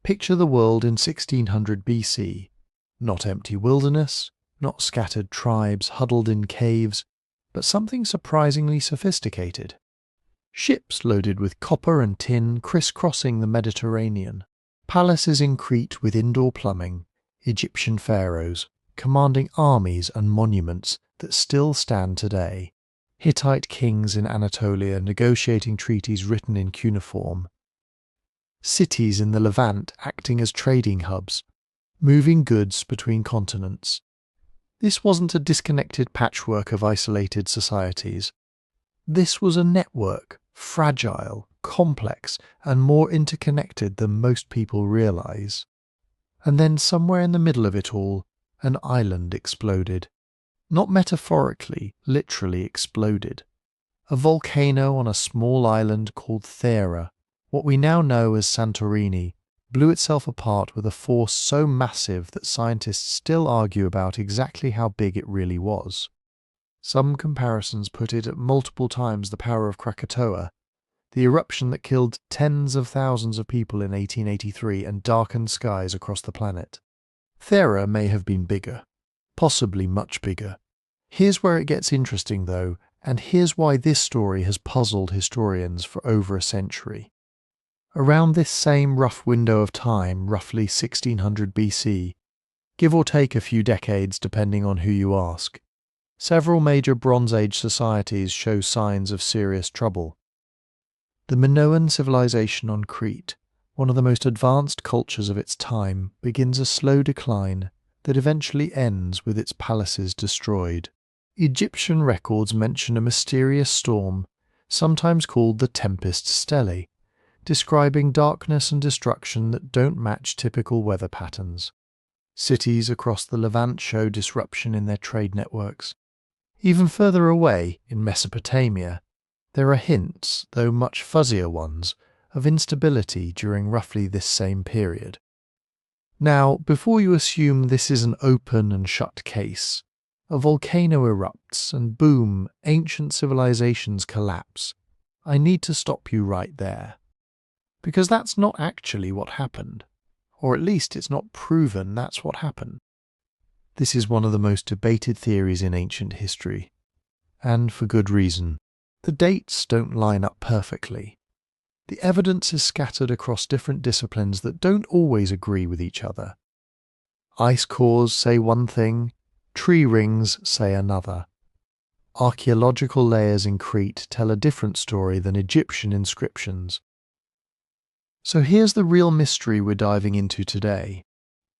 Picture the world in 1600 BC. Not empty wilderness, not scattered tribes huddled in caves, but something surprisingly sophisticated. Ships loaded with copper and tin crisscrossing the Mediterranean. Palaces in Crete with indoor plumbing. Egyptian pharaohs, commanding armies and monuments that still stand today. Hittite kings in Anatolia negotiating treaties written in cuneiform. Cities in the Levant acting as trading hubs, moving goods between continents. This wasn't a disconnected patchwork of isolated societies. This was a network, fragile, complex, and more interconnected than most people realize. And then somewhere in the middle of it all, an island exploded. Not metaphorically, literally exploded. A volcano on a small island called Thera, what we now know as Santorini, blew itself apart with a force so massive that scientists still argue about exactly how big it really was. Some comparisons put it at multiple times the power of Krakatoa, the eruption that killed tens of thousands of people in 1883 and darkened skies across the planet. Thera may have been bigger, possibly much bigger. Here's where it gets interesting though, and here's why this story has puzzled historians for over a century. Around this same rough window of time, roughly 1600 BC, give or take a few decades depending on who you ask, several major Bronze Age societies show signs of serious trouble. The Minoan civilization on Crete, one of the most advanced cultures of its time, begins a slow decline that eventually ends with its palaces destroyed. Egyptian records mention a mysterious storm, sometimes called the Tempest stele, describing darkness and destruction that don't match typical weather patterns. Cities across the Levant show disruption in their trade networks. Even further away, in Mesopotamia, there are hints, though much fuzzier ones, of instability during roughly this same period. Now, before you assume this is an open and shut case, a volcano erupts and boom, ancient civilizations collapse, I need to stop you right there. Because that's not actually what happened. Or at least it's not proven that's what happened. This is one of the most debated theories in ancient history. And for good reason. The dates don't line up perfectly. The evidence is scattered across different disciplines that don't always agree with each other. Ice cores say one thing, tree rings say another. Archaeological layers in Crete tell a different story than Egyptian inscriptions. So here's the real mystery we're diving into today.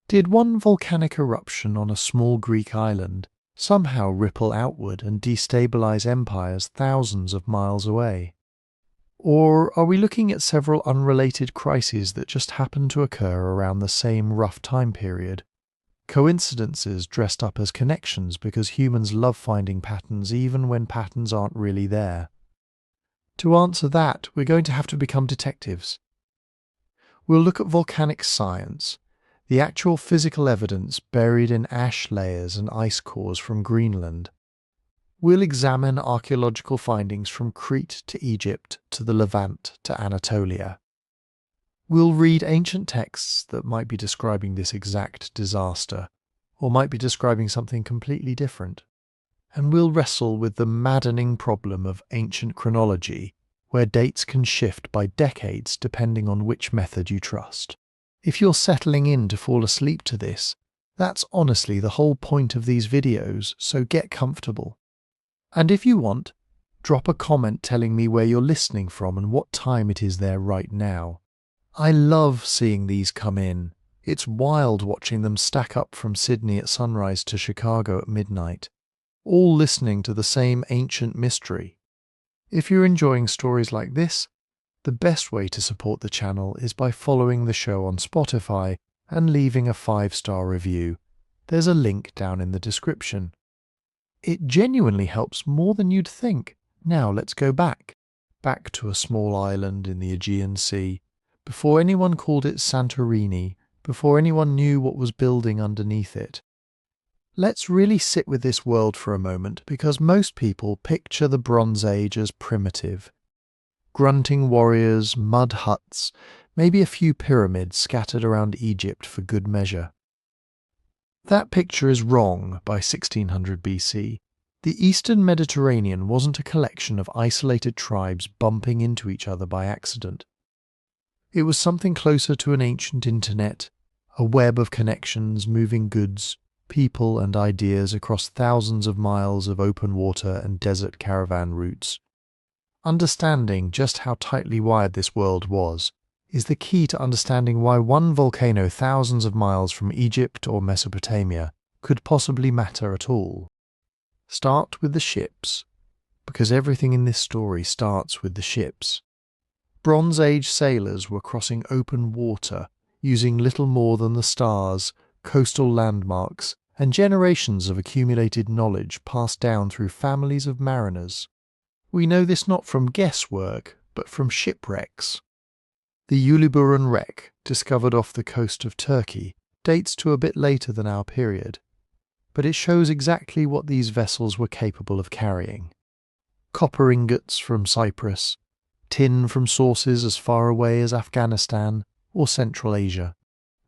Did one volcanic eruption on a small Greek island somehow ripple outward and destabilize empires thousands of miles away? Or are we looking at several unrelated crises that just happen to occur around the same rough time period? Coincidences dressed up as connections because humans love finding patterns even when patterns aren't really there. To answer that, we're going to have to become detectives. We'll look at volcanic science, the actual physical evidence buried in ash layers and ice cores from Greenland. We'll examine archaeological findings from Crete to Egypt to the Levant to Anatolia. We'll read ancient texts that might be describing this exact disaster, or might be describing something completely different. And we'll wrestle with the maddening problem of ancient chronology, where dates can shift by decades depending on which method you trust. If you're settling in to fall asleep to this, that's honestly the whole point of these videos, so get comfortable. And if you want, drop a comment telling me where you're listening from and what time it is there right now. I love seeing these come in. It's wild watching them stack up from Sydney at sunrise to Chicago at midnight, all listening to the same ancient mystery. If you're enjoying stories like this, the best way to support the channel is by following the show on Spotify and leaving a 5-star review. There's a link down in the description. It genuinely helps more than you'd think. Now let's go back to a small island in the Aegean Sea, before anyone called it Santorini, before anyone knew what was building underneath it. Let's really sit with this world for a moment because most people picture the Bronze Age as primitive. grunting warriors, mud huts, maybe a few pyramids scattered around Egypt for good measure. That picture is wrong by 1600 BC. The Eastern Mediterranean wasn't a collection of isolated tribes bumping into each other by accident. It was something closer to an ancient internet, a web of connections moving goods, people and ideas across thousands of miles of open water and desert caravan routes. Understanding just how tightly wired this world was is the key to understanding why one volcano thousands of miles from Egypt or Mesopotamia could possibly matter at all. Start with the ships, because everything in this story starts with the ships. Bronze Age sailors were crossing open water, using little more than the stars, coastal landmarks, and generations of accumulated knowledge passed down through families of mariners. We know this not from guesswork, but from shipwrecks. The Uluburun wreck, discovered off the coast of Turkey, dates to a bit later than our period, but it shows exactly what these vessels were capable of carrying. Copper ingots from Cyprus, tin from sources as far away as Afghanistan or Central Asia,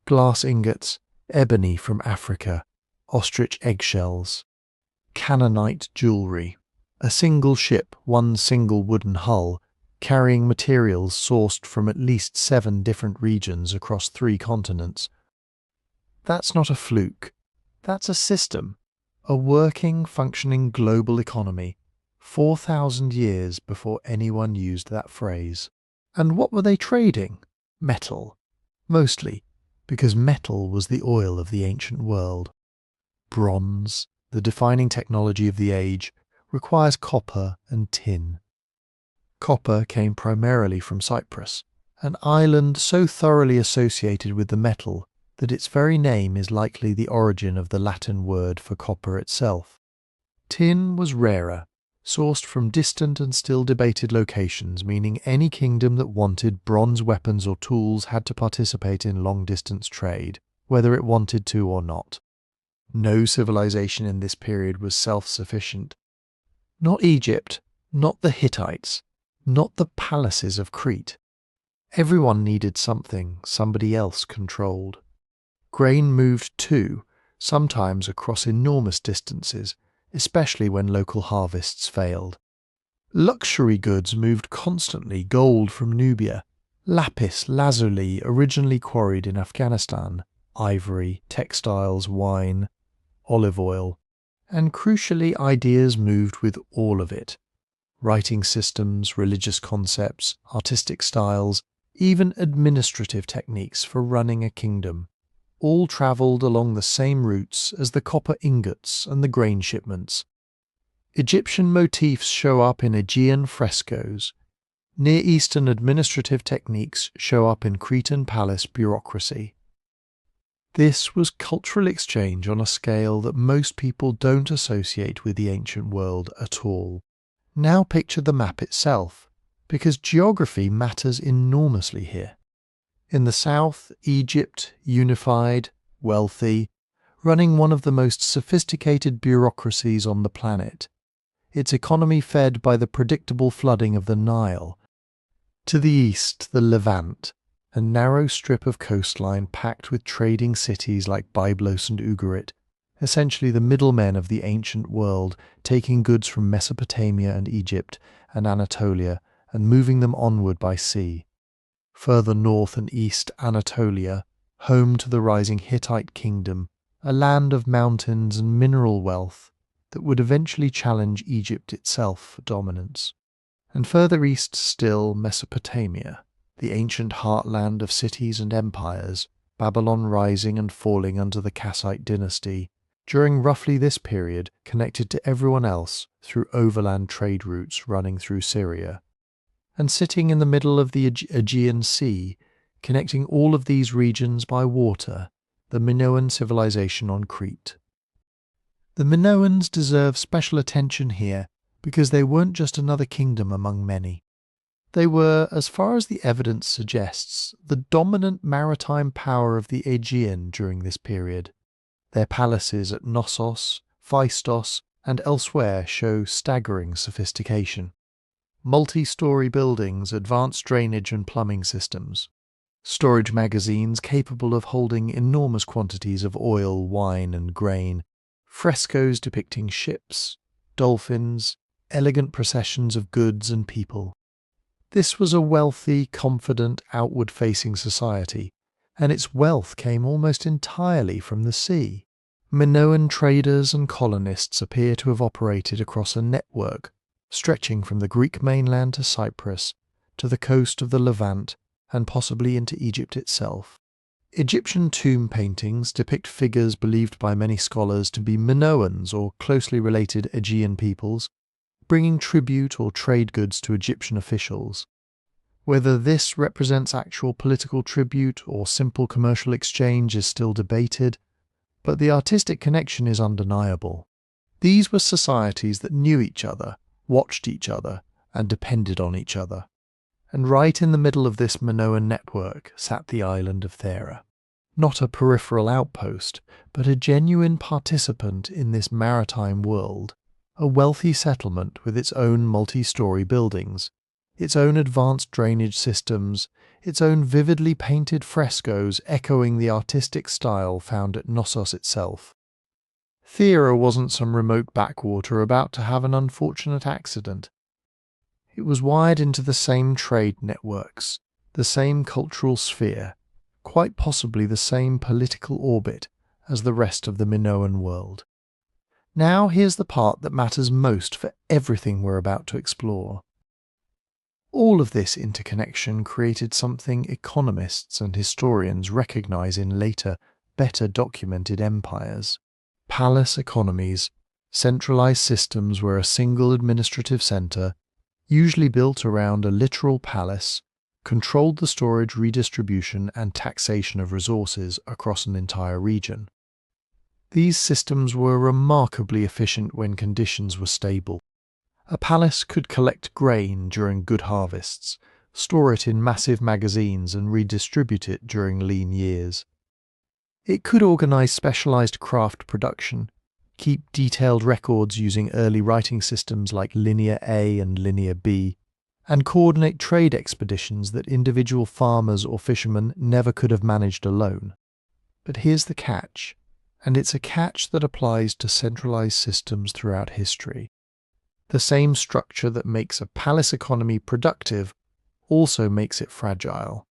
glass ingots, ebony from Africa, ostrich eggshells, Canaanite jewellery, a single ship, one single wooden hull, carrying materials sourced from at least 7 different regions across 3 continents. That's not a fluke. That's a system, a working, functioning global economy, 4,000 years before anyone used that phrase. And what were they trading? Metal. Mostly, because metal was the oil of the ancient world. Bronze, the defining technology of the age, requires copper and tin. Copper came primarily from Cyprus, an island so thoroughly associated with the metal that its very name is likely the origin of the Latin word for copper itself. Tin was rarer, sourced from distant and still debated locations, meaning any kingdom that wanted bronze weapons or tools had to participate in long-distance trade, whether it wanted to or not. No civilization in this period was self-sufficient. Not Egypt, not the Hittites, not the palaces of Crete. Everyone needed something somebody else controlled. Grain moved too, sometimes across enormous distances, especially when local harvests failed. Luxury goods moved constantly, gold from Nubia, lapis lazuli originally quarried in Afghanistan, ivory, textiles, wine, olive oil, and crucially ideas moved with all of it. Writing systems, religious concepts, artistic styles, even administrative techniques for running a kingdom, all travelled along the same routes as the copper ingots and the grain shipments. Egyptian motifs show up in Aegean frescoes. Near Eastern administrative techniques show up in Cretan palace bureaucracy. This was cultural exchange on a scale that most people don't associate with the ancient world at all. Now picture the map itself, because geography matters enormously here. In the south, Egypt, unified, wealthy, running one of the most sophisticated bureaucracies on the planet, its economy fed by the predictable flooding of the Nile. To the east, the Levant, a narrow strip of coastline packed with trading cities like Byblos and Ugarit, essentially the middlemen of the ancient world, taking goods from Mesopotamia and Egypt and Anatolia and moving them onward by sea. Further north and east, Anatolia, home to the rising Hittite kingdom, a land of mountains and mineral wealth that would eventually challenge Egypt itself for dominance. And further east still, Mesopotamia, the ancient heartland of cities and empires, Babylon rising and falling under the Kassite dynasty, during roughly this period connected to everyone else through overland trade routes running through Syria. And sitting in the middle of the Aegean Sea, connecting all of these regions by water, the Minoan civilization on Crete. The Minoans deserve special attention here because they weren't just another kingdom among many. They were, as far as the evidence suggests, the dominant maritime power of the Aegean during this period. Their palaces at Knossos, Phaistos, and elsewhere show staggering sophistication. multi-story buildings, advanced drainage and plumbing systems, storage magazines capable of holding enormous quantities of oil, wine and grain, frescoes depicting ships, dolphins, elegant processions of goods and people. This was a wealthy, confident, outward-facing society, and its wealth came almost entirely from the sea. Minoan traders and colonists appear to have operated across a network stretching from the Greek mainland to Cyprus, to the coast of the Levant, and possibly into Egypt itself. Egyptian tomb paintings depict figures believed by many scholars to be Minoans or closely related Aegean peoples, bringing tribute or trade goods to Egyptian officials. Whether this represents actual political tribute or simple commercial exchange is still debated, but the artistic connection is undeniable. These were societies that knew each other, watched each other, and depended on each other. And right in the middle of this Minoan network sat the island of Thera. Not a peripheral outpost, but a genuine participant in this maritime world, a wealthy settlement with its own multi-story buildings, its own advanced drainage systems, its own vividly painted frescoes echoing the artistic style found at Knossos itself. Thera wasn't some remote backwater about to have an unfortunate accident. It was wired into the same trade networks, the same cultural sphere, quite possibly the same political orbit as the rest of the Minoan world. Now here's the part that matters most for everything we're about to explore. All of this interconnection created something economists and historians recognize in later, better documented empires. Palace economies, centralized systems where a single administrative center, usually built around a literal palace, controlled the storage, redistribution and taxation of resources across an entire region. These systems were remarkably efficient when conditions were stable. A palace could collect grain during good harvests, store it in massive magazines and redistribute it during lean years. It could organize specialized craft production, keep detailed records using early writing systems like Linear A and Linear B, and coordinate trade expeditions that individual farmers or fishermen never could have managed alone. But here's the catch, and it's a catch that applies to centralized systems throughout history. The same structure that makes a palace economy productive also makes it fragile.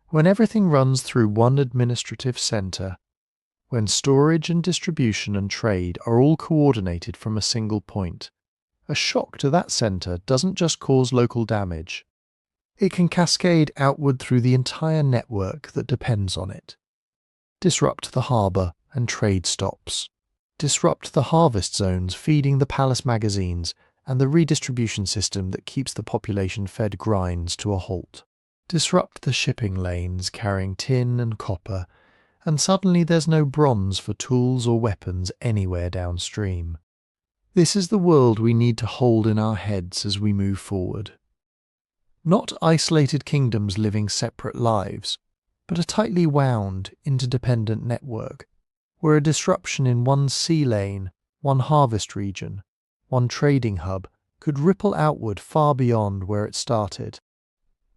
When everything runs through one administrative center, when storage and distribution and trade are all coordinated from a single point, a shock to that center doesn't just cause local damage. It can cascade outward through the entire network that depends on it. Disrupt the harbor and trade stops. Disrupt the harvest zones feeding the palace magazines and the redistribution system that keeps the population-fed grinds to a halt. Disrupt the shipping lanes carrying tin and copper, and suddenly there's no bronze for tools or weapons anywhere downstream. This is the world we need to hold in our heads as we move forward. Not isolated kingdoms living separate lives, but a tightly wound, interdependent network, where a disruption in one sea lane, one harvest region, one trading hub could ripple outward far beyond where it started.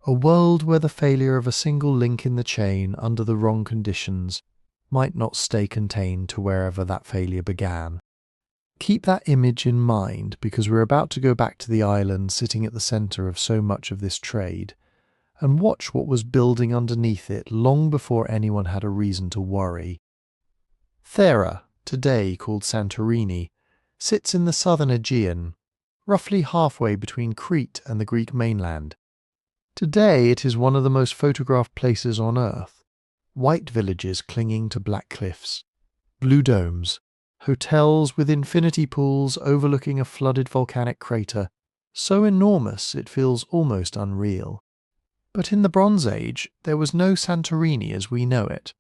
A world where the failure of a single link in the chain under the wrong conditions might not stay contained to wherever that failure began. Keep that image in mind because we're about to go back to the island sitting at the center of so much of this trade, and watch what was building underneath it long before anyone had a reason to worry. Thera, today called Santorini, sits in the southern Aegean, roughly halfway between Crete and the Greek mainland. Today it is one of the most photographed places on Earth. White villages clinging to black cliffs, blue domes, hotels with infinity pools overlooking a flooded volcanic crater, so enormous it feels almost unreal. But in the Bronze Age there was no Santorini as we know it.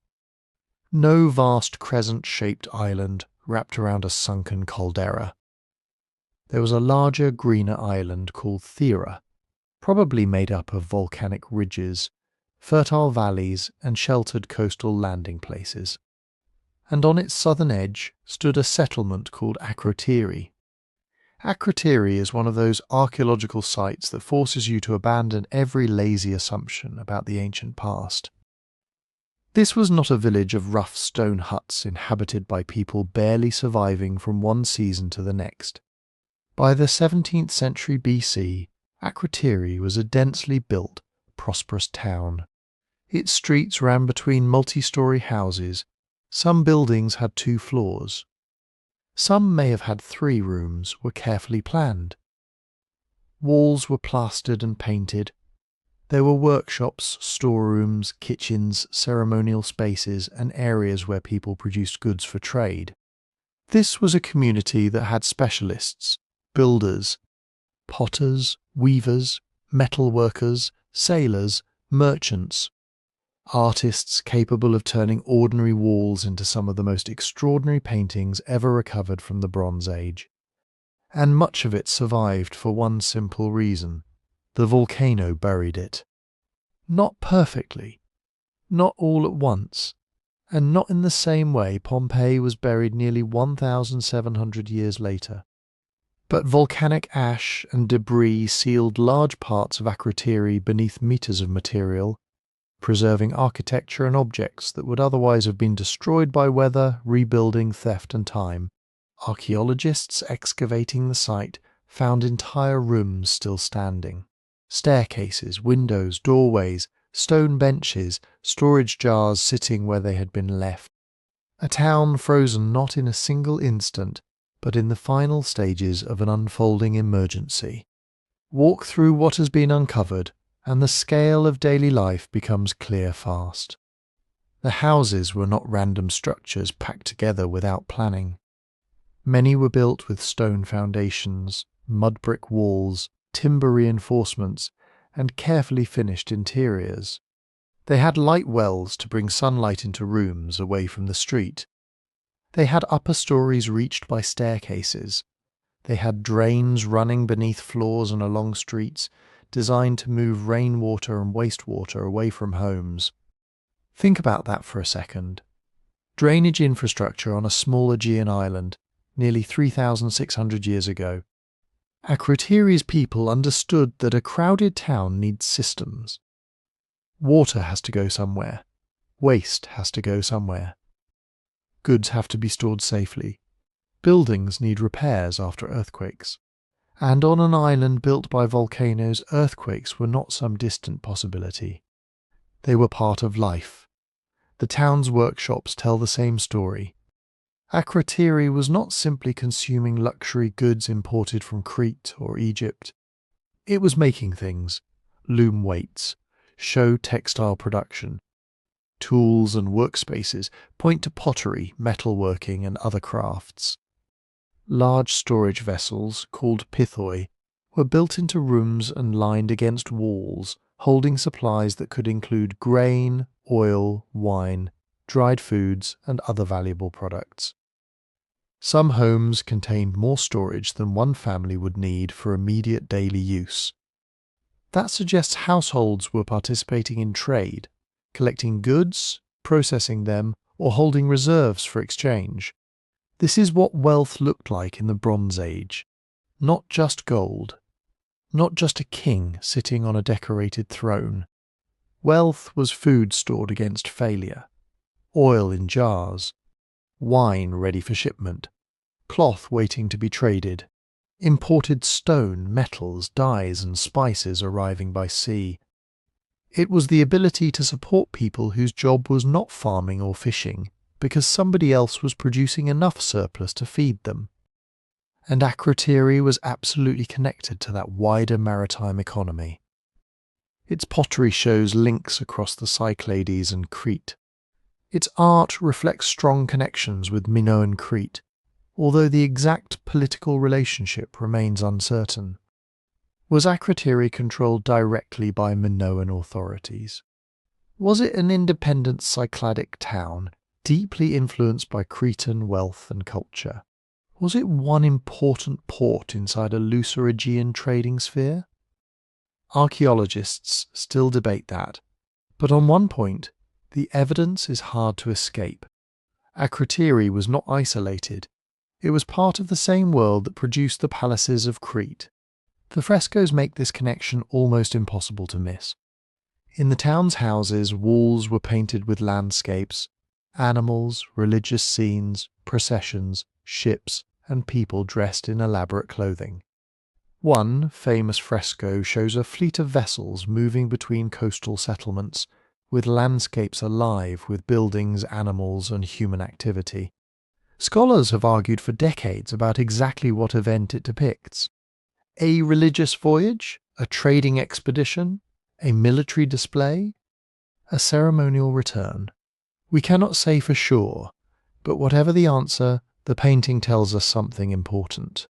No vast crescent-shaped island wrapped around a sunken caldera. There was a larger, greener island called Thera, probably made up of volcanic ridges, fertile valleys and sheltered coastal landing places. And on its southern edge stood a settlement called Akrotiri. Akrotiri is one of those archaeological sites that forces you to abandon every lazy assumption about the ancient past. This was not a village of rough stone huts inhabited by people barely surviving from one season to the next. By the 17th century BC, Akrotiri was a densely built, prosperous town. Its streets ran between multi-storey houses. Some buildings had 2 floors. Some may have had 3 rooms, were carefully planned. Walls were plastered and painted. There were workshops, storerooms, kitchens, ceremonial spaces, and areas where people produced goods for trade. This was a community that had specialists, builders, potters, weavers, metal workers, sailors, merchants, artists capable of turning ordinary walls into some of the most extraordinary paintings ever recovered from the Bronze Age. And much of it survived for one simple reason: the volcano buried it. Not perfectly, not all at once, and not in the same way Pompeii was buried nearly 1,700 years later. But volcanic ash and debris sealed large parts of Akrotiri beneath meters of material, preserving architecture and objects that would otherwise have been destroyed by weather, rebuilding, theft and time. Archaeologists excavating the site found entire rooms still standing. Staircases, windows, doorways, stone benches, storage jars sitting where they had been left. A town frozen not in a single instant, but in the final stages of an unfolding emergency. Walk through what has been uncovered, and the scale of daily life becomes clear fast. The houses were not random structures packed together without planning. Many were built with stone foundations, mud brick walls, timber reinforcements, and carefully finished interiors. They had light wells to bring sunlight into rooms away from the street. They had upper stories reached by staircases. They had drains running beneath floors and along streets, designed to move rainwater and wastewater away from homes. Think about that for a second. Drainage infrastructure on a small Aegean island, nearly 3,600 years ago. Akrotiri's people understood that a crowded town needs systems. Water has to go somewhere. Waste has to go somewhere. Goods have to be stored safely. Buildings need repairs after earthquakes. And on an island built by volcanoes, earthquakes were not some distant possibility. They were part of life. The town's workshops tell the same story. Akrotiri was not simply consuming luxury goods imported from Crete or Egypt. It was making things: loom weights, show textile production. Tools and workspaces point to pottery, metalworking, and other crafts. Large storage vessels, called pithoi, were built into rooms and lined against walls, holding supplies that could include grain, oil, wine, dried foods, and other valuable products. Some homes contained more storage than one family would need for immediate daily use. That suggests households were participating in trade, collecting goods, processing them, or holding reserves for exchange. This is what wealth looked like in the Bronze Age. Not just gold. Not just a king sitting on a decorated throne. Wealth was food stored against failure, oil in jars, wine ready for shipment, cloth waiting to be traded, imported stone, metals, dyes and spices arriving by sea. It was the ability to support people whose job was not farming or fishing, because somebody else was producing enough surplus to feed them. And Akrotiri was absolutely connected to that wider maritime economy. Its pottery shows links across the Cyclades and Crete. Its art reflects strong connections with Minoan Crete, although the exact political relationship remains uncertain. Was Akrotiri controlled directly by Minoan authorities? Was it an independent Cycladic town, deeply influenced by Cretan wealth and culture? Was it one important port inside a looser Aegean trading sphere? Archaeologists still debate that, but on one point, the evidence is hard to escape. Akrotiri was not isolated. It was part of the same world that produced the palaces of Crete. The frescoes make this connection almost impossible to miss. In the town's houses, walls were painted with landscapes, animals, religious scenes, processions, ships, and people dressed in elaborate clothing. One famous fresco shows a fleet of vessels moving between coastal settlements, with landscapes alive with buildings, animals, and human activity. Scholars have argued for decades about exactly what event it depicts. A religious voyage? A trading expedition? A military display? A ceremonial return? We cannot say for sure, but whatever the answer, the painting tells us something important.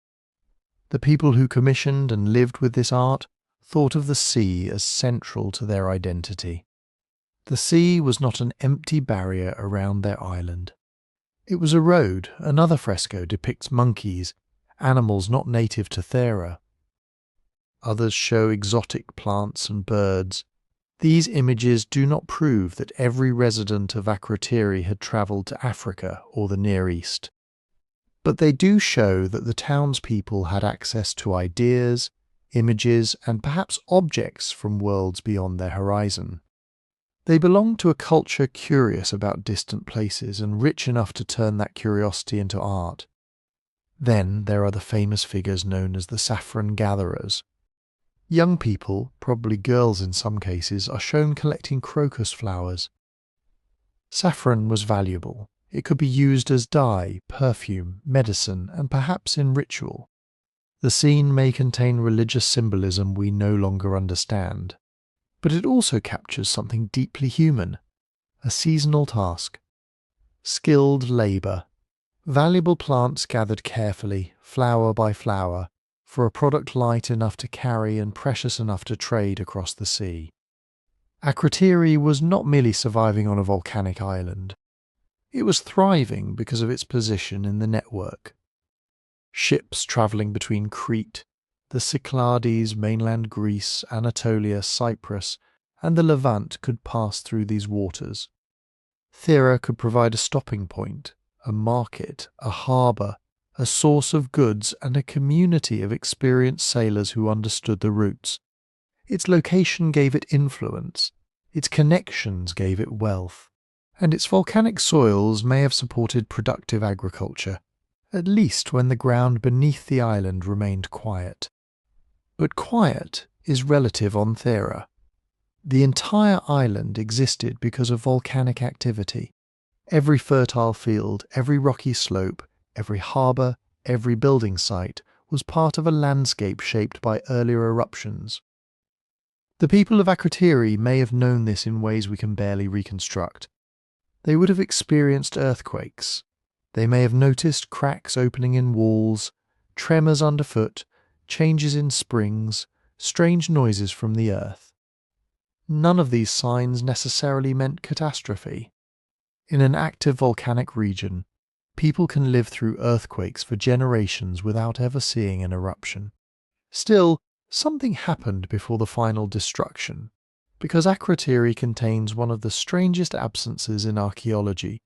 The people who commissioned and lived with this art thought of the sea as central to their identity. The sea was not an empty barrier around their island. It was a road. Another fresco depicts monkeys, animals not native to Thera. Others show exotic plants and birds. These images do not prove that every resident of Akrotiri had travelled to Africa or the Near East. But they do show that the townspeople had access to ideas, images, and perhaps objects from worlds beyond their horizon. They belonged to a culture curious about distant places and rich enough to turn that curiosity into art. Then there are the famous figures known as the saffron gatherers. Young people, probably girls in some cases, are shown collecting crocus flowers. Saffron was valuable. It could be used as dye, perfume, medicine, and perhaps in ritual. The scene may contain religious symbolism we no longer understand, but it also captures something deeply human, a seasonal task. Skilled labour. Valuable plants gathered carefully, flower by flower, for a product light enough to carry and precious enough to trade across the sea. Akrotiri was not merely surviving on a volcanic island. It was thriving because of its position in the network. Ships travelling between Crete, the Cyclades, mainland Greece, Anatolia, Cyprus, and the Levant could pass through these waters. Thera could provide a stopping point, a market, a harbour, a source of goods, and a community of experienced sailors who understood the routes. Its location gave it influence, its connections gave it wealth, and its volcanic soils may have supported productive agriculture, at least when the ground beneath the island remained quiet. But quiet is relative on Thera. The entire island existed because of volcanic activity. Every fertile field, every rocky slope, every harbour, every building site was part of a landscape shaped by earlier eruptions. The people of Akrotiri may have known this in ways we can barely reconstruct. They would have experienced earthquakes. They may have noticed cracks opening in walls, tremors underfoot, changes in springs, strange noises from the earth. None of these signs necessarily meant catastrophe. In an active volcanic region, people can live through earthquakes for generations without ever seeing an eruption. Still, something happened before the final destruction, because Akrotiri contains one of the strangest absences in archaeology.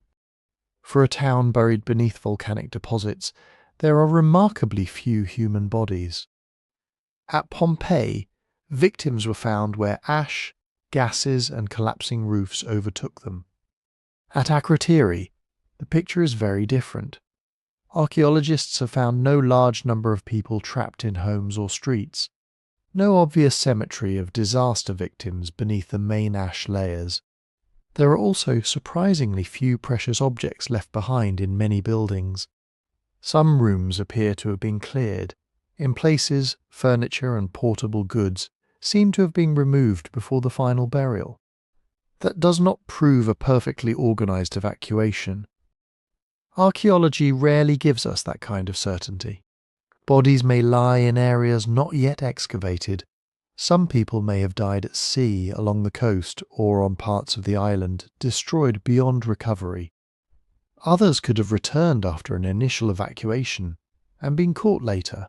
For a town buried beneath volcanic deposits, there are remarkably few human bodies. At Pompeii, victims were found where ash, gases, and collapsing roofs overtook them. At Akrotiri, the picture is very different. Archaeologists have found no large number of people trapped in homes or streets, no obvious cemetery of disaster victims beneath the main ash layers. There are also surprisingly few precious objects left behind in many buildings. Some rooms appear to have been cleared. In places, furniture and portable goods seem to have been removed before the final burial. That does not prove a perfectly organised evacuation. Archaeology rarely gives us that kind of certainty. Bodies may lie in areas not yet excavated. Some people may have died at sea, along the coast, or on parts of the island, destroyed beyond recovery. Others could have returned after an initial evacuation and been caught later.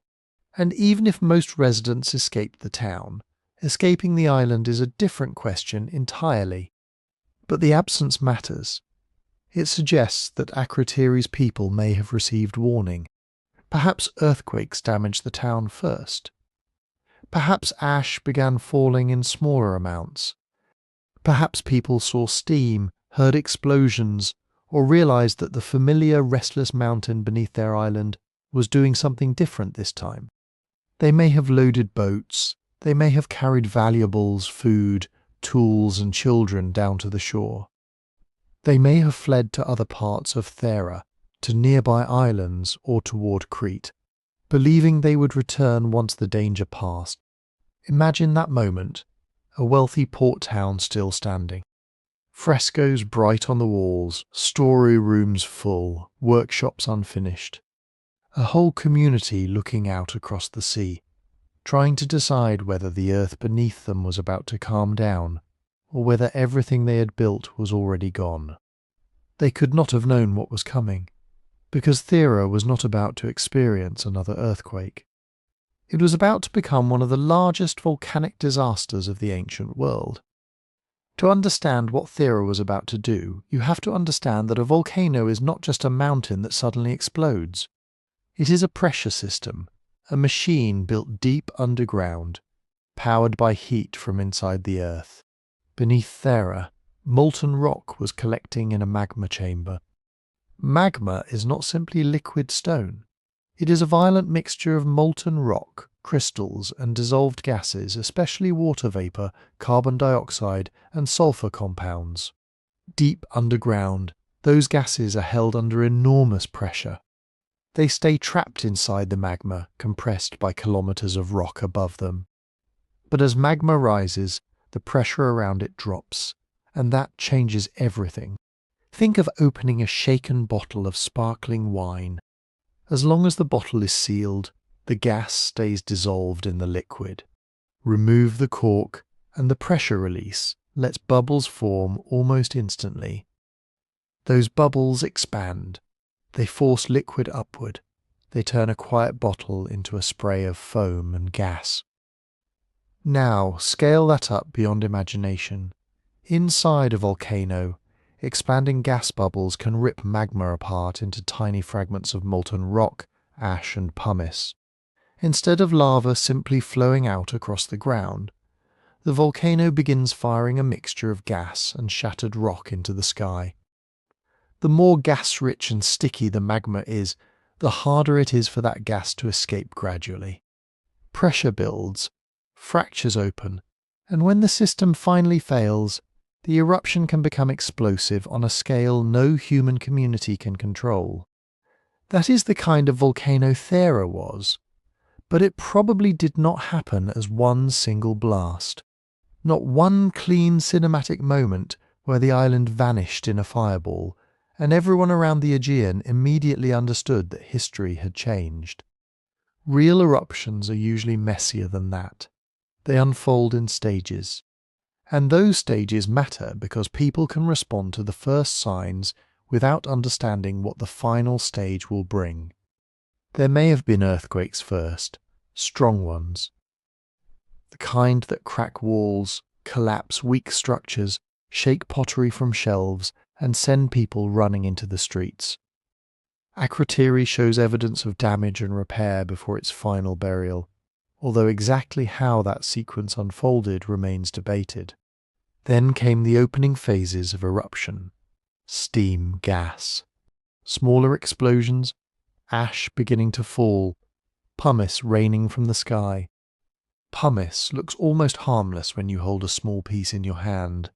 And even if most residents escaped the town, escaping the island is a different question entirely. But the absence matters. It suggests that Akrotiri's people may have received warning, Perhaps earthquakes damaged the town first. Perhaps ash began falling in smaller amounts. Perhaps people saw steam, heard explosions, or realized that the familiar restless mountain beneath their island was doing something different this time. They may have loaded boats, they may have carried valuables, food, tools and children down to the shore. They may have fled to other parts of Thera, to nearby islands or toward Crete, believing they would return once the danger passed. Imagine that moment, a wealthy port town still standing. Frescoes bright on the walls, story rooms full, workshops unfinished. A whole community looking out across the sea, trying to decide whether the earth beneath them was about to calm down, or whether everything they had built was already gone. They could not have known what was coming, because Thera was not about to experience another earthquake. It was about to become one of the largest volcanic disasters of the ancient world. To understand what Thera was about to do, you have to understand that a volcano is not just a mountain that suddenly explodes. It is a pressure system, a machine built deep underground, powered by heat from inside the earth. Beneath Thera, molten rock was collecting in a magma chamber. Magma is not simply liquid stone. It is a violent mixture of molten rock, crystals and dissolved gases, especially water vapour, carbon dioxide and sulphur compounds. Deep underground, those gases are held under enormous pressure. They stay trapped inside the magma, compressed by kilometres of rock above them. But as magma rises, the pressure around it drops, and that changes everything. Think of opening a shaken bottle of sparkling wine. As long as the bottle is sealed, the gas stays dissolved in the liquid. Remove the cork, and the pressure release lets bubbles form almost instantly. Those bubbles expand. They force liquid upward. They turn a quiet bottle into a spray of foam and gas. Now, scale that up beyond imagination. Inside a volcano, expanding gas bubbles can rip magma apart into tiny fragments of molten rock, ash and pumice. Instead of lava simply flowing out across the ground, the volcano begins firing a mixture of gas and shattered rock into the sky. The more gas-rich and sticky the magma is, the harder it is for that gas to escape gradually. Pressure builds, fractures open, and when the system finally fails, the eruption can become explosive on a scale no human community can control. That is the kind of volcano Thera was, but it probably did not happen as one single blast. Not one clean cinematic moment where the island vanished in a fireball, and everyone around the Aegean immediately understood that history had changed. Real eruptions are usually messier than that. They unfold in stages. And those stages matter because people can respond to the first signs without understanding what the final stage will bring. There may have been earthquakes first, strong ones. The kind that crack walls, collapse weak structures, shake pottery from shelves, and send people running into the streets. Akrotiri shows evidence of damage and repair before its final burial, although exactly how that sequence unfolded remains debated. Then came the opening phases of eruption. Steam, gas. Smaller explosions, ash beginning to fall, pumice raining from the sky. Pumice looks almost harmless when you hold a small piece in your hand.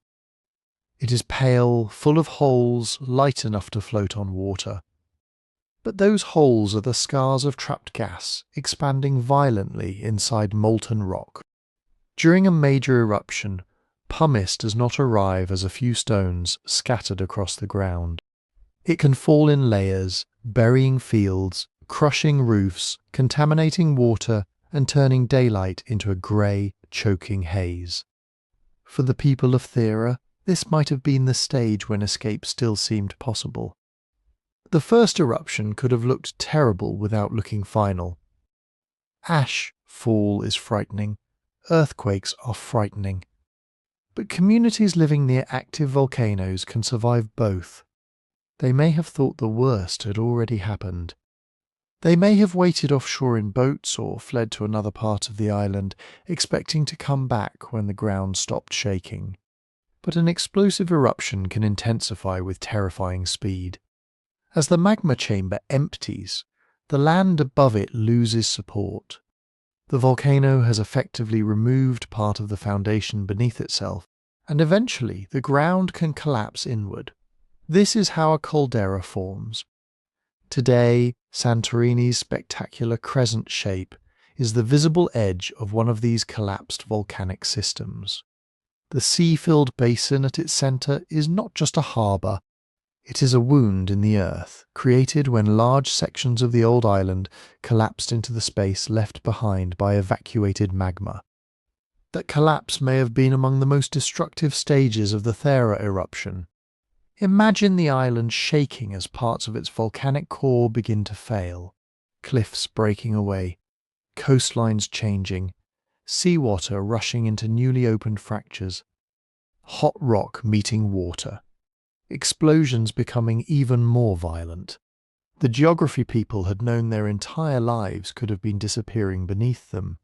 It is pale, full of holes, light enough to float on water. But those holes are the scars of trapped gas, expanding violently inside molten rock. During a major eruption, pumice does not arrive as a few stones scattered across the ground. It can fall in layers, burying fields, crushing roofs, contaminating water, and turning daylight into a grey, choking haze. For the people of Thera, this might have been the stage when escape still seemed possible. The first eruption could have looked terrible without looking final. Ash fall is frightening. Earthquakes are frightening. But communities living near active volcanoes can survive both. They may have thought the worst had already happened. They may have waited offshore in boats or fled to another part of the island, expecting to come back when the ground stopped shaking. But an explosive eruption can intensify with terrifying speed. As the magma chamber empties, the land above it loses support. The volcano has effectively removed part of the foundation beneath itself, and eventually the ground can collapse inward. This is how a caldera forms. Today, Santorini's spectacular crescent shape is the visible edge of one of these collapsed volcanic systems. The sea-filled basin at its centre is not just a harbour, it is a wound in the earth, created when large sections of the old island collapsed into the space left behind by evacuated magma. That collapse may have been among the most destructive stages of the Thera eruption. Imagine the island shaking as parts of its volcanic core begin to fail, cliffs breaking away, coastlines changing, seawater rushing into newly opened fractures, hot rock meeting water, explosions becoming even more violent. The geography people had known their entire lives could have been disappearing beneath them.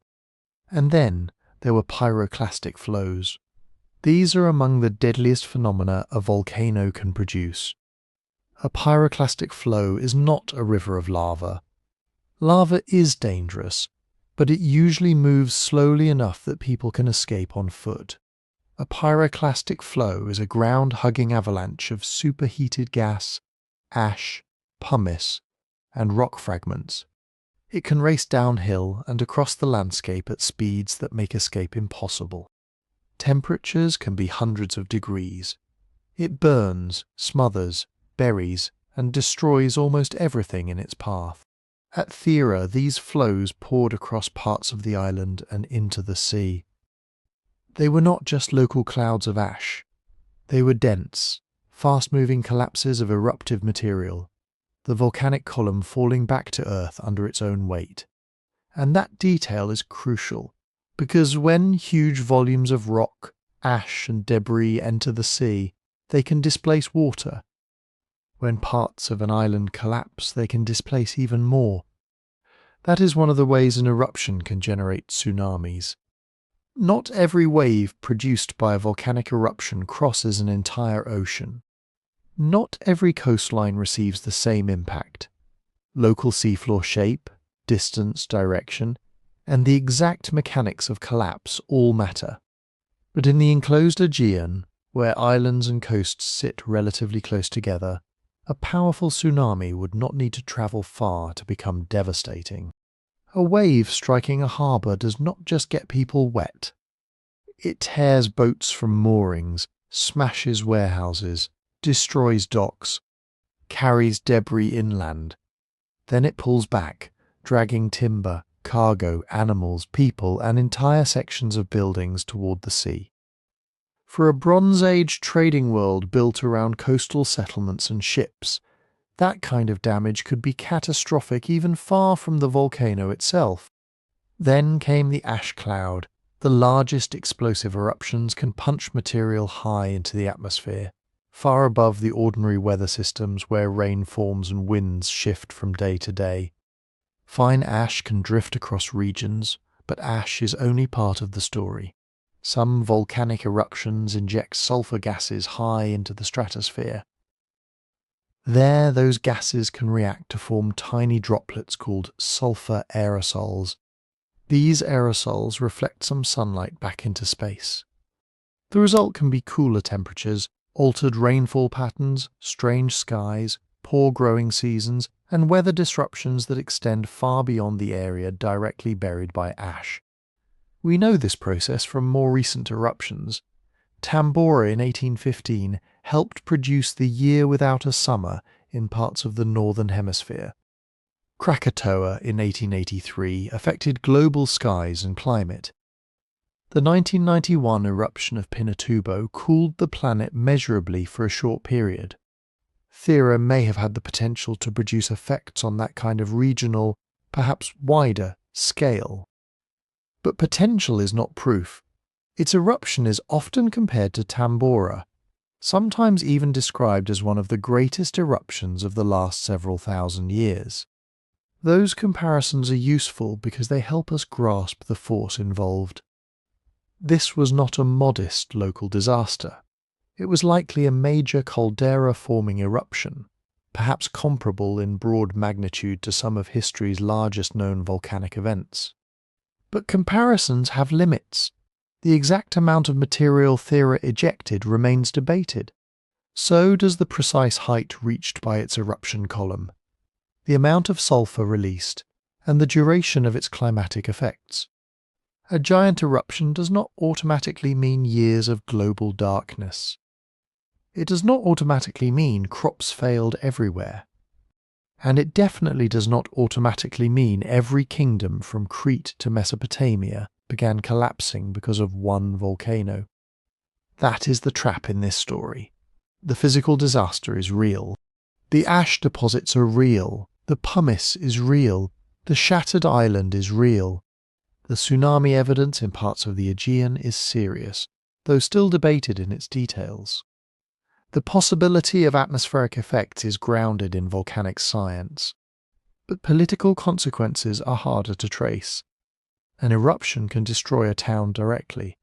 And then there were pyroclastic flows. These are among the deadliest phenomena a volcano can produce. A pyroclastic flow is not a river of lava. Lava is dangerous, but it usually moves slowly enough that people can escape on foot. A pyroclastic flow is a ground-hugging avalanche of superheated gas, ash, pumice, and rock fragments. It can race downhill and across the landscape at speeds that make escape impossible. Temperatures can be hundreds of degrees. It burns, smothers, buries, and destroys almost everything in its path. At Thera, these flows poured across parts of the island and into the sea. They were not just local clouds of ash. They were dense, fast-moving collapses of eruptive material, the volcanic column falling back to Earth under its own weight. And that detail is crucial, because when huge volumes of rock, ash and debris enter the sea, they can displace water. When parts of an island collapse, they can displace even more. That is one of the ways an eruption can generate tsunamis. Not every wave produced by a volcanic eruption crosses an entire ocean. Not every coastline receives the same impact. Local seafloor shape, distance, direction, and the exact mechanics of collapse all matter. But in the enclosed Aegean, where islands and coasts sit relatively close together, a powerful tsunami would not need to travel far to become devastating. A wave striking a harbour does not just get people wet. It tears boats from moorings, smashes warehouses, destroys docks, carries debris inland. Then it pulls back, dragging timber, cargo, animals, people, and entire sections of buildings toward the sea. For a Bronze Age trading world built around coastal settlements and ships, that kind of damage could be catastrophic even far from the volcano itself. Then came the ash cloud. The largest explosive eruptions can punch material high into the atmosphere, far above the ordinary weather systems where rain forms and winds shift from day to day. Fine ash can drift across regions, but ash is only part of the story. Some volcanic eruptions inject sulfur gases high into the stratosphere. There, those gases can react to form tiny droplets called sulfur aerosols. These aerosols reflect some sunlight back into space. The result can be cooler temperatures, altered rainfall patterns, strange skies, poor growing seasons, and weather disruptions that extend far beyond the area directly buried by ash. We know this process from more recent eruptions. Tambora in 1815 helped produce the year without a summer in parts of the northern hemisphere. Krakatoa in 1883 affected global skies and climate. The 1991 eruption of Pinatubo cooled the planet measurably for a short period. Thera may have had the potential to produce effects on that kind of regional, perhaps wider, scale. But potential is not proof. Its eruption is often compared to Tambora, sometimes even described as one of the greatest eruptions of the last several thousand years. Those comparisons are useful because they help us grasp the force involved. This was not a modest local disaster. It was likely a major caldera-forming eruption, perhaps comparable in broad magnitude to some of history's largest known volcanic events. But comparisons have limits. The exact amount of material Thera ejected remains debated. So does the precise height reached by its eruption column, the amount of sulfur released, and the duration of its climatic effects. A giant eruption does not automatically mean years of global darkness. It does not automatically mean crops failed everywhere. And it definitely does not automatically mean every kingdom from Crete to Mesopotamia began collapsing because of one volcano. That is the trap in this story. The physical disaster is real. The ash deposits are real. The pumice is real. The shattered island is real. The tsunami evidence in parts of the Aegean is serious, though still debated in its details. The possibility of atmospheric effects is grounded in volcanic science, but political consequences are harder to trace. An eruption can destroy a town directly.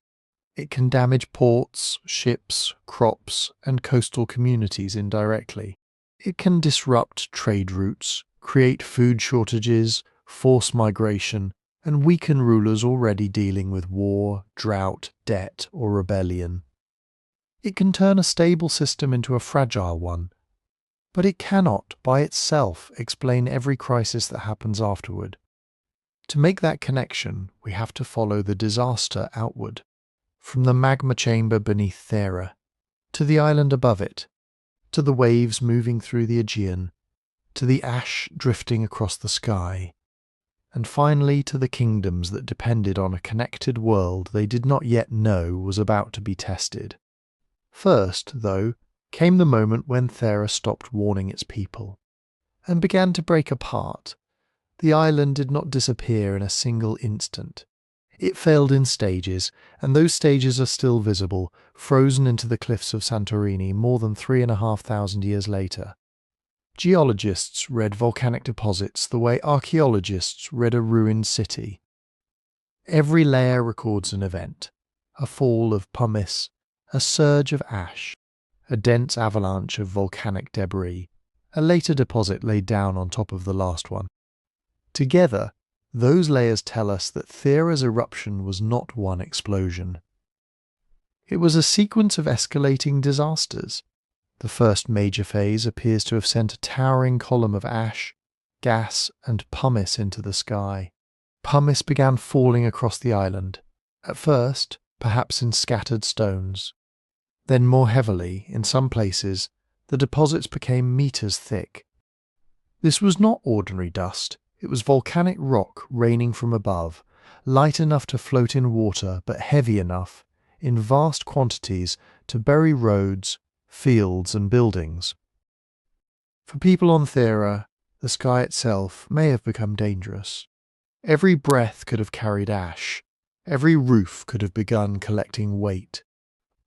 It can damage ports, ships, crops, and coastal communities indirectly. It can disrupt trade routes, create food shortages, force migration, and weaken rulers already dealing with war, drought, debt, or rebellion. It can turn a stable system into a fragile one, but it cannot, by itself, explain every crisis that happens afterward. To make that connection, we have to follow the disaster outward, from the magma chamber beneath Thera, to the island above it, to the waves moving through the Aegean, to the ash drifting across the sky, and finally to the kingdoms that depended on a connected world they did not yet know was about to be tested. First, though, came the moment when Thera stopped warning its people, and began to break apart. The island did not disappear in a single instant. It failed in stages, and those stages are still visible, frozen into the cliffs of Santorini more than 3,500 years later. Geologists read volcanic deposits the way archaeologists read a ruined city. Every layer records an event, a fall of pumice, a surge of ash, a dense avalanche of volcanic debris, a later deposit laid down on top of the last one. Together, those layers tell us that Thera's eruption was not one explosion. It was a sequence of escalating disasters. The first major phase appears to have sent a towering column of ash, gas, and pumice into the sky. Pumice began falling across the island, at first, perhaps in scattered stones. Then more heavily, in some places, the deposits became meters thick. This was not ordinary dust. It was volcanic rock raining from above, light enough to float in water but heavy enough, in vast quantities, to bury roads, fields and buildings. For people on Thera, the sky itself may have become dangerous. Every breath could have carried ash. Every roof could have begun collecting weight.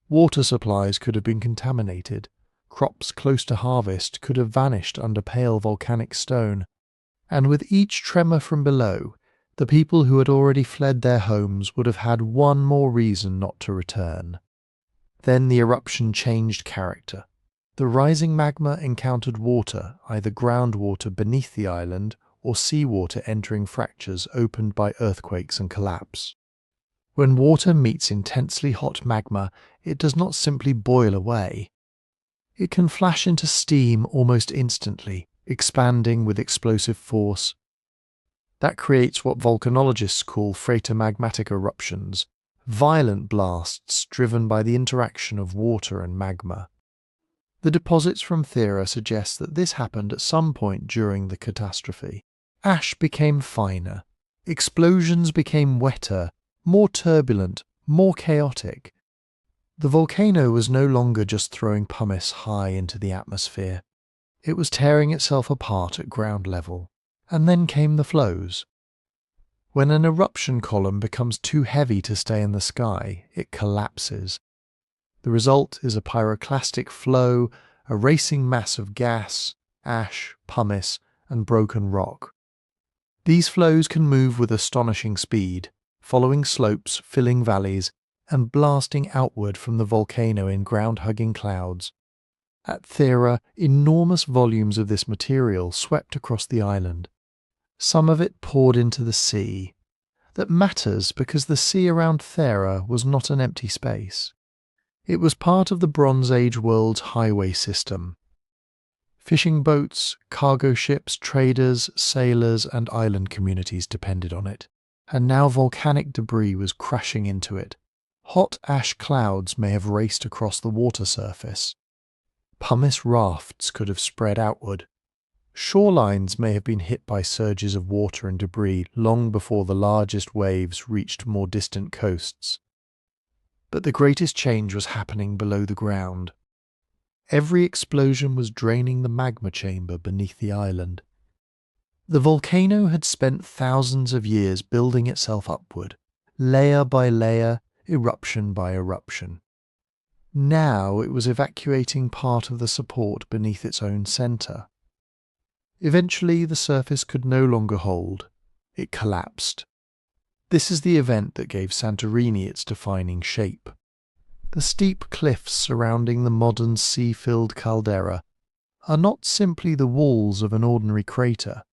Water supplies could have been contaminated. Crops close to harvest could have vanished under pale volcanic stone. And with each tremor from below, the people who had already fled their homes would have had one more reason not to return. Then the eruption changed character. The rising magma encountered water, either groundwater beneath the island or seawater entering fractures opened by earthquakes and collapse. When water meets intensely hot magma, it does not simply boil away. It can flash into steam almost instantly, expanding with explosive force. That creates what volcanologists call phreatomagmatic eruptions, violent blasts driven by the interaction of water and magma. The deposits from Thera suggest that this happened at some point during the catastrophe. Ash became finer. Explosions became wetter, more turbulent, more chaotic. The volcano was no longer just throwing pumice high into the atmosphere. It was tearing itself apart at ground level. And then came the flows. When an eruption column becomes too heavy to stay in the sky, it collapses. The result is a pyroclastic flow, a racing mass of gas, ash, pumice, and broken rock. These flows can move with astonishing speed, following slopes, filling valleys, and blasting outward from the volcano in ground-hugging clouds. At Thera, enormous volumes of this material swept across the island. Some of it poured into the sea. That matters because the sea around Thera was not an empty space. It was part of the Bronze Age world's highway system. Fishing boats, cargo ships, traders, sailors, and island communities depended on it. And now volcanic debris was crashing into it. Hot ash clouds may have raced across the water surface. Pumice rafts could have spread outward. Shorelines may have been hit by surges of water and debris long before the largest waves reached more distant coasts. But the greatest change was happening below the ground. Every explosion was draining the magma chamber beneath the island. The volcano had spent thousands of years building itself upward, layer by layer, eruption by eruption. Now it was evacuating part of the support beneath its own centre. Eventually the surface could no longer hold. It collapsed. This is the event that gave Santorini its defining shape. The steep cliffs surrounding the modern sea-filled caldera are not simply the walls of an ordinary crater.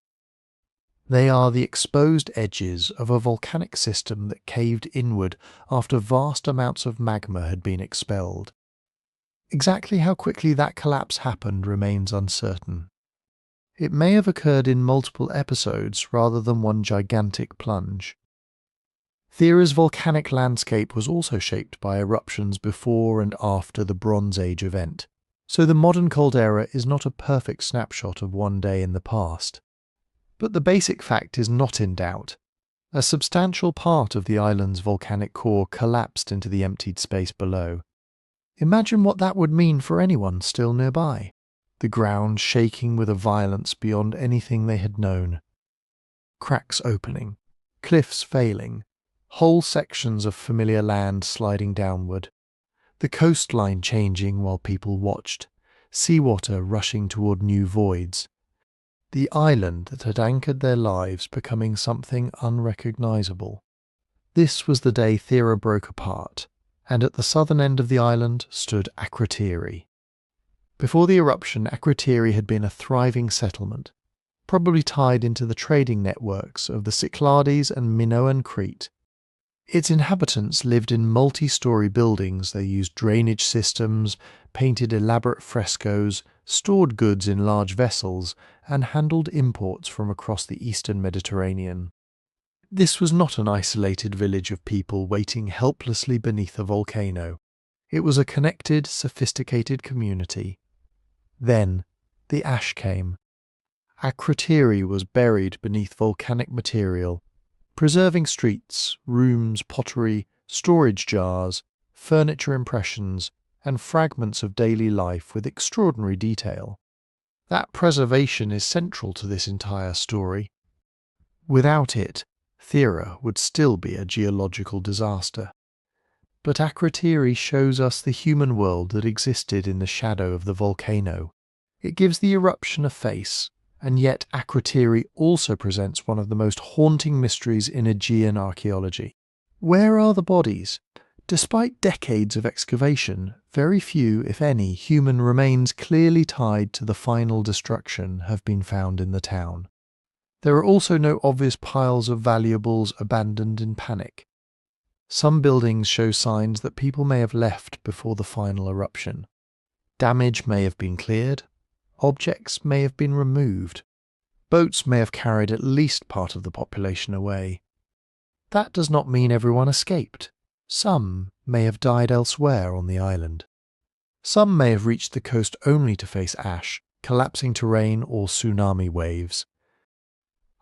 They are the exposed edges of a volcanic system that caved inward after vast amounts of magma had been expelled. Exactly how quickly that collapse happened remains uncertain. It may have occurred in multiple episodes rather than one gigantic plunge. Thera's volcanic landscape was also shaped by eruptions before and after the Bronze Age event, so the modern caldera is not a perfect snapshot of one day in the past. But the basic fact is not in doubt. A substantial part of the island's volcanic core collapsed into the emptied space below. Imagine what that would mean for anyone still nearby. The ground shaking with a violence beyond anything they had known. Cracks opening, cliffs failing, whole sections of familiar land sliding downward, the coastline changing while people watched, seawater rushing toward new voids, the island that had anchored their lives becoming something unrecognizable. This was the day Thera broke apart, and at the southern end of the island stood Akrotiri. Before the eruption, Akrotiri had been a thriving settlement, probably tied into the trading networks of the Cyclades and Minoan Crete. Its inhabitants lived in multi-story buildings. They used drainage systems, painted elaborate frescoes, stored goods in large vessels, and handled imports from across the eastern Mediterranean. This was not an isolated village of people waiting helplessly beneath a volcano. It was a connected, sophisticated community. Then, the ash came. Akrotiri was buried beneath volcanic material, preserving streets, rooms, pottery, storage jars, furniture impressions, and fragments of daily life with extraordinary detail. That preservation is central to this entire story. Without it, Thera would still be a geological disaster. But Akrotiri shows us the human world that existed in the shadow of the volcano. It gives the eruption a face, and yet Akrotiri also presents one of the most haunting mysteries in Aegean archaeology. Where are the bodies? Despite decades of excavation, very few, if any, human remains clearly tied to the final destruction have been found in the town. There are also no obvious piles of valuables abandoned in panic. Some buildings show signs that people may have left before the final eruption. Damage may have been cleared. Objects may have been removed. Boats may have carried at least part of the population away. That does not mean everyone escaped. Some may have died elsewhere on the island. Some may have reached the coast only to face ash, collapsing terrain, or tsunami waves.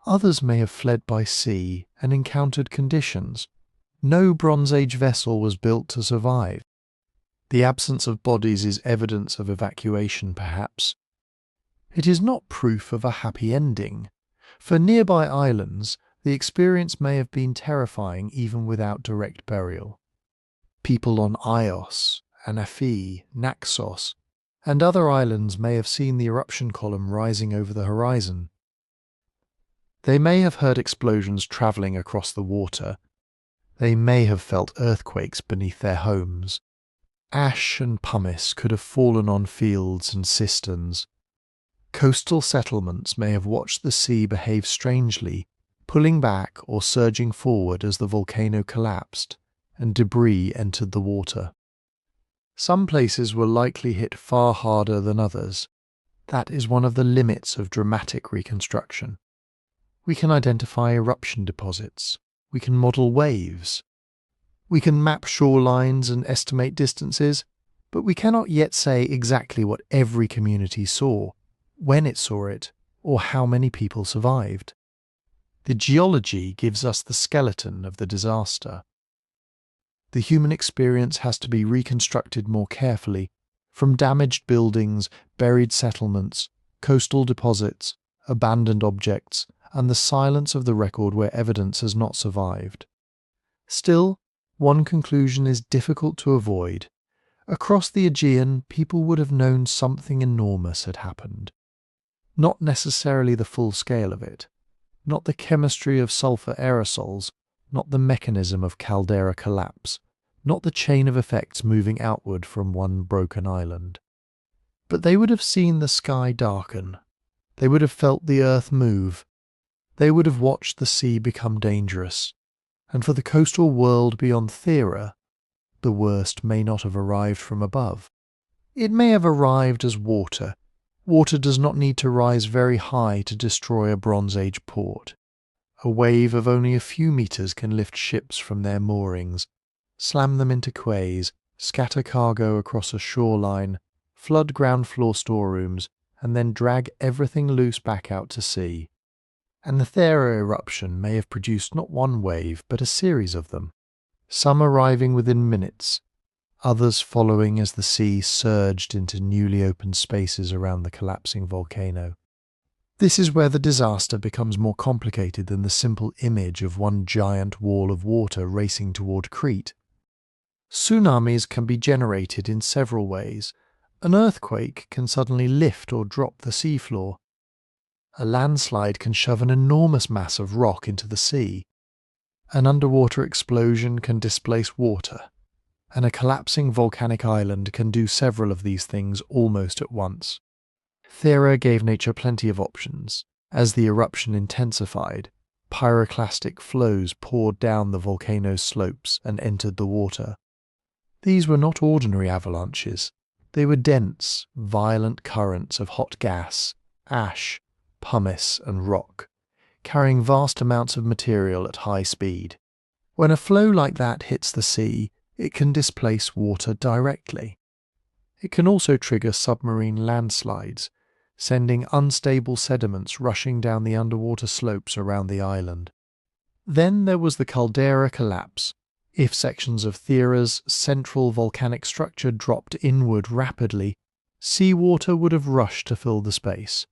Others may have fled by sea and encountered conditions. No Bronze Age vessel was built to survive. The absence of bodies is evidence of evacuation, perhaps. It is not proof of a happy ending. For nearby islands, the experience may have been terrifying even without direct burial. People on Ios, Anafi, Naxos, and other islands may have seen the eruption column rising over the horizon. They may have heard explosions travelling across the water. They may have felt earthquakes beneath their homes. Ash and pumice could have fallen on fields and cisterns. Coastal settlements may have watched the sea behave strangely, pulling back or surging forward as the volcano collapsed and debris entered the water. Some places were likely hit far harder than others. That is one of the limits of dramatic reconstruction. We can identify eruption deposits. We can model waves. We can map shorelines and estimate distances, but we cannot yet say exactly what every community saw, when it saw it, or how many people survived. The geology gives us the skeleton of the disaster. The human experience has to be reconstructed more carefully, from damaged buildings, buried settlements, coastal deposits, abandoned objects, and the silence of the record where evidence has not survived. Still, one conclusion is difficult to avoid. Across the Aegean, people would have known something enormous had happened. Not necessarily the full scale of it, not the chemistry of sulfur aerosols, not the mechanism of caldera collapse, not the chain of effects moving outward from one broken island. But they would have seen the sky darken. They would have felt the earth move. They would have watched the sea become dangerous. And for the coastal world beyond Thera, the worst may not have arrived from above. It may have arrived as water. Water does not need to rise very high to destroy a Bronze Age port. A wave of only a few meters can lift ships from their moorings, slam them into quays, scatter cargo across a shoreline, flood ground floor storerooms, and then drag everything loose back out to sea. And the Thera eruption may have produced not one wave, but a series of them, some arriving within minutes, others following as the sea surged into newly opened spaces around the collapsing volcano. This is where the disaster becomes more complicated than the simple image of one giant wall of water racing toward Crete. Tsunamis can be generated in several ways. An earthquake can suddenly lift or drop the seafloor. A landslide can shove an enormous mass of rock into the sea. An underwater explosion can displace water, and a collapsing volcanic island can do several of these things almost at once. Thera gave nature plenty of options. As the eruption intensified, pyroclastic flows poured down the volcano's slopes and entered the water. These were not ordinary avalanches. They were dense, violent currents of hot gas, ash, pumice and rock, carrying vast amounts of material at high speed. When a flow like that hits the sea, it can displace water directly. It can also trigger submarine landslides, sending unstable sediments rushing down the underwater slopes around the island. Then there was the caldera collapse. If sections of Thera's central volcanic structure dropped inward rapidly, seawater would have rushed to fill the space.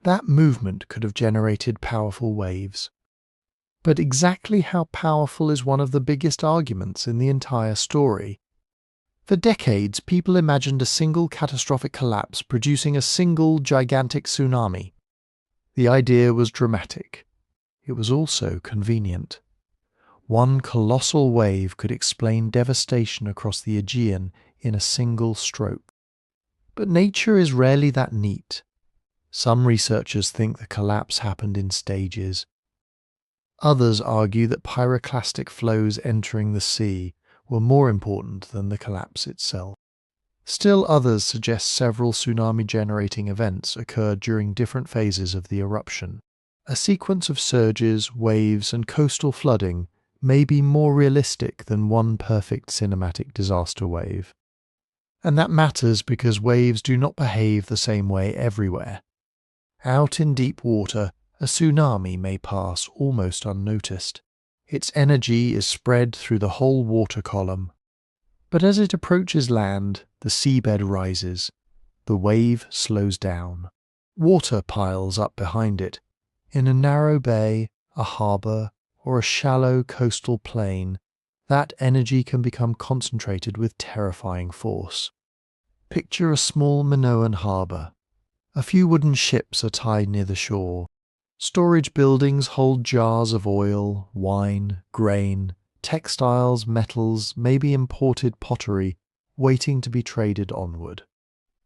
That movement could have generated powerful waves. But exactly how powerful is one of the biggest arguments in the entire story. For decades, people imagined a single catastrophic collapse producing a single gigantic tsunami. The idea was dramatic. It was also convenient. One colossal wave could explain devastation across the Aegean in a single stroke. But nature is rarely that neat. Some researchers think the collapse happened in stages. Others argue that pyroclastic flows entering the sea were more important than the collapse itself. Still others suggest several tsunami-generating events occurred during different phases of the eruption. A sequence of surges, waves, and coastal flooding may be more realistic than one perfect cinematic disaster wave. And that matters because waves do not behave the same way everywhere. Out in deep water, a tsunami may pass almost unnoticed. Its energy is spread through the whole water column. But as it approaches land, the seabed rises. The wave slows down. Water piles up behind it. In a narrow bay, a harbour, or a shallow coastal plain, that energy can become concentrated with terrifying force. Picture a small Minoan harbour. A few wooden ships are tied near the shore. Storage buildings hold jars of oil, wine, grain, textiles, metals, maybe imported pottery, waiting to be traded onward.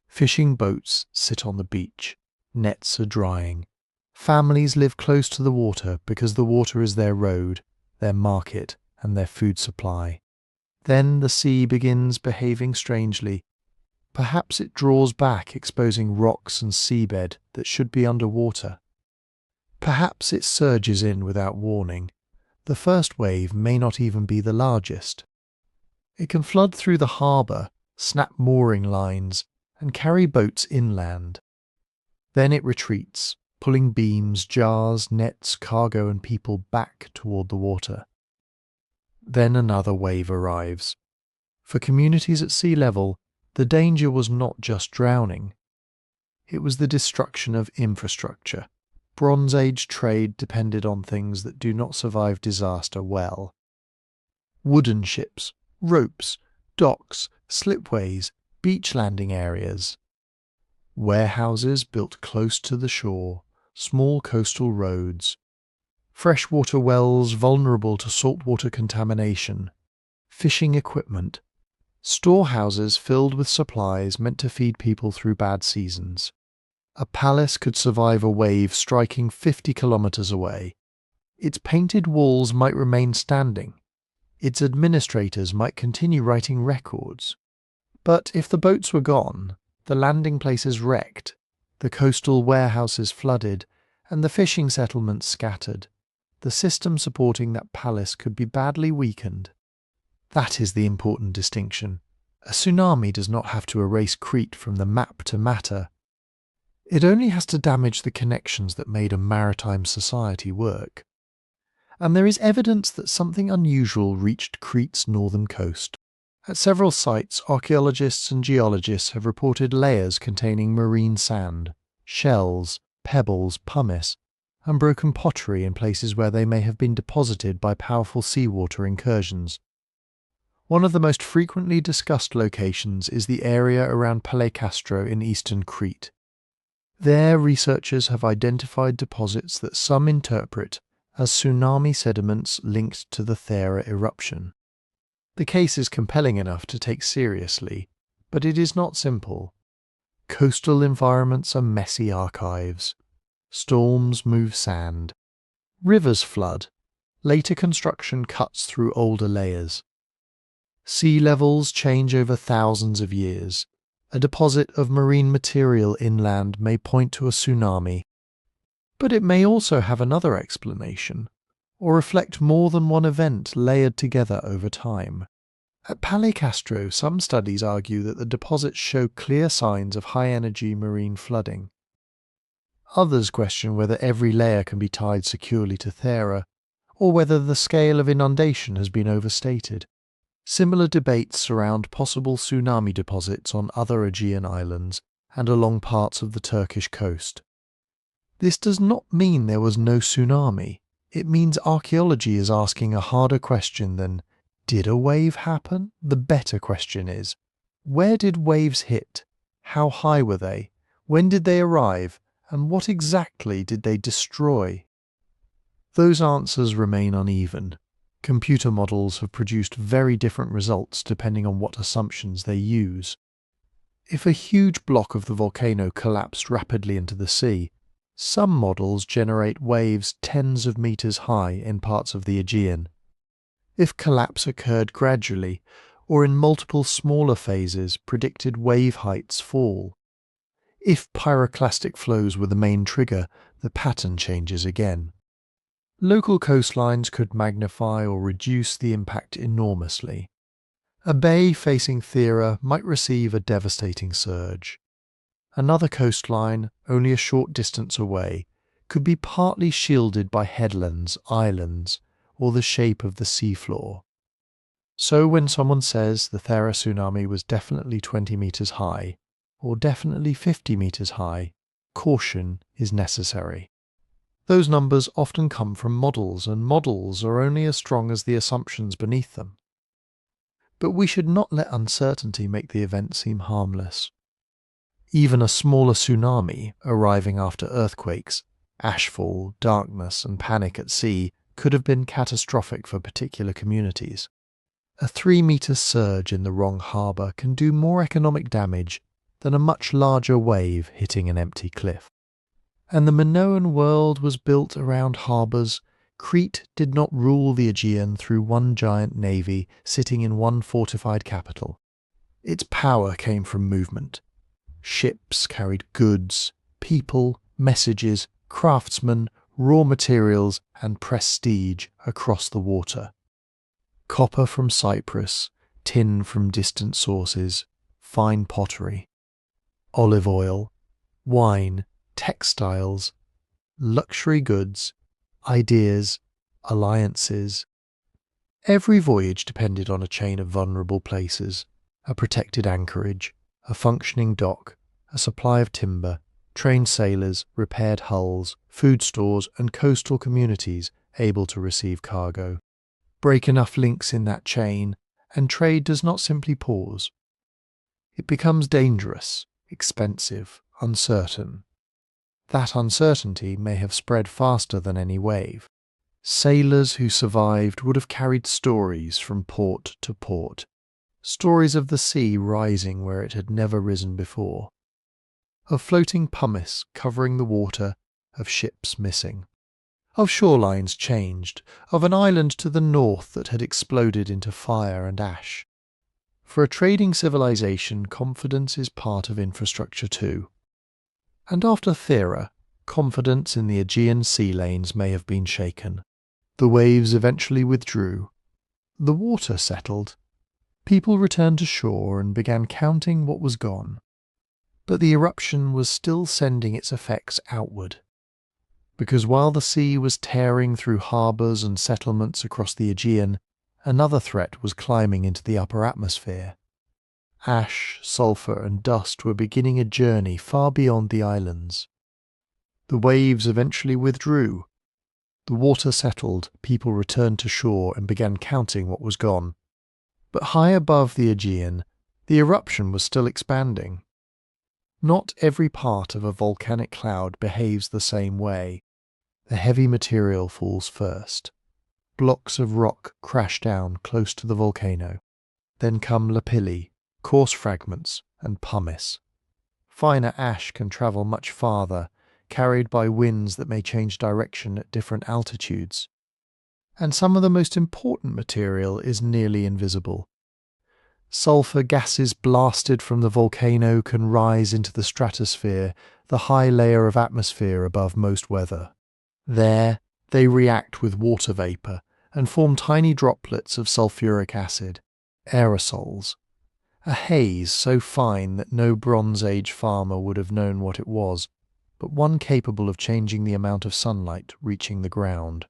Fishing boats sit on the beach. Nets are drying. Families live close to the water because the water is their road, their market, and their food supply. Then the sea begins behaving strangely. Perhaps it draws back, exposing rocks and seabed that should be underwater. Perhaps it surges in without warning. The first wave may not even be the largest. It can flood through the harbour, snap mooring lines, and carry boats inland. Then it retreats, pulling beams, jars, nets, cargo and people back toward the water. Then another wave arrives. For communities at sea level, the danger was not just drowning. It was the destruction of infrastructure. Bronze Age trade depended on things that do not survive disaster well. Wooden ships, ropes, docks, slipways, beach landing areas. Warehouses built close to the shore, small coastal roads. Freshwater wells vulnerable to saltwater contamination. Fishing equipment. Storehouses filled with supplies meant to feed people through bad seasons. A palace could survive a wave striking 50 kilometers away. Its painted walls might remain standing. Its administrators might continue writing records. But if the boats were gone, the landing places wrecked, the coastal warehouses flooded, and the fishing settlements scattered, the system supporting that palace could be badly weakened. That is the important distinction. A tsunami does not have to erase Crete from the map to matter. It only has to damage the connections that made a maritime society work. And there is evidence that something unusual reached Crete's northern coast. At several sites, archaeologists and geologists have reported layers containing marine sand, shells, pebbles, pumice, and broken pottery in places where they may have been deposited by powerful seawater incursions. One of the most frequently discussed locations is the area around Palekastro in eastern Crete. There, researchers have identified deposits that some interpret as tsunami sediments linked to the Thera eruption. The case is compelling enough to take seriously, but it is not simple. Coastal environments are messy archives. Storms move sand. Rivers flood. Later construction cuts through older layers. Sea levels change over thousands of years. A deposit of marine material inland may point to a tsunami. But it may also have another explanation, or reflect more than one event layered together over time. At Palekastro, some studies argue that the deposits show clear signs of high-energy marine flooding. Others question whether every layer can be tied securely to Thera, or whether the scale of inundation has been overstated. Similar debates surround possible tsunami deposits on other Aegean islands and along parts of the Turkish coast. This does not mean there was no tsunami. It means archaeology is asking a harder question than, did a wave happen? The better question is, where did waves hit? How high were they? When did they arrive? And what exactly did they destroy? Those answers remain uneven. Computer models have produced very different results depending on what assumptions they use. If a huge block of the volcano collapsed rapidly into the sea, some models generate waves tens of meters high in parts of the Aegean. If collapse occurred gradually, or in multiple smaller phases, predicted wave heights fall. If pyroclastic flows were the main trigger, the pattern changes again. Local coastlines could magnify or reduce the impact enormously. A bay facing Thera might receive a devastating surge. Another coastline, only a short distance away, could be partly shielded by headlands, islands, or the shape of the seafloor. So when someone says the Thera tsunami was definitely 20 meters high, or definitely 50 meters high, caution is necessary. Those numbers often come from models, and models are only as strong as the assumptions beneath them. But we should not let uncertainty make the event seem harmless. Even a smaller tsunami, arriving after earthquakes, Ashfall, darkness, and panic at sea could have been catastrophic for particular communities. A 3-metre surge in the wrong harbour can do more economic damage than a much larger wave hitting an empty cliff. And the Minoan world was built around harbours. Crete did not rule the Aegean through one giant navy sitting in one fortified capital. Its power came from movement. Ships carried goods, people, messages, craftsmen, raw materials, and prestige across the water. Copper from Cyprus, tin from distant sources, fine pottery, olive oil, wine, textiles, luxury goods, ideas, alliances. Every voyage depended on a chain of vulnerable places, a protected anchorage, a functioning dock, a supply of timber, trained sailors, repaired hulls, food stores, and coastal communities able to receive cargo. Break enough links in that chain, and trade does not simply pause. It becomes dangerous, expensive, uncertain. That uncertainty may have spread faster than any wave. Sailors who survived would have carried stories from port to port, stories of the sea rising where it had never risen before, of floating pumice covering the water, of ships missing, of shorelines changed, of an island to the north that had exploded into fire and ash. For a trading civilization, confidence is part of infrastructure too. And after Thera, confidence in the Aegean sea lanes may have been shaken. The waves eventually withdrew. The water settled. People returned to shore and began counting what was gone. But the eruption was still sending its effects outward. Because while the sea was tearing through harbours and settlements across the Aegean, another threat was climbing into the upper atmosphere. Ash, sulphur, and dust were beginning a journey far beyond the islands. The waves eventually withdrew. The water settled, people returned to shore and began counting what was gone. But high above the Aegean, the eruption was still expanding. Not every part of a volcanic cloud behaves the same way. The heavy material falls first. Blocks of rock crash down close to the volcano. Then come lapilli, coarse fragments, and pumice. Finer ash can travel much farther, carried by winds that may change direction at different altitudes. And some of the most important material is nearly invisible. Sulphur gases blasted from the volcano can rise into the stratosphere, the high layer of atmosphere above most weather. There, they react with water vapour and form tiny droplets of sulphuric acid, aerosols. A haze so fine that no Bronze Age farmer would have known what it was, but one capable of changing the amount of sunlight reaching the ground.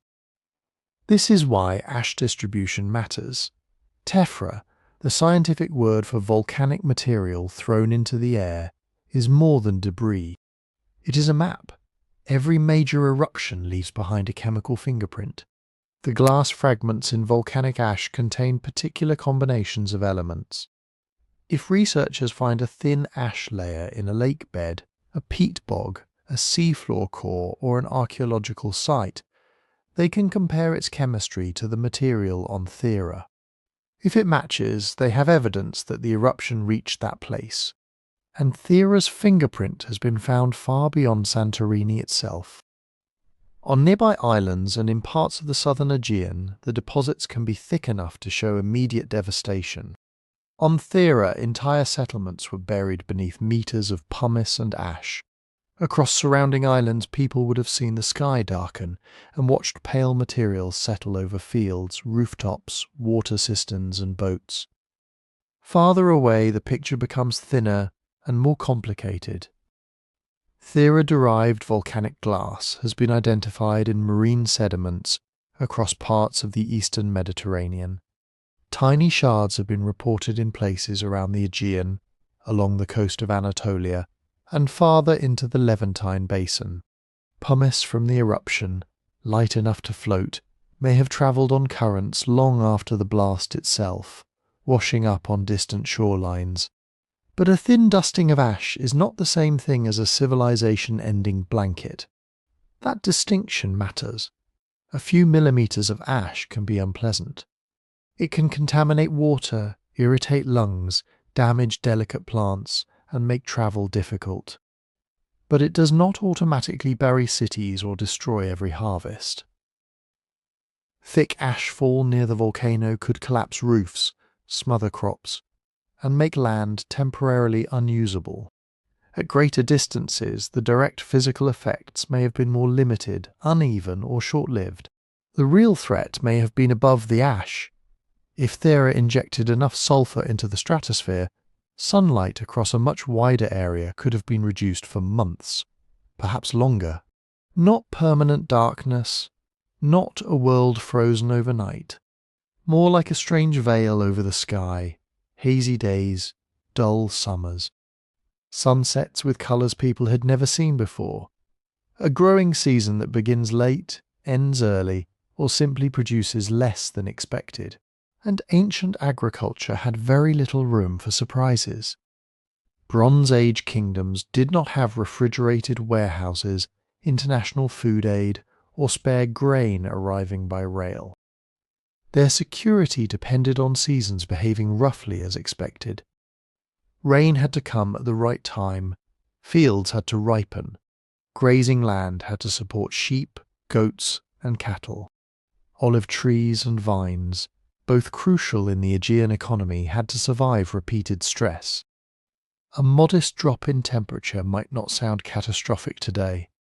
This is why ash distribution matters. Tephra, the scientific word for volcanic material thrown into the air, is more than debris. It is a map. Every major eruption leaves behind a chemical fingerprint. The glass fragments in volcanic ash contain particular combinations of elements. If researchers find a thin ash layer in a lake bed, a peat bog, a seafloor core, or an archaeological site, they can compare its chemistry to the material on Thera. If it matches, they have evidence that the eruption reached that place. And Thera's fingerprint has been found far beyond Santorini itself. On nearby islands and in parts of the southern Aegean, the deposits can be thick enough to show immediate devastation. On Thera, entire settlements were buried beneath meters of pumice and ash. Across surrounding islands, people would have seen the sky darken and watched pale materials settle over fields, rooftops, water cisterns, and boats. Farther away, the picture becomes thinner and more complicated. Thera-derived volcanic glass has been identified in marine sediments across parts of the eastern Mediterranean. Tiny shards have been reported in places around the Aegean, along the coast of Anatolia, and farther into the Levantine basin. Pumice from the eruption, light enough to float, may have travelled on currents long after the blast itself, washing up on distant shorelines. But a thin dusting of ash is not the same thing as a civilization-ending blanket. That distinction matters. A few millimeters of ash can be unpleasant. It can contaminate water, irritate lungs, damage delicate plants, and make travel difficult. But it does not automatically bury cities or destroy every harvest. Thick ashfall near the volcano could collapse roofs, smother crops, and make land temporarily unusable. At greater distances, the direct physical effects may have been more limited, uneven, or short-lived. The real threat may have been above the ash. If Thera injected enough sulfur into the stratosphere, sunlight across a much wider area could have been reduced for months, perhaps longer. Not permanent darkness, not a world frozen overnight. More like a strange veil over the sky, hazy days, dull summers. Sunsets with colours people had never seen before. A growing season that begins late, ends early, or simply produces less than expected. And ancient agriculture had very little room for surprises. Bronze Age kingdoms did not have refrigerated warehouses, international food aid, or spare grain arriving by rail. Their security depended on seasons behaving roughly as expected. Rain had to come at the right time, fields had to ripen, grazing land had to support sheep, goats, and cattle. Olive trees and vines, both crucial in the Aegean economy, had to survive repeated stress. A modest drop in temperature might not sound catastrophic today,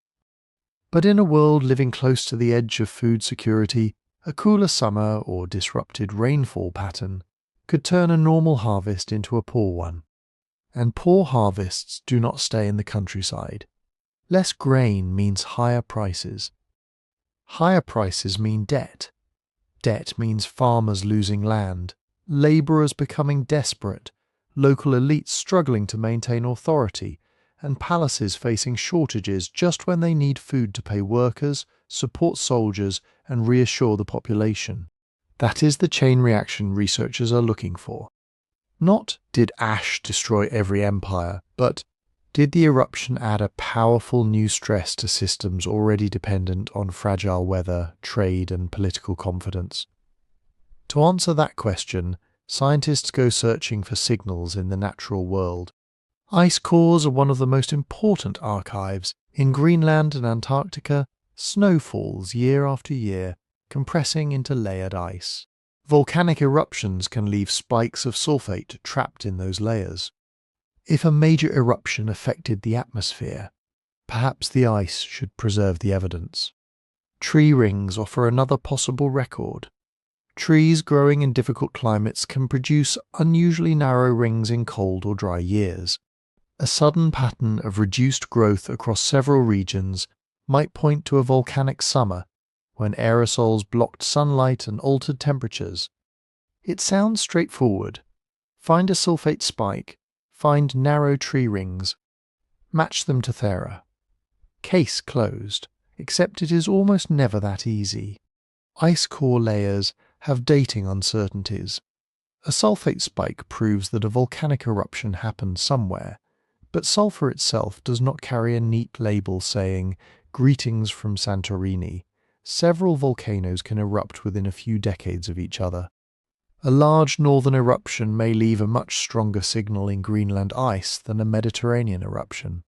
but in a world living close to the edge of food security, a cooler summer or disrupted rainfall pattern could turn a normal harvest into a poor one. And poor harvests do not stay in the countryside. Less grain means higher prices. Higher prices mean debt. Debt means farmers losing land, labourers becoming desperate, local elites struggling to maintain authority, and palaces facing shortages just when they need food to pay workers, support soldiers, and reassure the population. That is the chain reaction researchers are looking for. Not did ash destroy every empire, but did the eruption add a powerful new stress to systems already dependent on fragile weather, trade, and political confidence? To answer that question, scientists go searching for signals in the natural world. Ice cores are one of the most important archives. In Greenland and Antarctica, snow falls year after year, compressing into layered ice. Volcanic eruptions can leave spikes of sulfate trapped in those layers. If a major eruption affected the atmosphere, perhaps the ice should preserve the evidence. Tree rings offer another possible record. Trees growing in difficult climates can produce unusually narrow rings in cold or dry years. A sudden pattern of reduced growth across several regions might point to a volcanic summer, when aerosols blocked sunlight and altered temperatures. It sounds straightforward. Find a sulfate spike, find narrow tree rings, match them to Thera. Case closed, except it is almost never that easy. Ice core layers have dating uncertainties. A sulfate spike proves that a volcanic eruption happened somewhere, but sulfur itself does not carry a neat label saying, "Greetings from Santorini." Several volcanoes can erupt within a few decades of each other. A large northern eruption may leave a much stronger signal in Greenland ice than a Mediterranean eruption.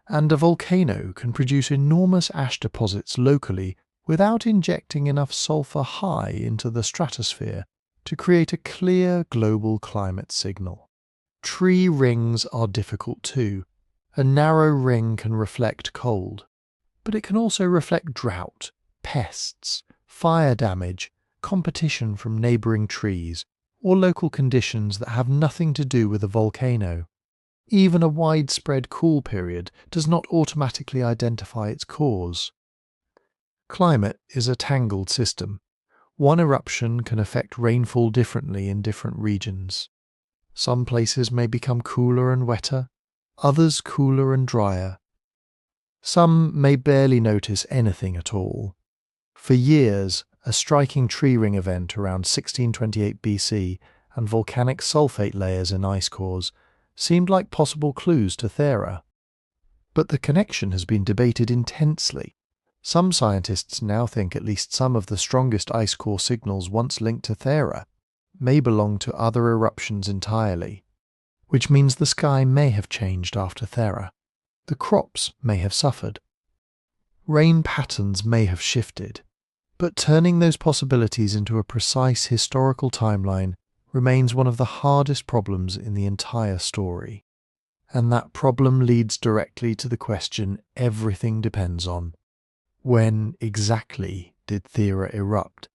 And a volcano can produce enormous ash deposits locally without injecting enough sulfur high into the stratosphere to create a clear global climate signal. Tree rings are difficult too. A narrow ring can reflect cold, but it can also reflect drought, pests, fire damage, competition from neighbouring trees, or local conditions that have nothing to do with a volcano. Even a widespread cool period does not automatically identify its cause. Climate is a tangled system. One eruption can affect rainfall differently in different regions. Some places may become cooler and wetter, others cooler and drier. Some may barely notice anything at all. For years, a striking tree ring event around 1628 BC and volcanic sulfate layers in ice cores seemed like possible clues to Thera. But the connection has been debated intensely. Some scientists now think at least some of the strongest ice core signals once linked to Thera may belong to other eruptions entirely, which means the sky may have changed after Thera. The crops may have suffered. Rain patterns may have shifted, but turning those possibilities into a precise historical timeline remains one of the hardest problems in the entire story. And that problem leads directly to the question everything depends on. When exactly did Thera erupt?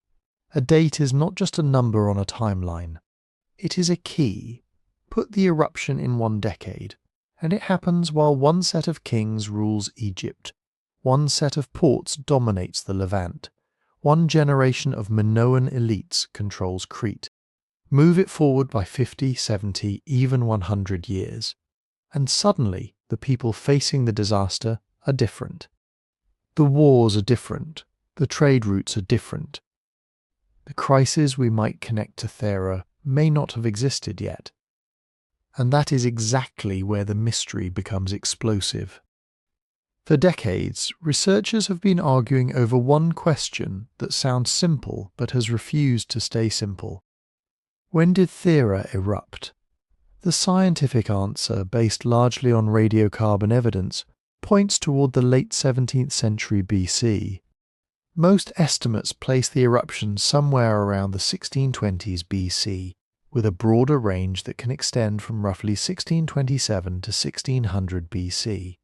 A date is not just a number on a timeline. It is a key. Put the eruption in one decade, and it happens while one set of kings rules Egypt, one set of ports dominates the Levant, one generation of Minoan elites controls Crete. Move it forward by 50, 70, even 100 years, and suddenly the people facing the disaster are different. The wars are different, the trade routes are different. The crises we might connect to Thera may not have existed yet. And that is exactly where the mystery becomes explosive. For decades, researchers have been arguing over one question that sounds simple but has refused to stay simple. When did Thera erupt? The scientific answer, based largely on radiocarbon evidence, points toward the late 17th century BC. Most estimates place the eruption somewhere around the 1620s BC, with a broader range that can extend from roughly 1627 to 1600 BC.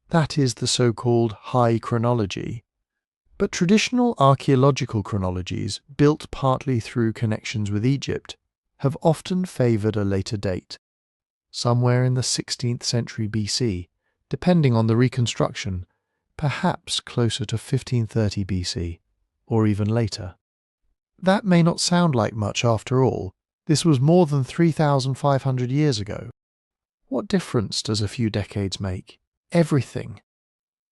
That is the so-called high chronology. But traditional archaeological chronologies, built partly through connections with Egypt, have often favoured a later date, somewhere in the 16th century BC, depending on the reconstruction, perhaps closer to 1530 BC, or even later. That may not sound like much after all. This was more than 3,500 years ago. What difference does a few decades make? Everything.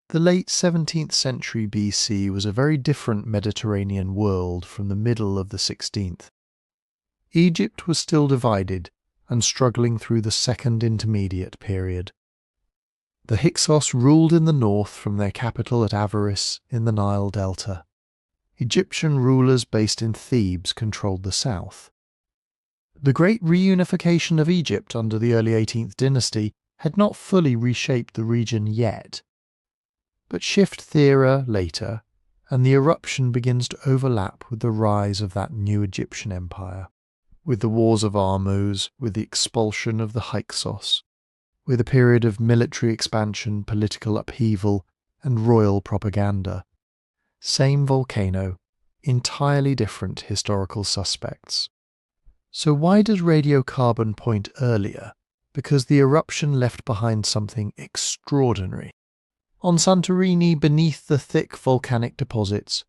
The late 17th century BC was a very different Mediterranean world from the middle of the 16th. Egypt was still divided and struggling through the Second Intermediate period. The Hyksos ruled in the north from their capital at Avaris in the Nile Delta. Egyptian rulers based in Thebes controlled the south. The great reunification of Egypt under the early 18th dynasty had not fully reshaped the region yet. But shift Thera later, and the eruption begins to overlap with the rise of that new Egyptian empire, with the wars of Ahmose, with the expulsion of the Hyksos, with a period of military expansion, political upheaval, and royal propaganda. Same volcano, entirely different historical suspects. So why does radiocarbon point earlier? Because the eruption left behind something extraordinary. On Santorini, beneath the thick volcanic deposits,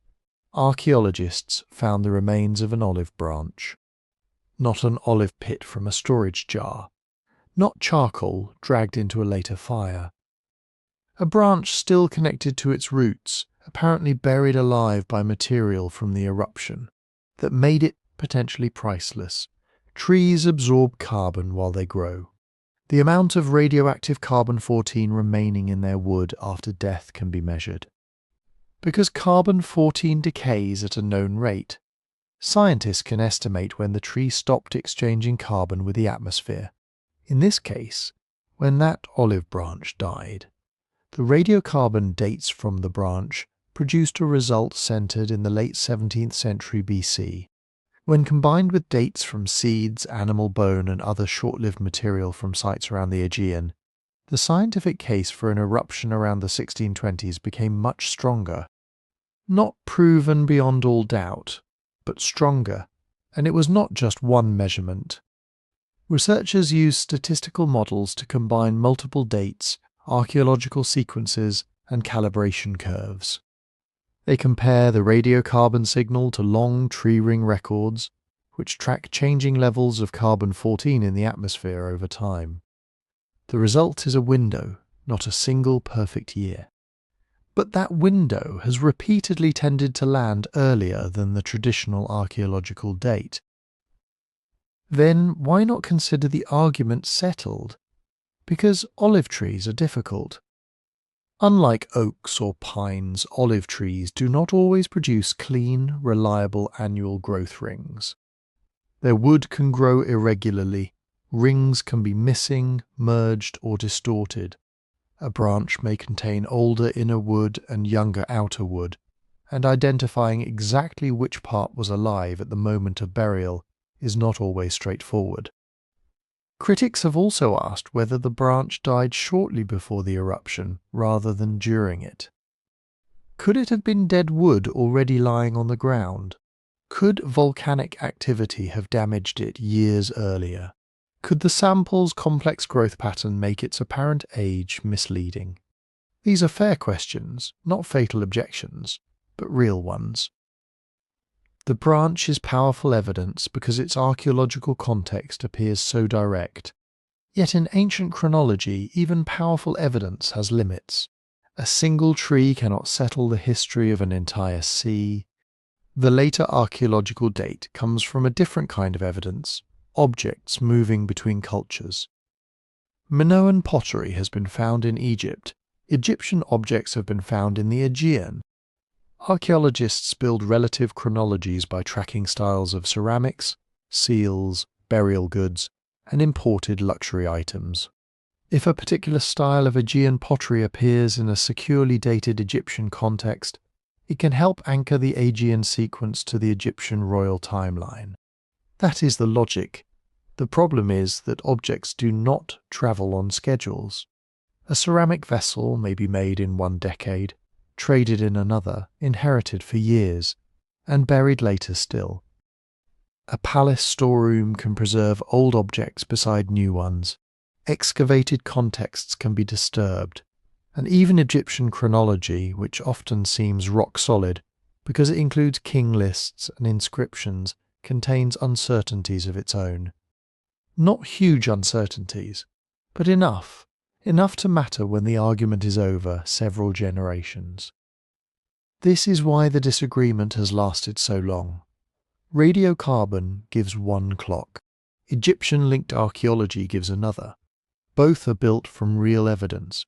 archaeologists found the remains of an olive branch. Not an olive pit from a storage jar. Not charcoal dragged into a later fire. A branch still connected to its roots, apparently buried alive by material from the eruption, that made it potentially priceless. Trees absorb carbon while they grow. The amount of radioactive carbon-14 remaining in their wood after death can be measured. Because carbon-14 decays at a known rate, scientists can estimate when the tree stopped exchanging carbon with the atmosphere. In this case, when that olive branch died, the radiocarbon dates from the branch produced a result centered in the late 17th century BC. When combined with dates from seeds, animal bone, and other short-lived material from sites around the Aegean, the scientific case for an eruption around the 1620s became much stronger. Not proven beyond all doubt, but stronger, and it was not just one measurement. Researchers used statistical models to combine multiple dates, archaeological sequences, and calibration curves. They compare the radiocarbon signal to long tree ring records, which track changing levels of carbon-14 in the atmosphere over time. The result is a window, not a single perfect year. But that window has repeatedly tended to land earlier than the traditional archaeological date. Then why not consider the argument settled? Because olive trees are difficult. Unlike oaks or pines, olive trees do not always produce clean, reliable annual growth rings. Their wood can grow irregularly, rings can be missing, merged, or distorted. A branch may contain older inner wood and younger outer wood, and identifying exactly which part was alive at the moment of burial is not always straightforward. Critics have also asked whether the branch died shortly before the eruption rather than during it. Could it have been dead wood already lying on the ground? Could volcanic activity have damaged it years earlier? Could the sample's complex growth pattern make its apparent age misleading? These are fair questions, not fatal objections, but real ones. The branch is powerful evidence because its archaeological context appears so direct. Yet in ancient chronology, even powerful evidence has limits. A single tree cannot settle the history of an entire sea. The later archaeological date comes from a different kind of evidence, objects moving between cultures. Minoan pottery has been found in Egypt. Egyptian objects have been found in the Aegean. Archaeologists build relative chronologies by tracking styles of ceramics, seals, burial goods, and imported luxury items. If a particular style of Aegean pottery appears in a securely dated Egyptian context, it can help anchor the Aegean sequence to the Egyptian royal timeline. That is the logic. The problem is that objects do not travel on schedules. A ceramic vessel may be made in one decade, traded in another, inherited for years, and buried later still. A palace storeroom can preserve old objects beside new ones. Excavated contexts can be disturbed, and even Egyptian chronology, which often seems rock solid because it includes king lists and inscriptions, contains uncertainties of its own. Not huge uncertainties, but enough to matter when the argument is over several generations. This is why the disagreement has lasted so long. Radiocarbon gives one clock. Egyptian-linked archaeology gives another. Both are built from real evidence.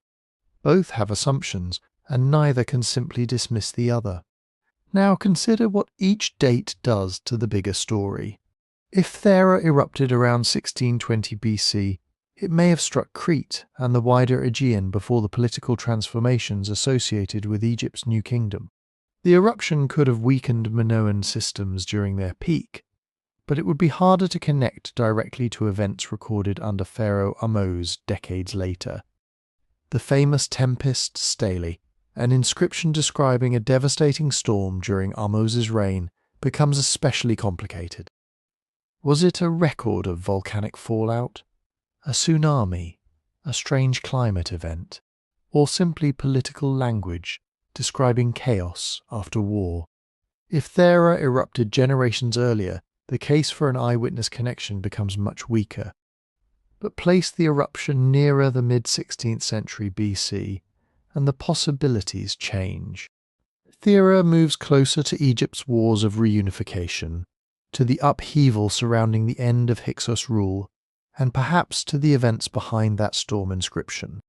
Both have assumptions, and neither can simply dismiss the other. Now consider what each date does to the bigger story. If Thera erupted around 1620 BC, it may have struck Crete and the wider Aegean before the political transformations associated with Egypt's new kingdom. The eruption could have weakened Minoan systems during their peak, but it would be harder to connect directly to events recorded under Pharaoh Ahmose decades later. The famous Tempest stele, an inscription describing a devastating storm during Ahmose's reign, becomes especially complicated. Was it a record of volcanic fallout? A tsunami, a strange climate event, or simply political language describing chaos after war? If Thera erupted generations earlier, the case for an eyewitness connection becomes much weaker. But place the eruption nearer the mid-16th century BC, and the possibilities change. Thera moves closer to Egypt's wars of reunification, to the upheaval surrounding the end of Hyksos rule, and perhaps to the events behind that storm inscription.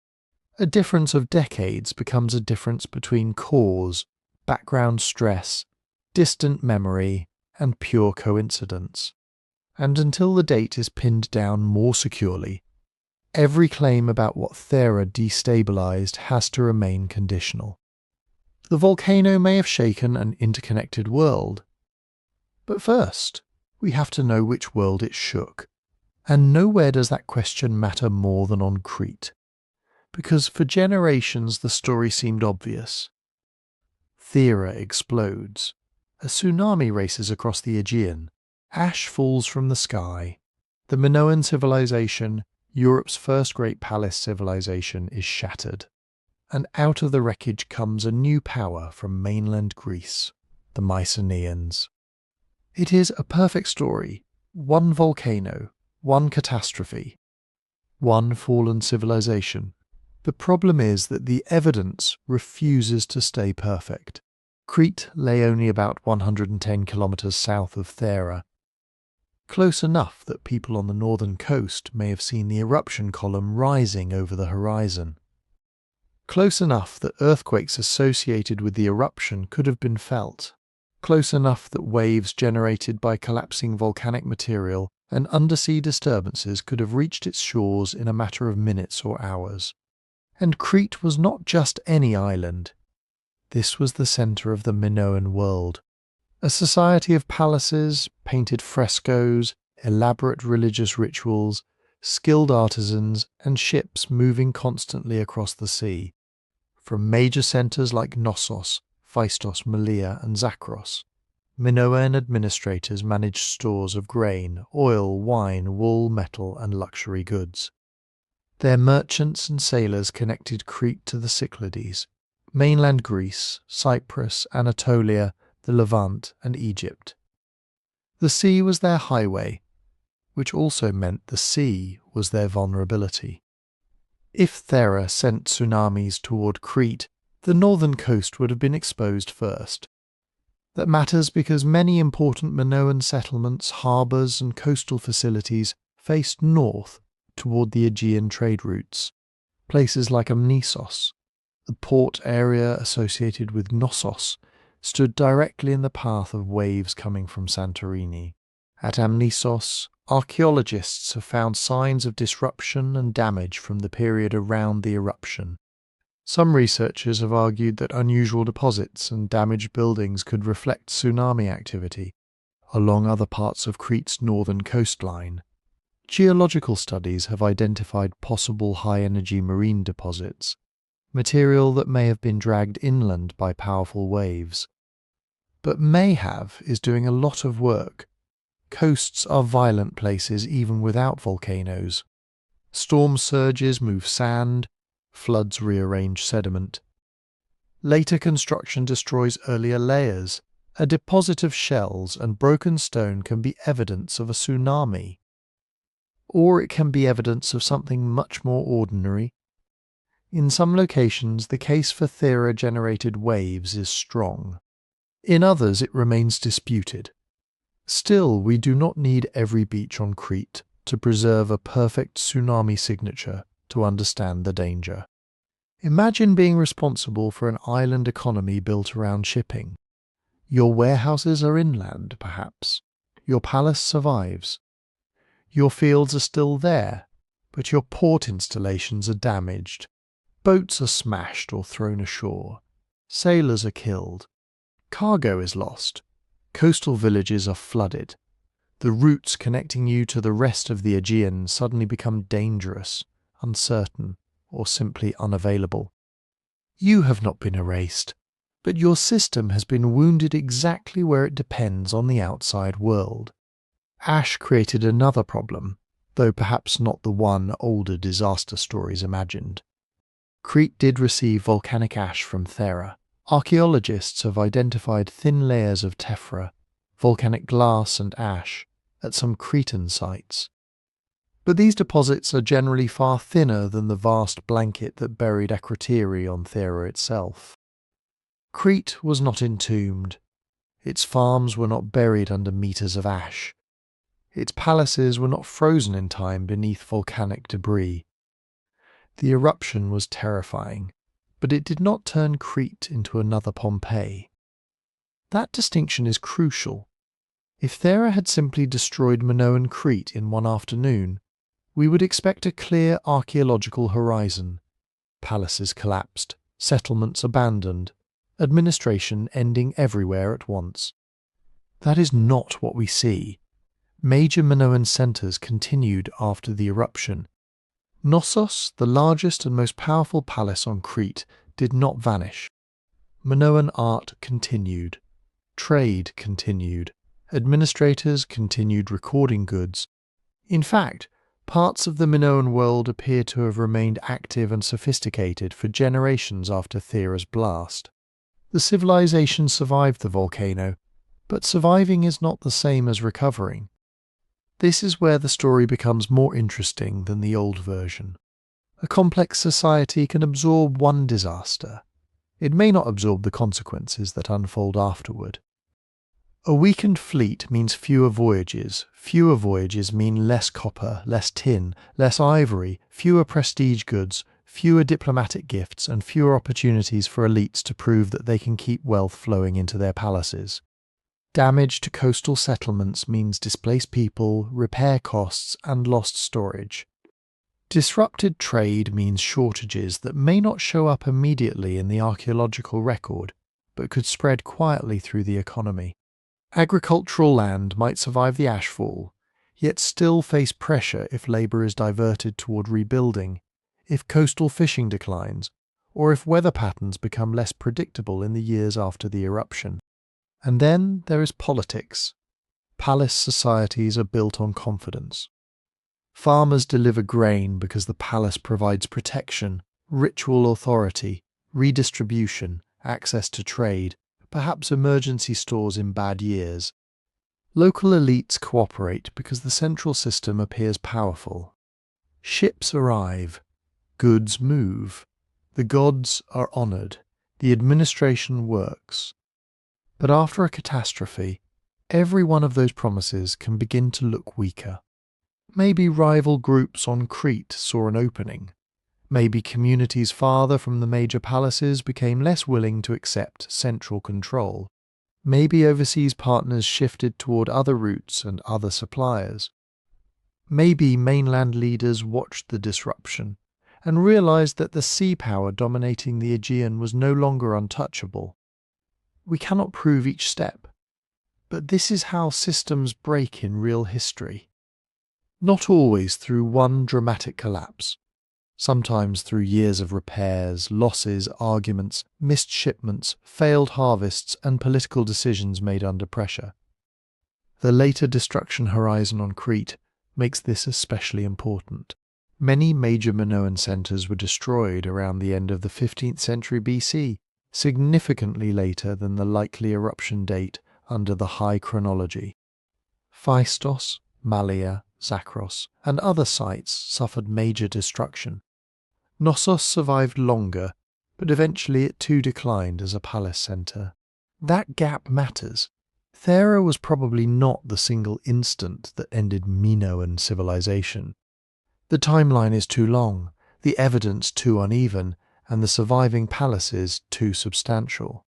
A difference of decades becomes a difference between cause, background stress, distant memory, and pure coincidence. And until the date is pinned down more securely, every claim about what Thera destabilized has to remain conditional. The volcano may have shaken an interconnected world, but first, we have to know which world it shook. And nowhere does that question matter more than on Crete, because for generations the story seemed obvious. Thera explodes. A tsunami races across the Aegean. Ash falls from the sky. The Minoan civilization, Europe's first great palace civilization, is shattered. And out of the wreckage comes a new power from mainland Greece, the Mycenaeans. It is a perfect story. One volcano, one catastrophe, one fallen civilization. The problem is that the evidence refuses to stay perfect. Crete lay only about 110 kilometers south of Thera, close enough that people on the northern coast may have seen the eruption column rising over the horizon. close enough that earthquakes associated with the eruption could have been felt, close enough that waves generated by collapsing volcanic material and undersea disturbances could have reached its shores in a matter of minutes or hours. And Crete was not just any island. This was the centre of the Minoan world, a society of palaces, painted frescoes, elaborate religious rituals, skilled artisans, and ships moving constantly across the sea, from major centres like Knossos, Phaistos, Malea, and Zakros. Minoan administrators managed stores of grain, oil, wine, wool, metal, and luxury goods. Their merchants and sailors connected Crete to the Cyclades, mainland Greece, Cyprus, Anatolia, the Levant, and Egypt. The sea was their highway, which also meant the sea was their vulnerability. If Thera sent tsunamis toward Crete, the northern coast would have been exposed first. That matters because many important Minoan settlements, harbours, and coastal facilities faced north toward the Aegean trade routes. Places like Amnisos, the port area associated with Knossos, stood directly in the path of waves coming from Santorini. At Amnisos, archaeologists have found signs of disruption and damage from the period around the eruption. Some researchers have argued that unusual deposits and damaged buildings could reflect tsunami activity along other parts of Crete's northern coastline. Geological studies have identified possible high-energy marine deposits, material that may have been dragged inland by powerful waves. But may have is doing a lot of work. Coasts are violent places even without volcanoes. Storm surges move sand, floods rearrange sediment. Later construction destroys earlier layers. A deposit of shells and broken stone can be evidence of a tsunami. Or it can be evidence of something much more ordinary. In some locations, the case for Thera-generated waves is strong. In others, it remains disputed. Still, we do not need every beach on Crete to preserve a perfect tsunami signature to understand the danger. Imagine being responsible for an island economy built around shipping. Your warehouses are inland, perhaps. Your palace survives. Your fields are still there, but your port installations are damaged. Boats are smashed or thrown ashore. Sailors are killed. Cargo is lost. Coastal villages are flooded. The routes connecting you to the rest of the Aegean suddenly become dangerous, uncertain, or simply unavailable. You have not been erased, but your system has been wounded exactly where it depends on the outside world. Ash created another problem, though perhaps not the one older disaster stories imagined. Crete did receive volcanic ash from Thera. Archaeologists have identified thin layers of tephra, volcanic glass and ash, at some Cretan sites. But these deposits are generally far thinner than the vast blanket that buried Akrotiri on Thera itself. Crete was not entombed. Its farms were not buried under meters of ash. Its palaces were not frozen in time beneath volcanic debris. The eruption was terrifying, but it did not turn Crete into another Pompeii. That distinction is crucial. If Thera had simply destroyed Minoan Crete in one afternoon, we would expect a clear archaeological horizon. Palaces collapsed, settlements abandoned, administration ending everywhere at once. That is not what we see. Major Minoan centres continued after the eruption. Knossos, the largest and most powerful palace on Crete, did not vanish. Minoan art continued. Trade continued. Administrators continued recording goods. In fact, parts of the Minoan world appear to have remained active and sophisticated for generations after Thera's blast. The civilization survived the volcano, but surviving is not the same as recovering. This is where the story becomes more interesting than the old version. A complex society can absorb one disaster. It may not absorb the consequences that unfold afterward. A weakened fleet means fewer voyages. Fewer voyages mean less copper, less tin, less ivory, fewer prestige goods, fewer diplomatic gifts and fewer opportunities for elites to prove that they can keep wealth flowing into their palaces. Damage to coastal settlements means displaced people, repair costs, and lost storage. Disrupted trade means shortages that may not show up immediately in the archaeological record, but could spread quietly through the economy. Agricultural land might survive the ashfall, yet still face pressure if labour is diverted toward rebuilding, if coastal fishing declines, or if weather patterns become less predictable in the years after the eruption. And then there is politics. Palace societies are built on confidence. Farmers deliver grain because the palace provides protection, ritual authority, redistribution, access to trade, perhaps emergency stores in bad years. Local elites cooperate because the central system appears powerful. Ships arrive, goods move, the gods are honoured, the administration works. But after a catastrophe, every one of those promises can begin to look weaker. Maybe rival groups on Crete saw an opening. Maybe communities farther from the major palaces became less willing to accept central control. Maybe overseas partners shifted toward other routes and other suppliers. Maybe mainland leaders watched the disruption and realized that the sea power dominating the Aegean was no longer untouchable. We cannot prove each step, but this is how systems break in real history. Not always through one dramatic collapse. Sometimes through years of repairs, losses, arguments, missed shipments, failed harvests, and political decisions made under pressure. The later destruction horizon on Crete makes this especially important. Many major Minoan centres were destroyed around the end of the 15th century BC, significantly later than the likely eruption date under the High Chronology. Phaistos, Malea, Zakros, and other sites suffered major destruction. Knossos survived longer, but eventually it too declined as a palace centre. That gap matters. Thera was probably not the single instant that ended Minoan civilization. The timeline is too long, the evidence too uneven, and the surviving palaces too substantial.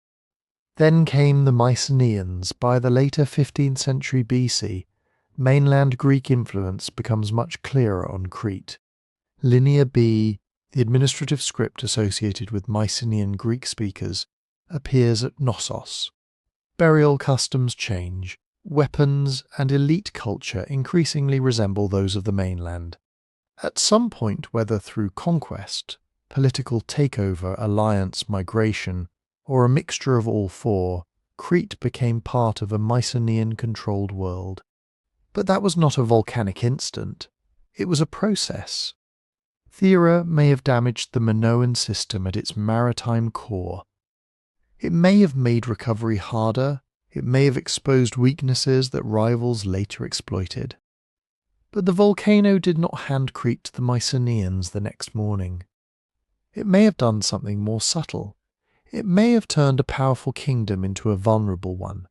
Then came the Mycenaeans. By the later 15th century BC, mainland Greek influence becomes much clearer on Crete. Linear B, the administrative script associated with Mycenaean Greek speakers, appears at Knossos. Burial customs change. Weapons and elite culture increasingly resemble those of the mainland. At some point, whether through conquest, political takeover, alliance, migration, or a mixture of all four, Crete became part of a Mycenaean-controlled world. But that was not a volcanic instant. It was a process. Thera may have damaged the Minoan system at its maritime core. It may have made recovery harder. It may have exposed weaknesses that rivals later exploited. But the volcano did not hand Crete to the Mycenaeans the next morning. It may have done something more subtle. It may have turned a powerful kingdom into a vulnerable one.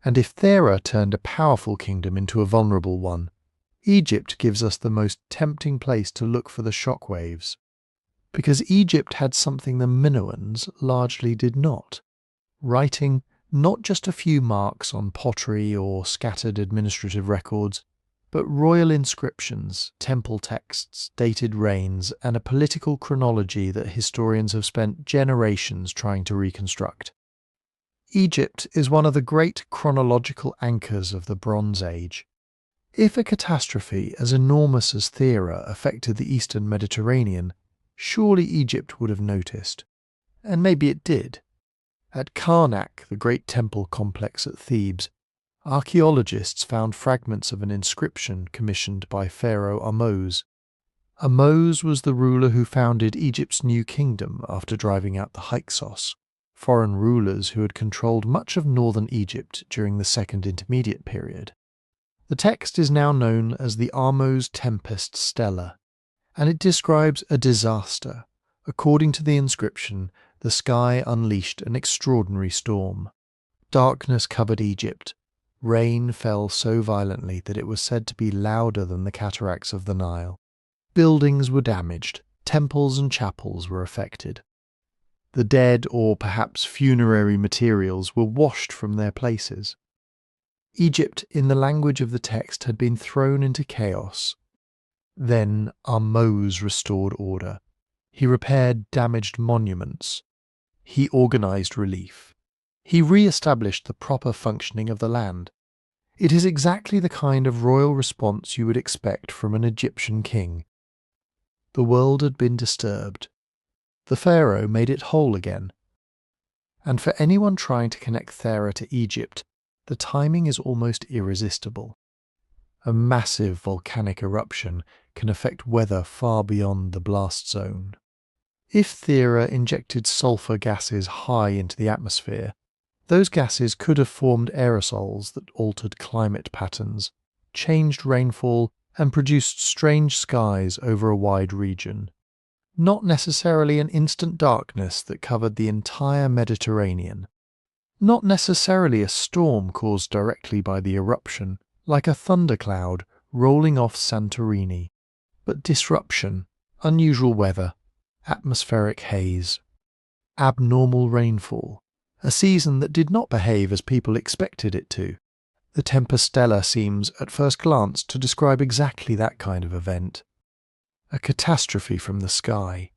And if Thera turned a powerful kingdom into a vulnerable one, Egypt gives us the most tempting place to look for the shockwaves. Because Egypt had something the Minoans largely did not. Writing not just a few marks on pottery or scattered administrative records, but royal inscriptions, temple texts, dated reigns, and a political chronology that historians have spent generations trying to reconstruct. Egypt is one of the great chronological anchors of the Bronze Age. If a catastrophe as enormous as Thera affected the eastern Mediterranean, surely Egypt would have noticed. And maybe it did. At Karnak, the great temple complex at Thebes, archaeologists found fragments of an inscription commissioned by Pharaoh Ahmose. Ahmose was the ruler who founded Egypt's new kingdom after driving out the Hyksos, foreign rulers who had controlled much of northern Egypt during the Second Intermediate Period. The text is now known as the Ahmose Tempest Stela, and it describes a disaster. According to the inscription, the sky unleashed an extraordinary storm. Darkness covered Egypt. Rain fell so violently that it was said to be louder than the cataracts of the Nile. Buildings were damaged. Temples and chapels were affected. The dead, or perhaps funerary materials, were washed from their places. Egypt, in the language of the text, had been thrown into chaos. Then Ahmose restored order. He repaired damaged monuments. He organized relief. He re-established the proper functioning of the land. It is exactly the kind of royal response you would expect from an Egyptian king. The world had been disturbed. The pharaoh made it whole again. And for anyone trying to connect Thera to Egypt, the timing is almost irresistible. A massive volcanic eruption can affect weather far beyond the blast zone. If Thera injected sulfur gases high into the atmosphere, those gases could have formed aerosols that altered climate patterns, changed rainfall, and produced strange skies over a wide region. Not necessarily an instant darkness that covered the entire Mediterranean. Not necessarily a storm caused directly by the eruption, like a thundercloud rolling off Santorini, but disruption, unusual weather, atmospheric haze, abnormal rainfall, a season that did not behave as people expected it to. The Tempest seems, at first glance, to describe exactly that kind of event. A catastrophe from the sky,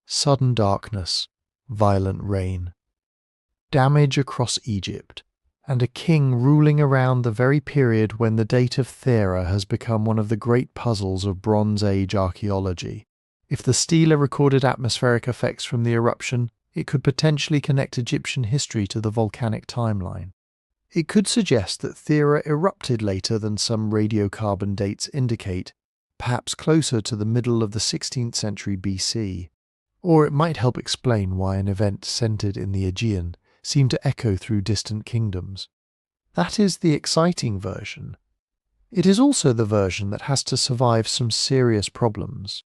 sudden darkness, violent rain, damage across Egypt, and a king ruling around the very period when the date of Thera has become one of the great puzzles of Bronze Age archaeology. If the stela recorded atmospheric effects from the eruption, it could potentially connect Egyptian history to the volcanic timeline. It could suggest that Thera erupted later than some radiocarbon dates indicate, perhaps closer to the middle of the 16th century BC. Or it might help explain why an event centered in the Aegean seemed to echo through distant kingdoms. That is the exciting version. It is also the version that has to survive some serious problems.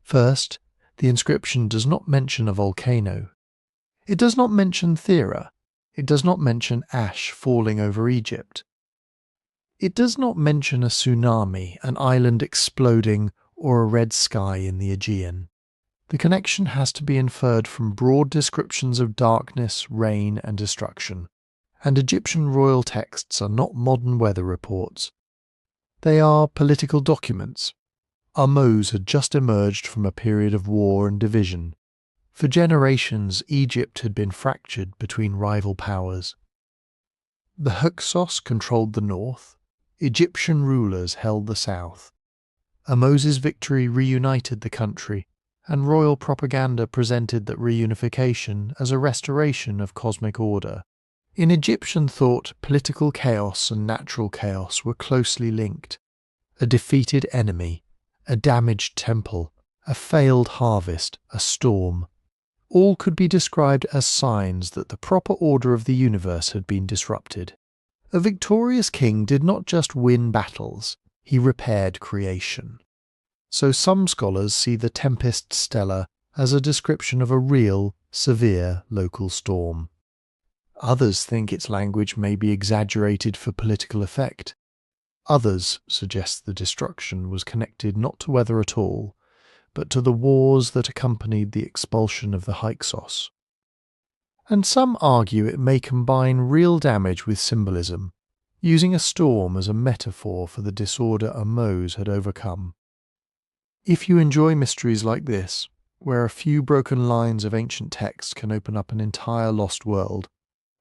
First, the inscription does not mention a volcano. It does not mention Thera. It does not mention ash falling over Egypt. It does not mention a tsunami, an island exploding, or a red sky in the Aegean. The connection has to be inferred from broad descriptions of darkness, rain, and destruction. And Egyptian royal texts are not modern weather reports. They are political documents. Ahmose had just emerged from a period of war and division. For generations, Egypt had been fractured between rival powers. The Hyksos controlled the north. Egyptian rulers held the south. Ahmose's victory reunited the country, and royal propaganda presented that reunification as a restoration of cosmic order. In Egyptian thought, political chaos and natural chaos were closely linked. A defeated enemy, a damaged temple, a failed harvest, a storm. All could be described as signs that the proper order of the universe had been disrupted. A victorious king did not just win battles, he repaired creation. So some scholars see the Tempest stela as a description of a real, severe local storm. Others think its language may be exaggerated for political effect. Others suggest the destruction was connected not to weather at all, but to the wars that accompanied the expulsion of the Hyksos. And some argue it may combine real damage with symbolism, using a storm as a metaphor for the disorder Ahmose had overcome. If you enjoy mysteries like this, where a few broken lines of ancient text can open up an entire lost world,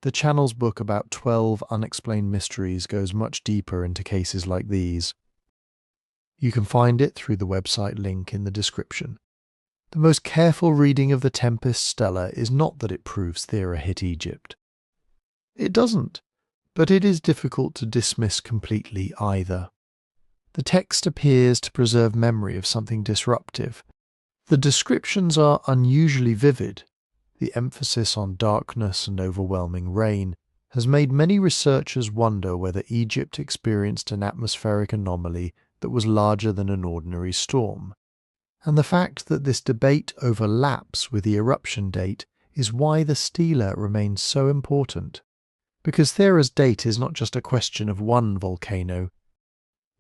the channel's book about 12 unexplained mysteries goes much deeper into cases like these. You can find it through the website link in the description. The most careful reading of the Tempest stela is not that it proves Thera hit Egypt. It doesn't, but it is difficult to dismiss completely either. The text appears to preserve memory of something disruptive. The descriptions are unusually vivid. The emphasis on darkness and overwhelming rain has made many researchers wonder whether Egypt experienced an atmospheric anomaly that was larger than an ordinary storm. And the fact that this debate overlaps with the eruption date is why the stela remains so important. Because Thera's date is not just a question of one volcano.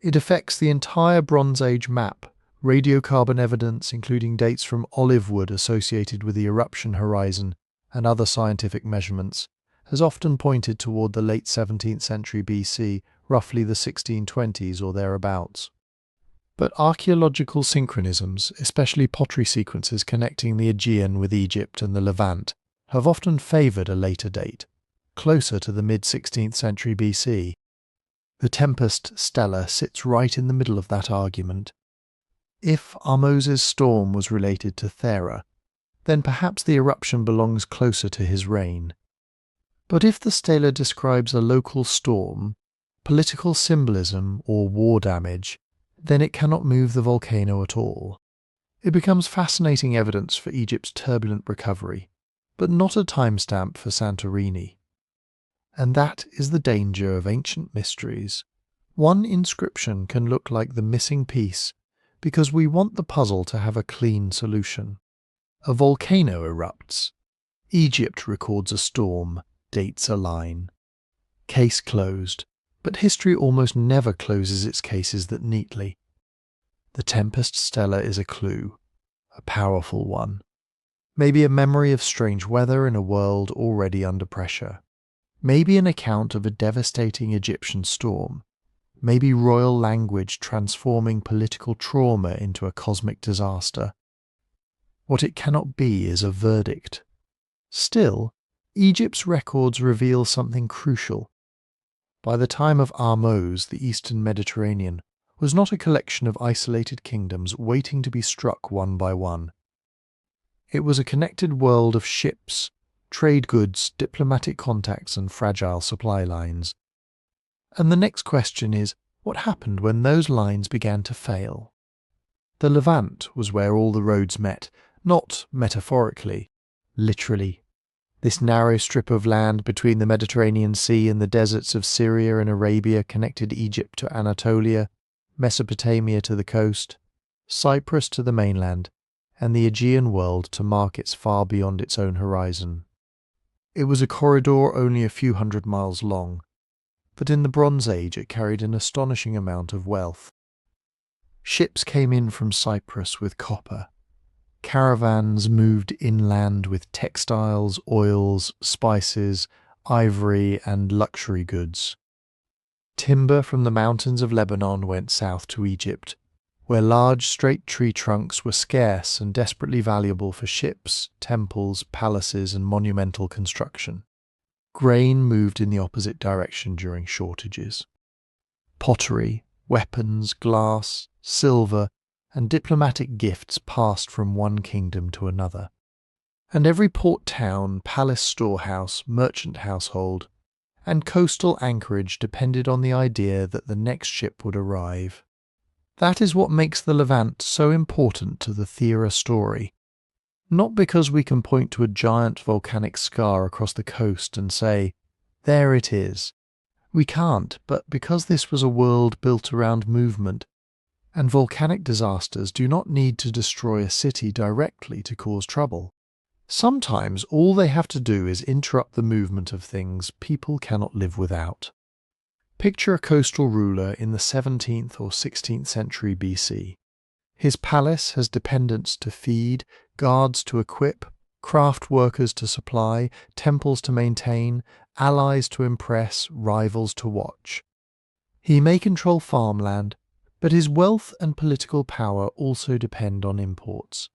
It affects the entire Bronze Age map, Radiocarbon evidence, including dates from olive wood associated with the eruption horizon and other scientific measurements, has often pointed toward the late 17th century BC, roughly the 1620s or thereabouts. But archaeological synchronisms, especially pottery sequences connecting the Aegean with Egypt and the Levant, have often favoured a later date, closer to the mid-16th century BC. The Tempest stela sits right in the middle of that argument. If Ahmose's storm was related to Thera, then perhaps the eruption belongs closer to his reign. But if the stela describes a local storm, political symbolism, or war damage, then it cannot move the volcano at all. It becomes fascinating evidence for Egypt's turbulent recovery, but not a timestamp for Santorini. And that is the danger of ancient mysteries. One inscription can look like the missing piece because we want the puzzle to have a clean solution. A volcano erupts. Egypt records a storm. Dates align. Case closed. But history almost never closes its cases that neatly. The Tempest stela is a clue. A powerful one. Maybe a memory of strange weather in a world already under pressure. Maybe an account of a devastating Egyptian storm. Maybe royal language transforming political trauma into a cosmic disaster. What it cannot be is a verdict. Still, Egypt's records reveal something crucial. By the time of Ahmose, the Eastern Mediterranean was not a collection of isolated kingdoms waiting to be struck one by one. It was a connected world of ships, trade goods, diplomatic contacts, and fragile supply lines. And the next question is, what happened when those lines began to fail? The Levant was where all the roads met, not metaphorically, literally. This narrow strip of land between the Mediterranean Sea and the deserts of Syria and Arabia connected Egypt to Anatolia, Mesopotamia to the coast, Cyprus to the mainland, and the Aegean world to markets far beyond its own horizon. It was a corridor only a few hundred miles long, but in the Bronze Age it carried an astonishing amount of wealth. Ships came in from Cyprus with copper. Caravans moved inland with textiles, oils, spices, ivory, and luxury goods. Timber from the mountains of Lebanon went south to Egypt, where large straight tree trunks were scarce and desperately valuable for ships, temples, palaces, and monumental construction. Grain moved in the opposite direction during shortages. Pottery, weapons, glass, silver, and diplomatic gifts passed from one kingdom to another. And every port town, palace storehouse, merchant household, and coastal anchorage depended on the idea that the next ship would arrive. That is what makes the Levant so important to the Thera story. Not because we can point to a giant volcanic scar across the coast and say, there it is. We can't, but because this was a world built around movement, and volcanic disasters do not need to destroy a city directly to cause trouble. Sometimes all they have to do is interrupt the movement of things people cannot live without. Picture a coastal ruler in the 17th or 16th century BC. His palace has dependents to feed, guards to equip, craft workers to supply, temples to maintain, allies to impress, rivals to watch. He may control farmland, but his wealth and political power also depend on imports.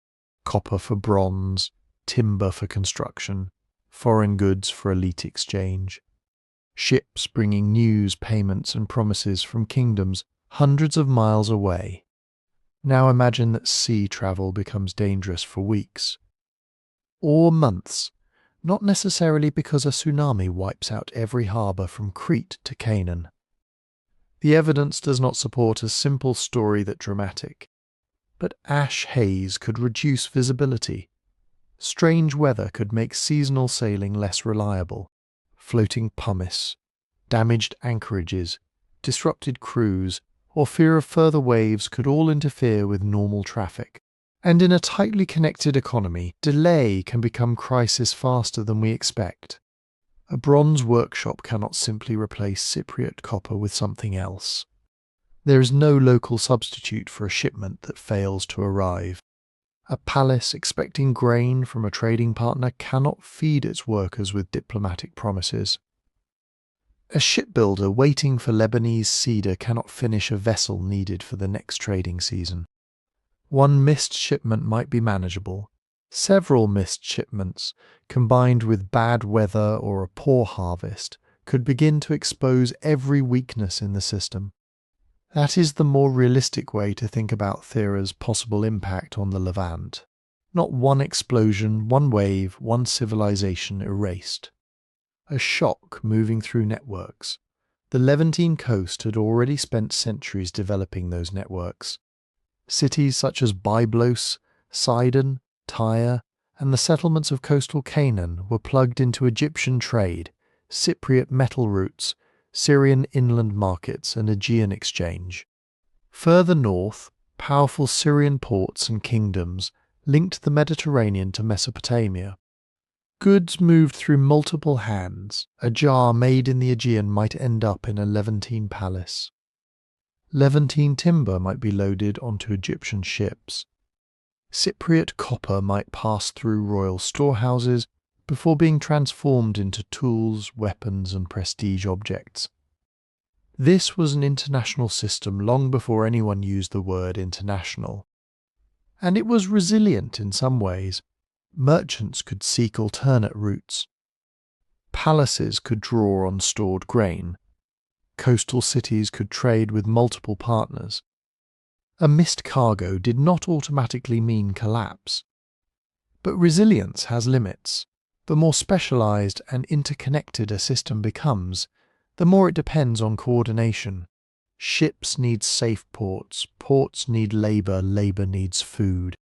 Copper for bronze, timber for construction, foreign goods for elite exchange. Ships bringing news, payments, and promises from kingdoms hundreds of miles away. Now imagine that sea travel becomes dangerous for weeks. Or months, not necessarily because a tsunami wipes out every harbour from Crete to Canaan. The evidence does not support a simple story that dramatic, but ash haze could reduce visibility. Strange weather could make seasonal sailing less reliable. Floating pumice, damaged anchorages, disrupted crews, or fear of further waves could all interfere with normal traffic. And in a tightly connected economy, delay can become crisis faster than we expect. A bronze workshop cannot simply replace Cypriot copper with something else. There is no local substitute for a shipment that fails to arrive. A palace expecting grain from a trading partner cannot feed its workers with diplomatic promises. A shipbuilder waiting for Lebanese cedar cannot finish a vessel needed for the next trading season. One missed shipment might be manageable. Several missed shipments, combined with bad weather or a poor harvest, could begin to expose every weakness in the system. That is the more realistic way to think about Thera's possible impact on the Levant. Not one explosion, one wave, one civilization erased. A shock moving through networks. The Levantine coast had already spent centuries developing those networks. Cities such as Byblos, Sidon, Tyre, and the settlements of coastal Canaan were plugged into Egyptian trade, Cypriot metal routes, Syrian inland markets, and Aegean exchange. Further north, powerful Syrian ports and kingdoms linked the Mediterranean to Mesopotamia. Goods moved through multiple hands. A jar made in the Aegean might end up in a Levantine palace. Levantine timber might be loaded onto Egyptian ships. Cypriot copper might pass through royal storehouses before being transformed into tools, weapons, and prestige objects. This was an international system long before anyone used the word international. And it was resilient in some ways. Merchants could seek alternate routes. Palaces could draw on stored grain. Coastal cities could trade with multiple partners. A missed cargo did not automatically mean collapse. But resilience has limits. The more specialized and interconnected a system becomes, the more it depends on coordination. Ships need safe ports, ports need labor, labor needs food.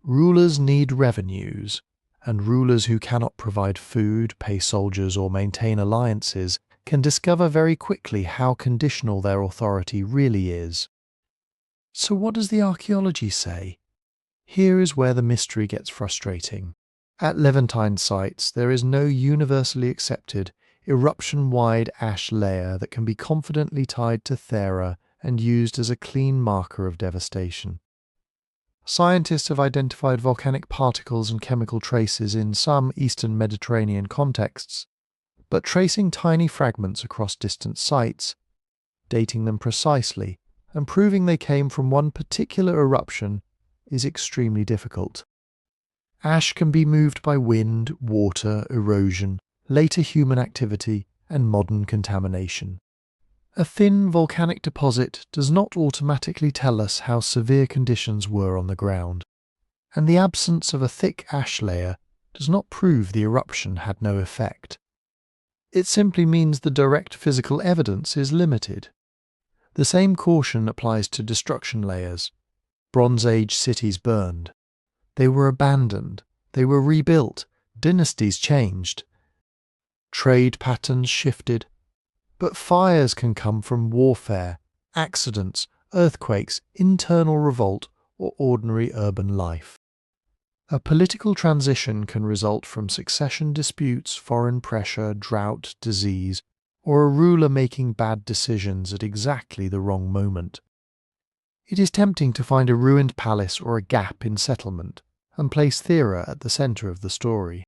Rulers need revenues, and rulers who cannot provide food, pay soldiers, or maintain alliances can discover very quickly how conditional their authority really is. So what does the archaeology say? Here is where the mystery gets frustrating. At Levantine sites, there is no universally accepted, eruption-wide ash layer that can be confidently tied to Thera and used as a clean marker of devastation. Scientists have identified volcanic particles and chemical traces in some Eastern Mediterranean contexts, but tracing tiny fragments across distant sites, dating them precisely, and proving they came from one particular eruption is extremely difficult. Ash can be moved by wind, water, erosion, later human activity, and modern contamination. A thin volcanic deposit does not automatically tell us how severe conditions were on the ground, and the absence of a thick ash layer does not prove the eruption had no effect. It simply means the direct physical evidence is limited. The same caution applies to destruction layers. Bronze Age cities burned. They were abandoned. They were rebuilt. Dynasties changed. Trade patterns shifted. But fires can come from warfare, accidents, earthquakes, internal revolt, or ordinary urban life. A political transition can result from succession disputes, foreign pressure, drought, disease, or a ruler making bad decisions at exactly the wrong moment. It is tempting to find a ruined palace or a gap in settlement and place Thera at the centre of the story.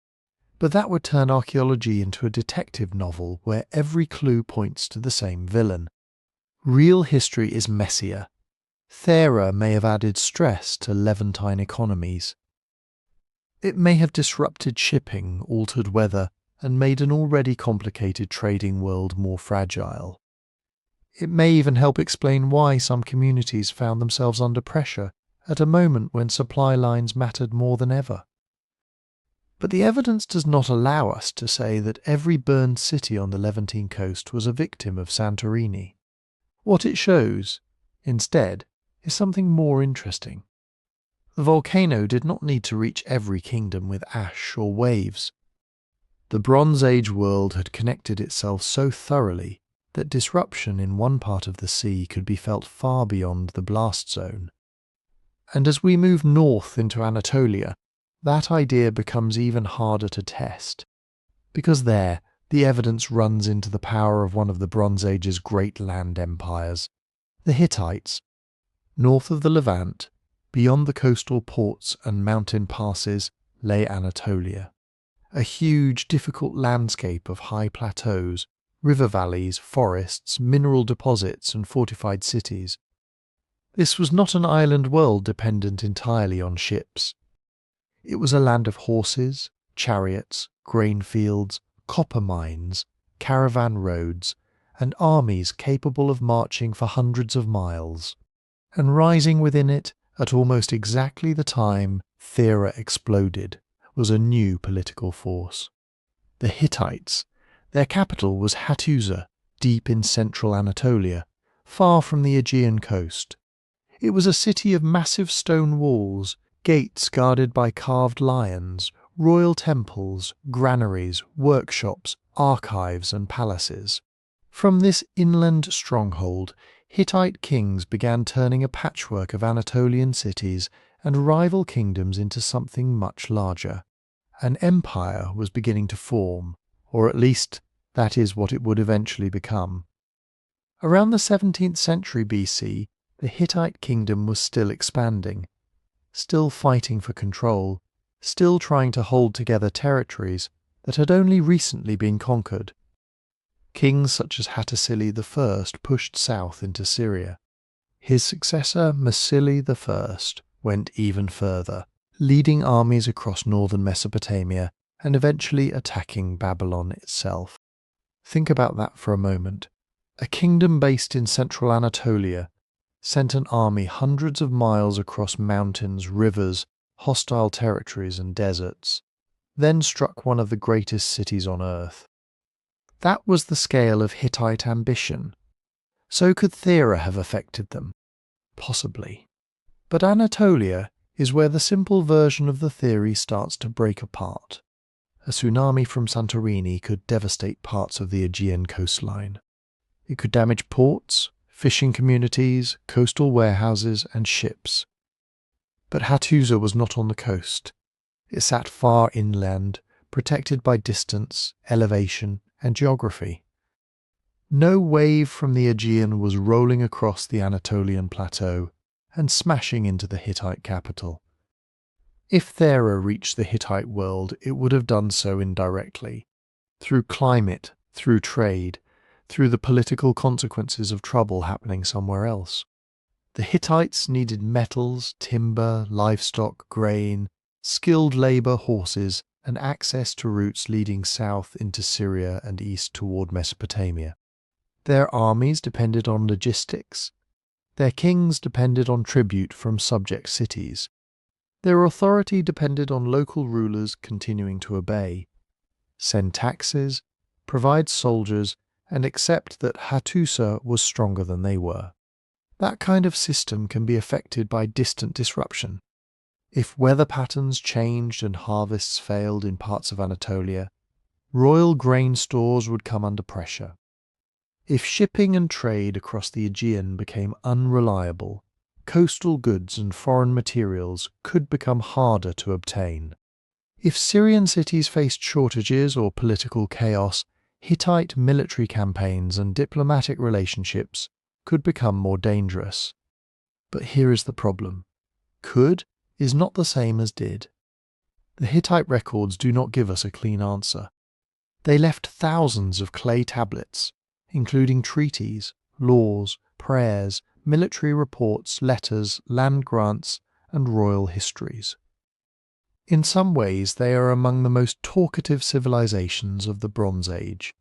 But that would turn archaeology into a detective novel where every clue points to the same villain. Real history is messier. Thera may have added stress to Levantine economies. It may have disrupted shipping, altered weather, and made an already complicated trading world more fragile. It may even help explain why some communities found themselves under pressure at a moment when supply lines mattered more than ever. But the evidence does not allow us to say that every burned city on the Levantine coast was a victim of Santorini. What it shows, instead, is something more interesting. The volcano did not need to reach every kingdom with ash or waves. The Bronze Age world had connected itself so thoroughly that disruption in one part of the sea could be felt far beyond the blast zone. And as we move north into Anatolia, that idea becomes even harder to test, because there the evidence runs into the power of one of the Bronze Age's great land empires, The Hittites. North of the Levant, beyond the coastal ports and mountain passes, lay Anatolia. A huge, difficult landscape of high plateaus, river valleys, forests, mineral deposits and fortified cities. This was not an island world dependent entirely on ships. It was a land of horses, chariots, grain fields, copper mines, caravan roads, and armies capable of marching for hundreds of miles. And rising within it, at almost exactly the time Thera exploded, was a new political force. The Hittites. Their capital was Hattusa, deep in central Anatolia, far from the Aegean coast. It was a city of massive stone walls, gates guarded by carved lions, royal temples, granaries, workshops, archives and palaces. From this inland stronghold, Hittite kings began turning a patchwork of Anatolian cities and rival kingdoms into something much larger. An empire was beginning to form, or at least that is what it would eventually become. Around the 17th century BC, the Hittite kingdom was still expanding, still fighting for control, still trying to hold together territories that had only recently been conquered. Kings such as Hattusili I pushed south into Syria. His successor Masili I went even further, leading armies across northern Mesopotamia and eventually attacking Babylon itself. Think about that for a moment. A kingdom based in central Anatolia sent an army hundreds of miles across mountains, rivers, hostile territories and deserts, then struck one of the greatest cities on earth. That was the scale of Hittite ambition. So could Thera have affected them? Possibly. But Anatolia is where the simple version of the theory starts to break apart. A tsunami from Santorini could devastate parts of the Aegean coastline. It could damage ports, fishing communities, coastal warehouses and ships. But Hattusa was not on the coast. It sat far inland, protected by distance, elevation and geography. No wave from the Aegean was rolling across the Anatolian plateau and smashing into the Hittite capital. If Thera reached the Hittite world, it would have done so indirectly, through climate, through trade, through the political consequences of trouble happening somewhere else. The Hittites needed metals, timber, livestock, grain, skilled labour, horses, and access to routes leading south into Syria and east toward Mesopotamia. Their armies depended on logistics. Their kings depended on tribute from subject cities. Their authority depended on local rulers continuing to obey, send taxes, provide soldiers, and accept that Hattusa was stronger than they were. That kind of system can be affected by distant disruption. If weather patterns changed and harvests failed in parts of Anatolia, royal grain stores would come under pressure. If shipping and trade across the Aegean became unreliable, coastal goods and foreign materials could become harder to obtain. If Syrian cities faced shortages or political chaos, Hittite military campaigns and diplomatic relationships could become more dangerous. But here is the problem. Could is not the same as did. The Hittite records do not give us a clean answer. They left thousands of clay tablets, including treaties, laws, prayers, military reports, letters, land grants, and royal histories. In some ways they are among the most talkative civilizations of the Bronze Age.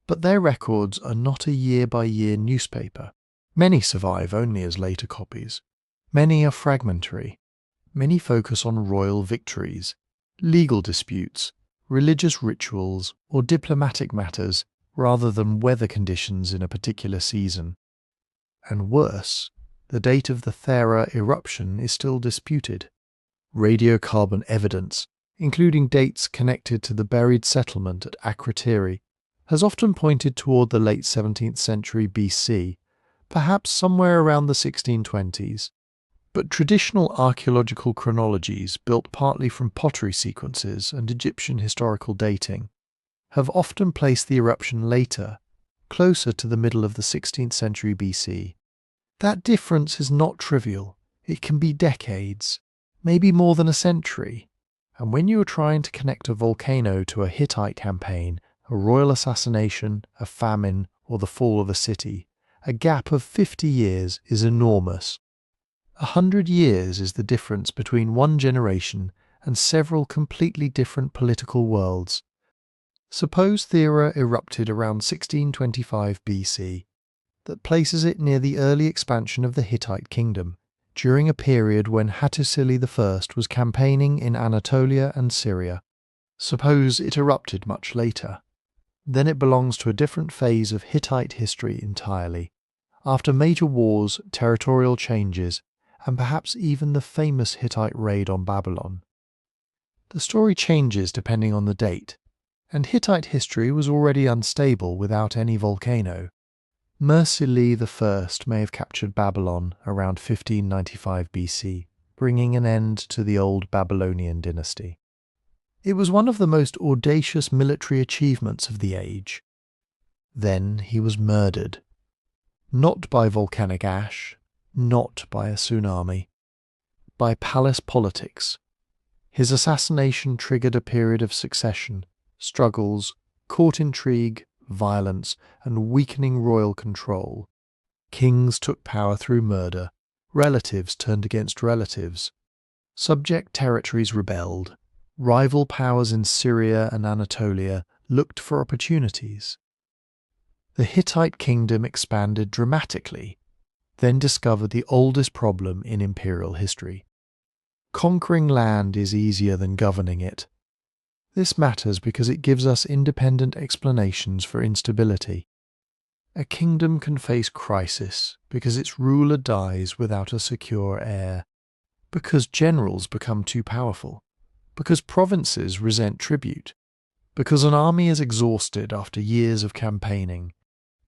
But their records are not a year-by-year newspaper. Many survive only as later copies. Many are fragmentary. Many focus on royal victories, legal disputes, religious rituals, or diplomatic matters rather than weather conditions in a particular season. And worse, the date of the Thera eruption is still disputed. Radiocarbon evidence, including dates connected to the buried settlement at Akrotiri, has often pointed toward the late 17th century BC, perhaps somewhere around the 1620s. But traditional archaeological chronologies, built partly from pottery sequences and Egyptian historical dating, have often placed the eruption later, closer to the middle of the 16th century BC. That difference is not trivial. It can be decades, maybe more than a century. And when you are trying to connect a volcano to a Hittite campaign, a royal assassination, a famine, or the fall of a city, a gap of 50 years is enormous. 100 years is the difference between one generation and several completely different political worlds. Suppose Thera erupted around 1625 BC. That places it near the early expansion of the Hittite kingdom, during a period when Hattusili I was campaigning in Anatolia and Syria. Suppose it erupted much later. Then it belongs to a different phase of Hittite history entirely, after major wars, territorial changes, and perhaps even the famous Hittite raid on Babylon. The story changes depending on the date, and Hittite history was already unstable without any volcano. Mursili I may have captured Babylon around 1595 BC, bringing an end to the old Babylonian dynasty. It was one of the most audacious military achievements of the age. Then he was murdered. Not by volcanic ash, not by a tsunami, by palace politics. His assassination triggered a period of succession, struggles, court intrigue, violence, and weakening royal control. Kings took power through murder, relatives turned against relatives, subject territories rebelled, rival powers in Syria and Anatolia looked for opportunities. The Hittite kingdom expanded dramatically, then discovered the oldest problem in imperial history. Conquering land is easier than governing it. This matters because it gives us independent explanations for instability. A kingdom can face crisis because its ruler dies without a secure heir, because generals become too powerful, because provinces resent tribute, because an army is exhausted after years of campaigning,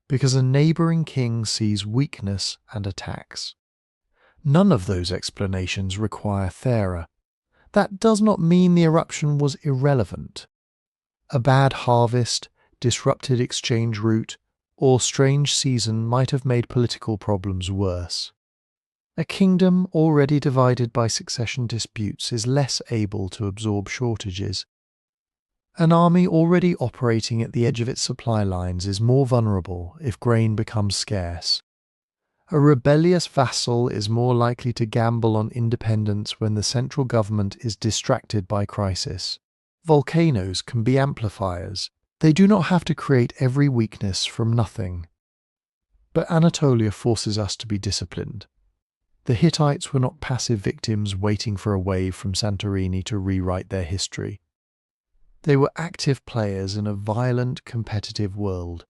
because a neighbouring king sees weakness and attacks. None of those explanations require Thera. That does not mean the eruption was irrelevant. A bad harvest, disrupted exchange route, or strange season might have made political problems worse. A kingdom already divided by succession disputes is less able to absorb shortages. An army already operating at the edge of its supply lines is more vulnerable if grain becomes scarce. A rebellious vassal is more likely to gamble on independence when the central government is distracted by crisis. Volcanoes can be amplifiers. They do not have to create every weakness from nothing. But Anatolia forces us to be disciplined. The Hittites were not passive victims waiting for a wave from Santorini to rewrite their history. They were active players in a violent, competitive world.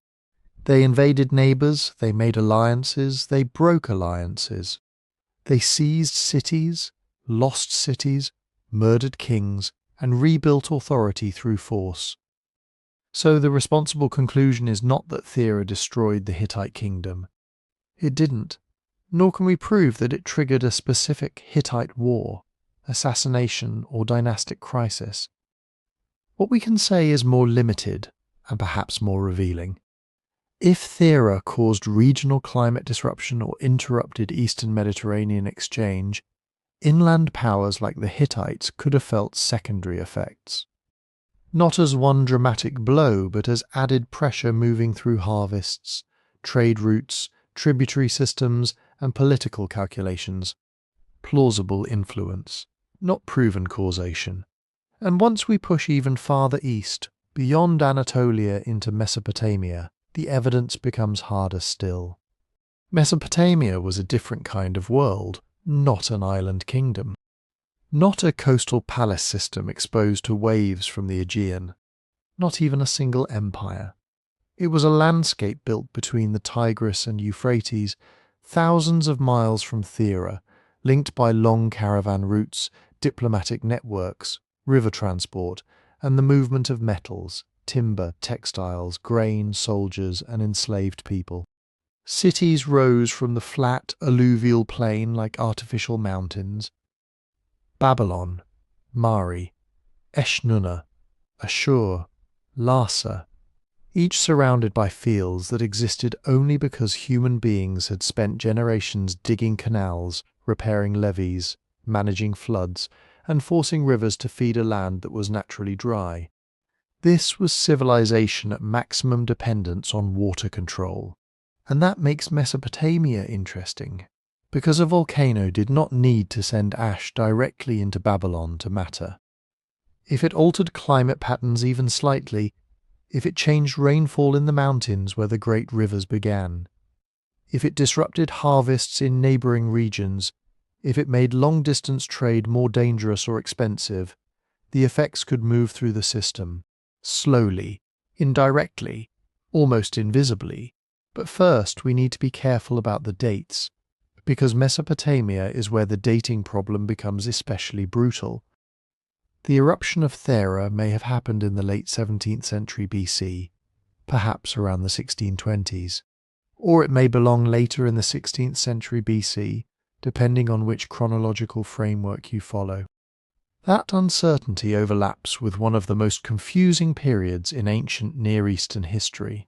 They invaded neighbours, they made alliances, they broke alliances. They seized cities, lost cities, murdered kings, and rebuilt authority through force. So the responsible conclusion is not that Thera destroyed the Hittite kingdom. It didn't, nor can we prove that it triggered a specific Hittite war, assassination, or dynastic crisis. What we can say is more limited, and perhaps more revealing. If Thera caused regional climate disruption or interrupted Eastern Mediterranean exchange, inland powers like the Hittites could have felt secondary effects. Not as one dramatic blow, but as added pressure moving through harvests, trade routes, tributary systems, and political calculations. Plausible influence, not proven causation. And once we push even farther east, beyond Anatolia into Mesopotamia, the evidence becomes harder still. Mesopotamia was a different kind of world, not an island kingdom. Not a coastal palace system exposed to waves from the Aegean. Not even a single empire. It was a landscape built between the Tigris and Euphrates, thousands of miles from Thera, linked by long caravan routes, diplomatic networks, river transport, and the movement of metals, timber, textiles, grain, soldiers, and enslaved people. Cities rose from the flat, alluvial plain like artificial mountains. Babylon, Mari, Eshnunna, Ashur, Larsa, each surrounded by fields that existed only because human beings had spent generations digging canals, repairing levees, managing floods, and forcing rivers to feed a land that was naturally dry. This was civilization at maximum dependence on water control. And that makes Mesopotamia interesting, because a volcano did not need to send ash directly into Babylon to matter. If it altered climate patterns even slightly, if it changed rainfall in the mountains where the great rivers began, if it disrupted harvests in neighboring regions, if it made long-distance trade more dangerous or expensive, the effects could move through the system, slowly, indirectly, almost invisibly. But first we need to be careful about the dates, because Mesopotamia is where the dating problem becomes especially brutal. The eruption of Thera may have happened in the late 17th century BC, perhaps around the 1620s, or it may belong later in the 16th century BC, depending on which chronological framework you follow. That uncertainty overlaps with one of the most confusing periods in ancient Near Eastern history,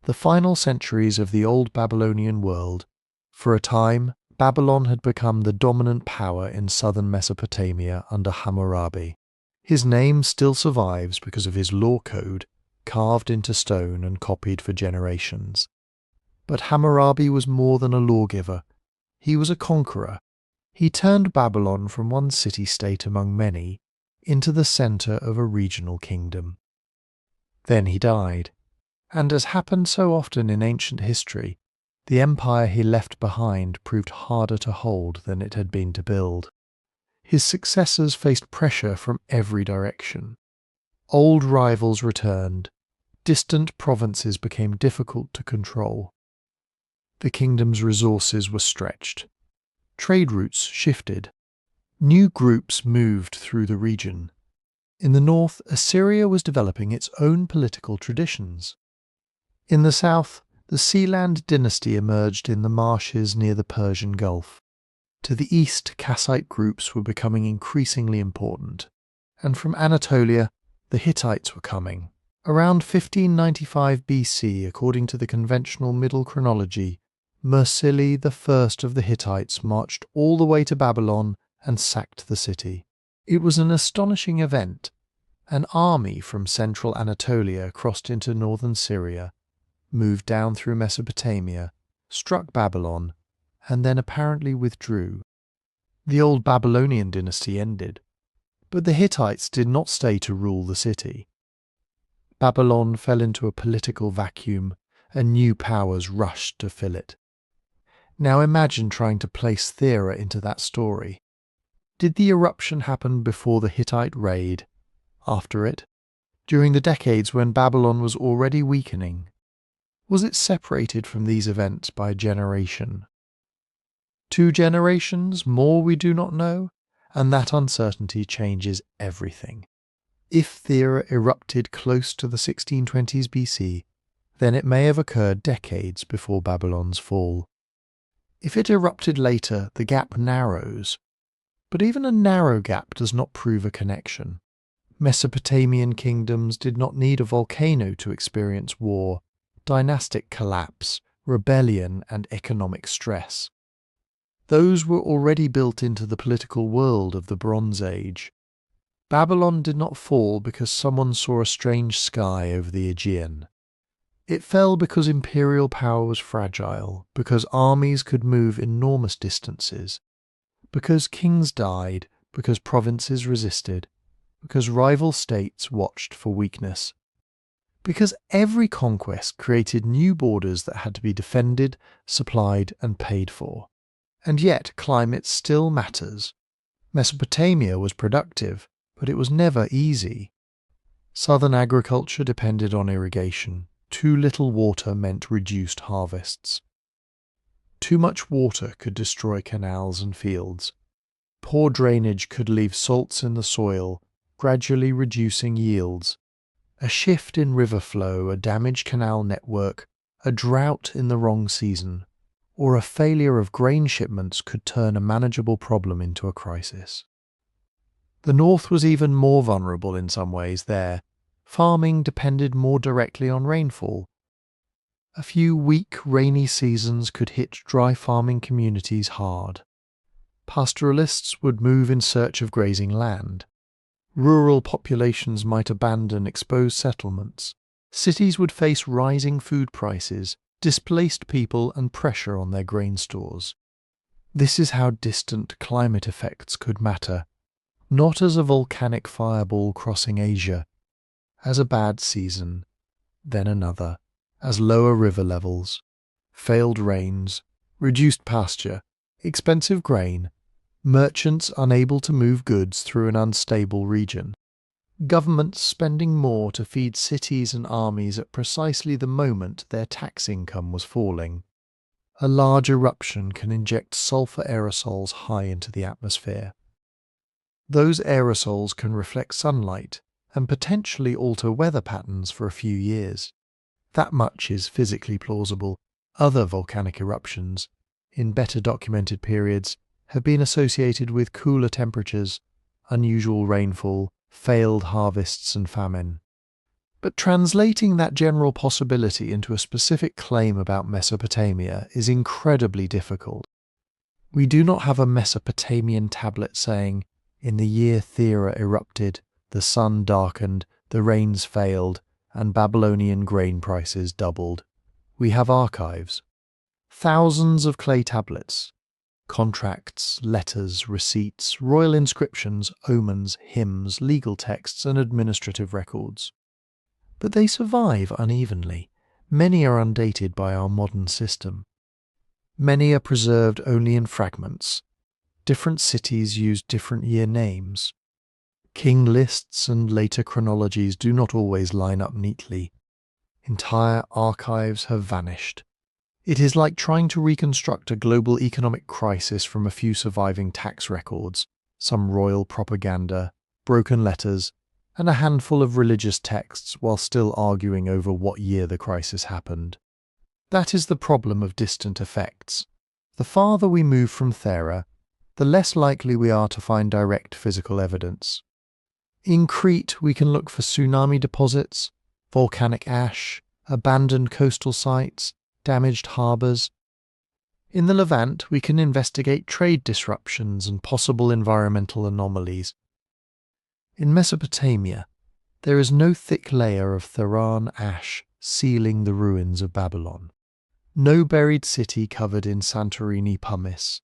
the final centuries of the Old Babylonian world. For a time, Babylon had become the dominant power in southern Mesopotamia under Hammurabi. His name still survives because of his law code, carved into stone and copied for generations. But Hammurabi was more than a lawgiver. He was a conqueror. He turned Babylon from one city-state among many into the centre of a regional kingdom. Then he died, and as happened so often in ancient history, the empire he left behind proved harder to hold than it had been to build. His successors faced pressure from every direction. Old rivals returned. Distant provinces became difficult to control. The kingdom's resources were stretched. Trade routes shifted. New groups moved through the region. In the north, Assyria was developing its own political traditions. In the south, the Sealand dynasty emerged in the marshes near the Persian Gulf. To the east, Kassite groups were becoming increasingly important. And from Anatolia, the Hittites were coming. Around 1595 BC, according to the conventional Middle chronology, Mursili I of the Hittites marched all the way to Babylon and sacked the city. It was an astonishing event. An army from central Anatolia crossed into northern Syria, moved down through Mesopotamia, struck Babylon, and then apparently withdrew. The old Babylonian dynasty ended, but the Hittites did not stay to rule the city. Babylon fell into a political vacuum, and new powers rushed to fill it. Now imagine trying to place Thera into that story. Did the eruption happen before the Hittite raid? After it? During the decades when Babylon was already weakening? Was it separated from these events by a generation? 2 generations, more we do not know, and that uncertainty changes everything. If Thera erupted close to the 1620s BC, then it may have occurred decades before Babylon's fall. If it erupted later, the gap narrows. But even a narrow gap does not prove a connection. Mesopotamian kingdoms did not need a volcano to experience war, dynastic collapse, rebellion, and economic stress. Those were already built into the political world of the Bronze Age. Babylon did not fall because someone saw a strange sky over the Aegean. It fell because imperial power was fragile, because armies could move enormous distances, because kings died, because provinces resisted, because rival states watched for weakness. Because every conquest created new borders that had to be defended, supplied, and paid for. And yet climate still matters. Mesopotamia was productive, but it was never easy. Southern agriculture depended on irrigation. Too little water meant reduced harvests. Too much water could destroy canals and fields. Poor drainage could leave salts in the soil, gradually reducing yields. A shift in river flow, a damaged canal network, a drought in the wrong season, or a failure of grain shipments could turn a manageable problem into a crisis. The north was even more vulnerable in some ways there. Farming depended more directly on rainfall. A few weak, rainy seasons could hit dry farming communities hard. Pastoralists would move in search of grazing land. Rural populations might abandon exposed settlements. Cities would face rising food prices, displaced people, and pressure on their grain stores. This is how distant climate effects could matter, not as a volcanic fireball crossing Asia, as a bad season, then another, as lower river levels, failed rains, reduced pasture, expensive grain, merchants unable to move goods through an unstable region, governments spending more to feed cities and armies at precisely the moment their tax income was falling. A large eruption can inject sulfur aerosols high into the atmosphere. Those aerosols can reflect sunlight and potentially alter weather patterns for a few years. That much is physically plausible. Other volcanic eruptions, in better documented periods, have been associated with cooler temperatures, unusual rainfall, failed harvests and famine. But translating that general possibility into a specific claim about Mesopotamia is incredibly difficult. We do not have a Mesopotamian tablet saying, "In the year Thera erupted, the sun darkened, the rains failed, and Babylonian grain prices doubled." We have archives. Thousands of clay tablets, contracts, letters, receipts, royal inscriptions, omens, hymns, legal texts, and administrative records. But they survive unevenly. Many are undated by our modern system. Many are preserved only in fragments. Different cities use different year names. King lists and later chronologies do not always line up neatly. Entire archives have vanished. It is like trying to reconstruct a global economic crisis from a few surviving tax records, some royal propaganda, broken letters, and a handful of religious texts while still arguing over what year the crisis happened. That is the problem of distant effects. The farther we move from Thera, the less likely we are to find direct physical evidence. In Crete, we can look for tsunami deposits, volcanic ash, abandoned coastal sites, damaged harbours. In the Levant, we can investigate trade disruptions and possible environmental anomalies. In Mesopotamia, there is no thick layer of Theran ash sealing the ruins of Babylon. No buried city covered in Santorini pumice.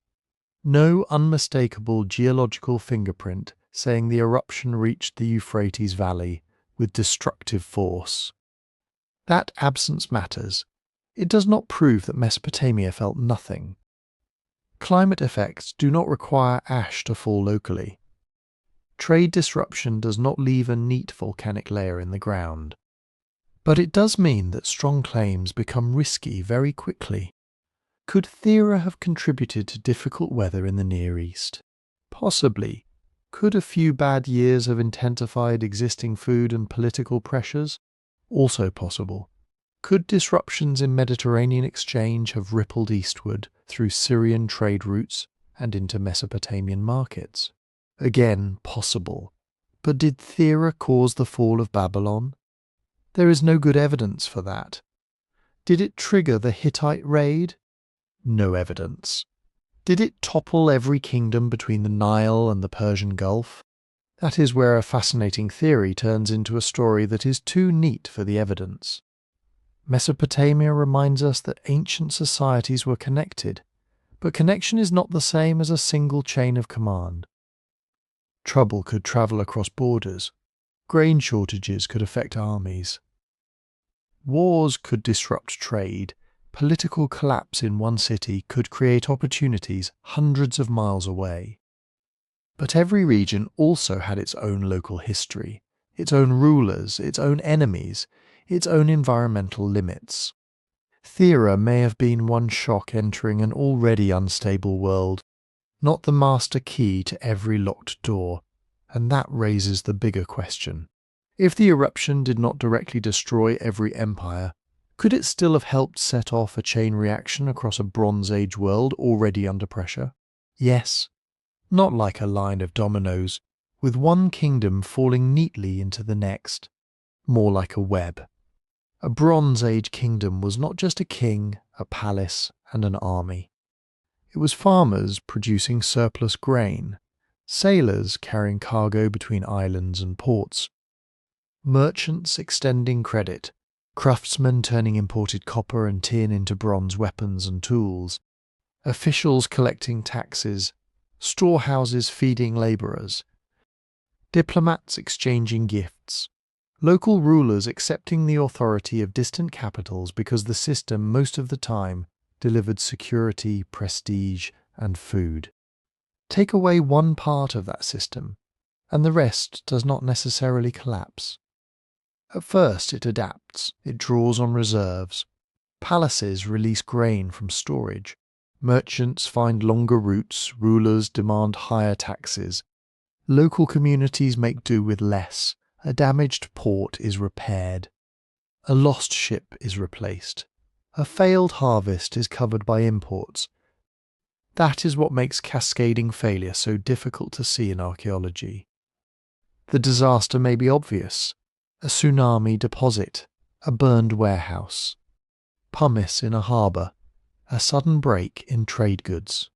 No unmistakable geological fingerprint saying the eruption reached the Euphrates Valley with destructive force. That absence matters. It does not prove that Mesopotamia felt nothing. Climate effects do not require ash to fall locally. Trade disruption does not leave a neat volcanic layer in the ground. But it does mean that strong claims become risky very quickly. Could Thera have contributed to difficult weather in the Near East? Possibly. Could a few bad years have intensified existing food and political pressures? Also possible. Could disruptions in Mediterranean exchange have rippled eastward through Syrian trade routes and into Mesopotamian markets? Again, possible. But did Thera cause the fall of Babylon? There is no good evidence for that. Did it trigger the Hittite raid? No evidence. Did it topple every kingdom between the Nile and the Persian Gulf? That is where a fascinating theory turns into a story that is too neat for the evidence. Mesopotamia reminds us that ancient societies were connected, but connection is not the same as a single chain of command. Trouble could travel across borders. Grain shortages could affect armies. Wars could disrupt trade. Political collapse in one city could create opportunities hundreds of miles away. But every region also had its own local history, its own rulers, its own enemies, its own environmental limits. Thera may have been one shock entering an already unstable world, not the master key to every locked door, and that raises the bigger question. If the eruption did not directly destroy every empire, could it still have helped set off a chain reaction across a Bronze Age world already under pressure? Yes. Not like a line of dominoes, with one kingdom falling neatly into the next. more like a web. A Bronze Age kingdom was not just a king, a palace, and an army. It was farmers producing surplus grain, sailors carrying cargo between islands and ports, merchants extending credit, craftsmen turning imported copper and tin into bronze weapons and tools, officials collecting taxes, storehouses feeding labourers, diplomats exchanging gifts, local rulers accepting the authority of distant capitals because the system most of the time delivered security, prestige, and food. Take away one part of that system, and the rest does not necessarily collapse. At first it adapts, it draws on reserves. Palaces release grain from storage. Merchants find longer routes, rulers demand higher taxes. Local communities make do with less. A damaged port is repaired. A lost ship is replaced. A failed harvest is covered by imports. That is what makes cascading failure so difficult to see in archaeology. The disaster may be obvious. A tsunami deposit, a burned warehouse, pumice in a harbour, a sudden break in trade goods.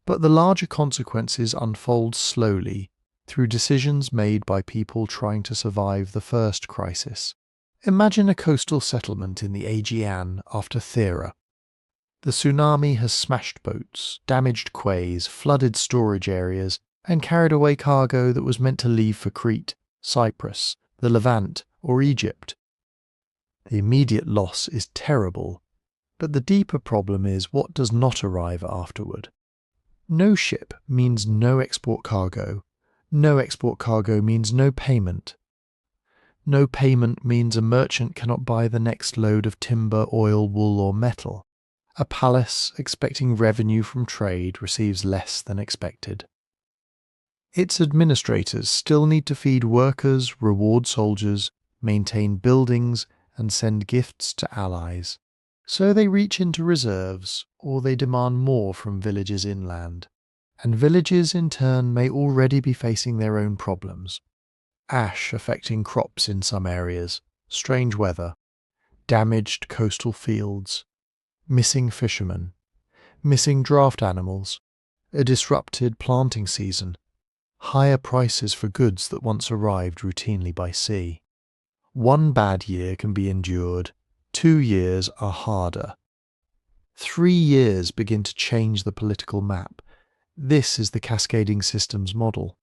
But the larger consequences unfold slowly through decisions made by people trying to survive the first crisis. Imagine a coastal settlement in the Aegean after Thera. The tsunami has smashed boats, damaged quays, flooded storage areas, and carried away cargo that was meant to leave for Crete, Cyprus, the Levant, or Egypt. The immediate loss is terrible, but the deeper problem is what does not arrive afterward. No ship means no export cargo. No export cargo means no payment. No payment means a merchant cannot buy the next load of timber, oil, wool, or metal. A palace expecting revenue from trade receives less than expected. Its administrators still need to feed workers, reward soldiers, maintain buildings, and send gifts to allies. So they reach into reserves, or they demand more from villages inland. And villages in turn may already be facing their own problems. Ash affecting crops in some areas, strange weather, damaged coastal fields, missing fishermen, missing draft animals, a disrupted planting season, higher prices for goods that once arrived routinely by sea. One bad year can be endured, 2 years are harder. 3 years begin to change the political map. This is the cascading systems model.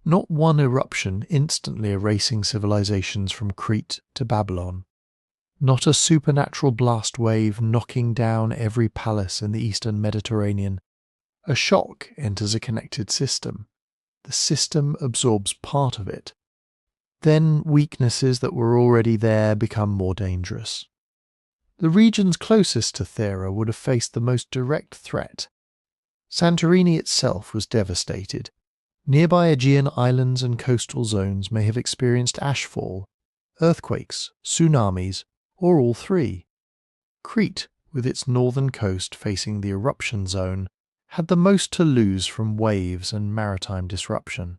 Not one eruption instantly erasing civilizations from Crete to Babylon. Not a supernatural blast wave knocking down every palace in the eastern Mediterranean. A shock enters a connected system. The system absorbs part of it. Then weaknesses that were already there become more dangerous. The regions closest to Thera would have faced the most direct threat. Santorini itself was devastated. Nearby Aegean islands and coastal zones may have experienced ashfall, earthquakes, tsunamis, or all three. Crete, with its northern coast facing the eruption zone, had the most to lose from waves and maritime disruption.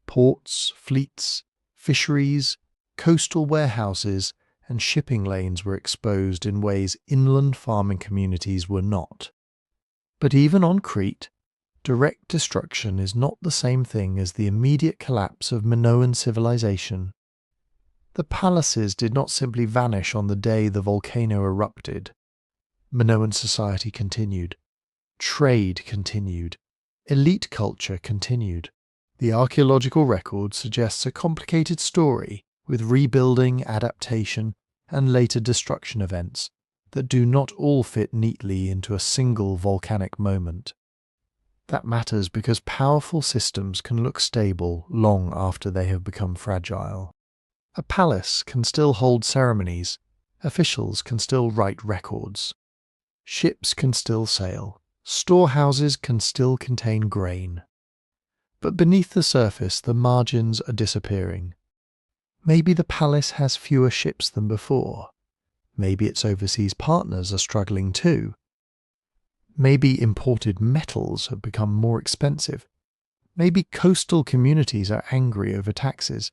Ports, fleets, fisheries, coastal warehouses, and shipping lanes were exposed in ways inland farming communities were not. But even on Crete, direct destruction is not the same thing as the immediate collapse of Minoan civilization. The palaces did not simply vanish on the day the volcano erupted. Minoan society continued. Trade continued. Elite culture continued. The archaeological record suggests a complicated story with rebuilding, adaptation, and later destruction events that do not all fit neatly into a single volcanic moment. That matters because powerful systems can look stable long after they have become fragile. A palace can still hold ceremonies, officials can still write records, ships can still sail, storehouses can still contain grain. But beneath the surface the margins are disappearing. Maybe the palace has fewer ships than before. Maybe its overseas partners are struggling too. Maybe imported metals have become more expensive. Maybe coastal communities are angry over taxes.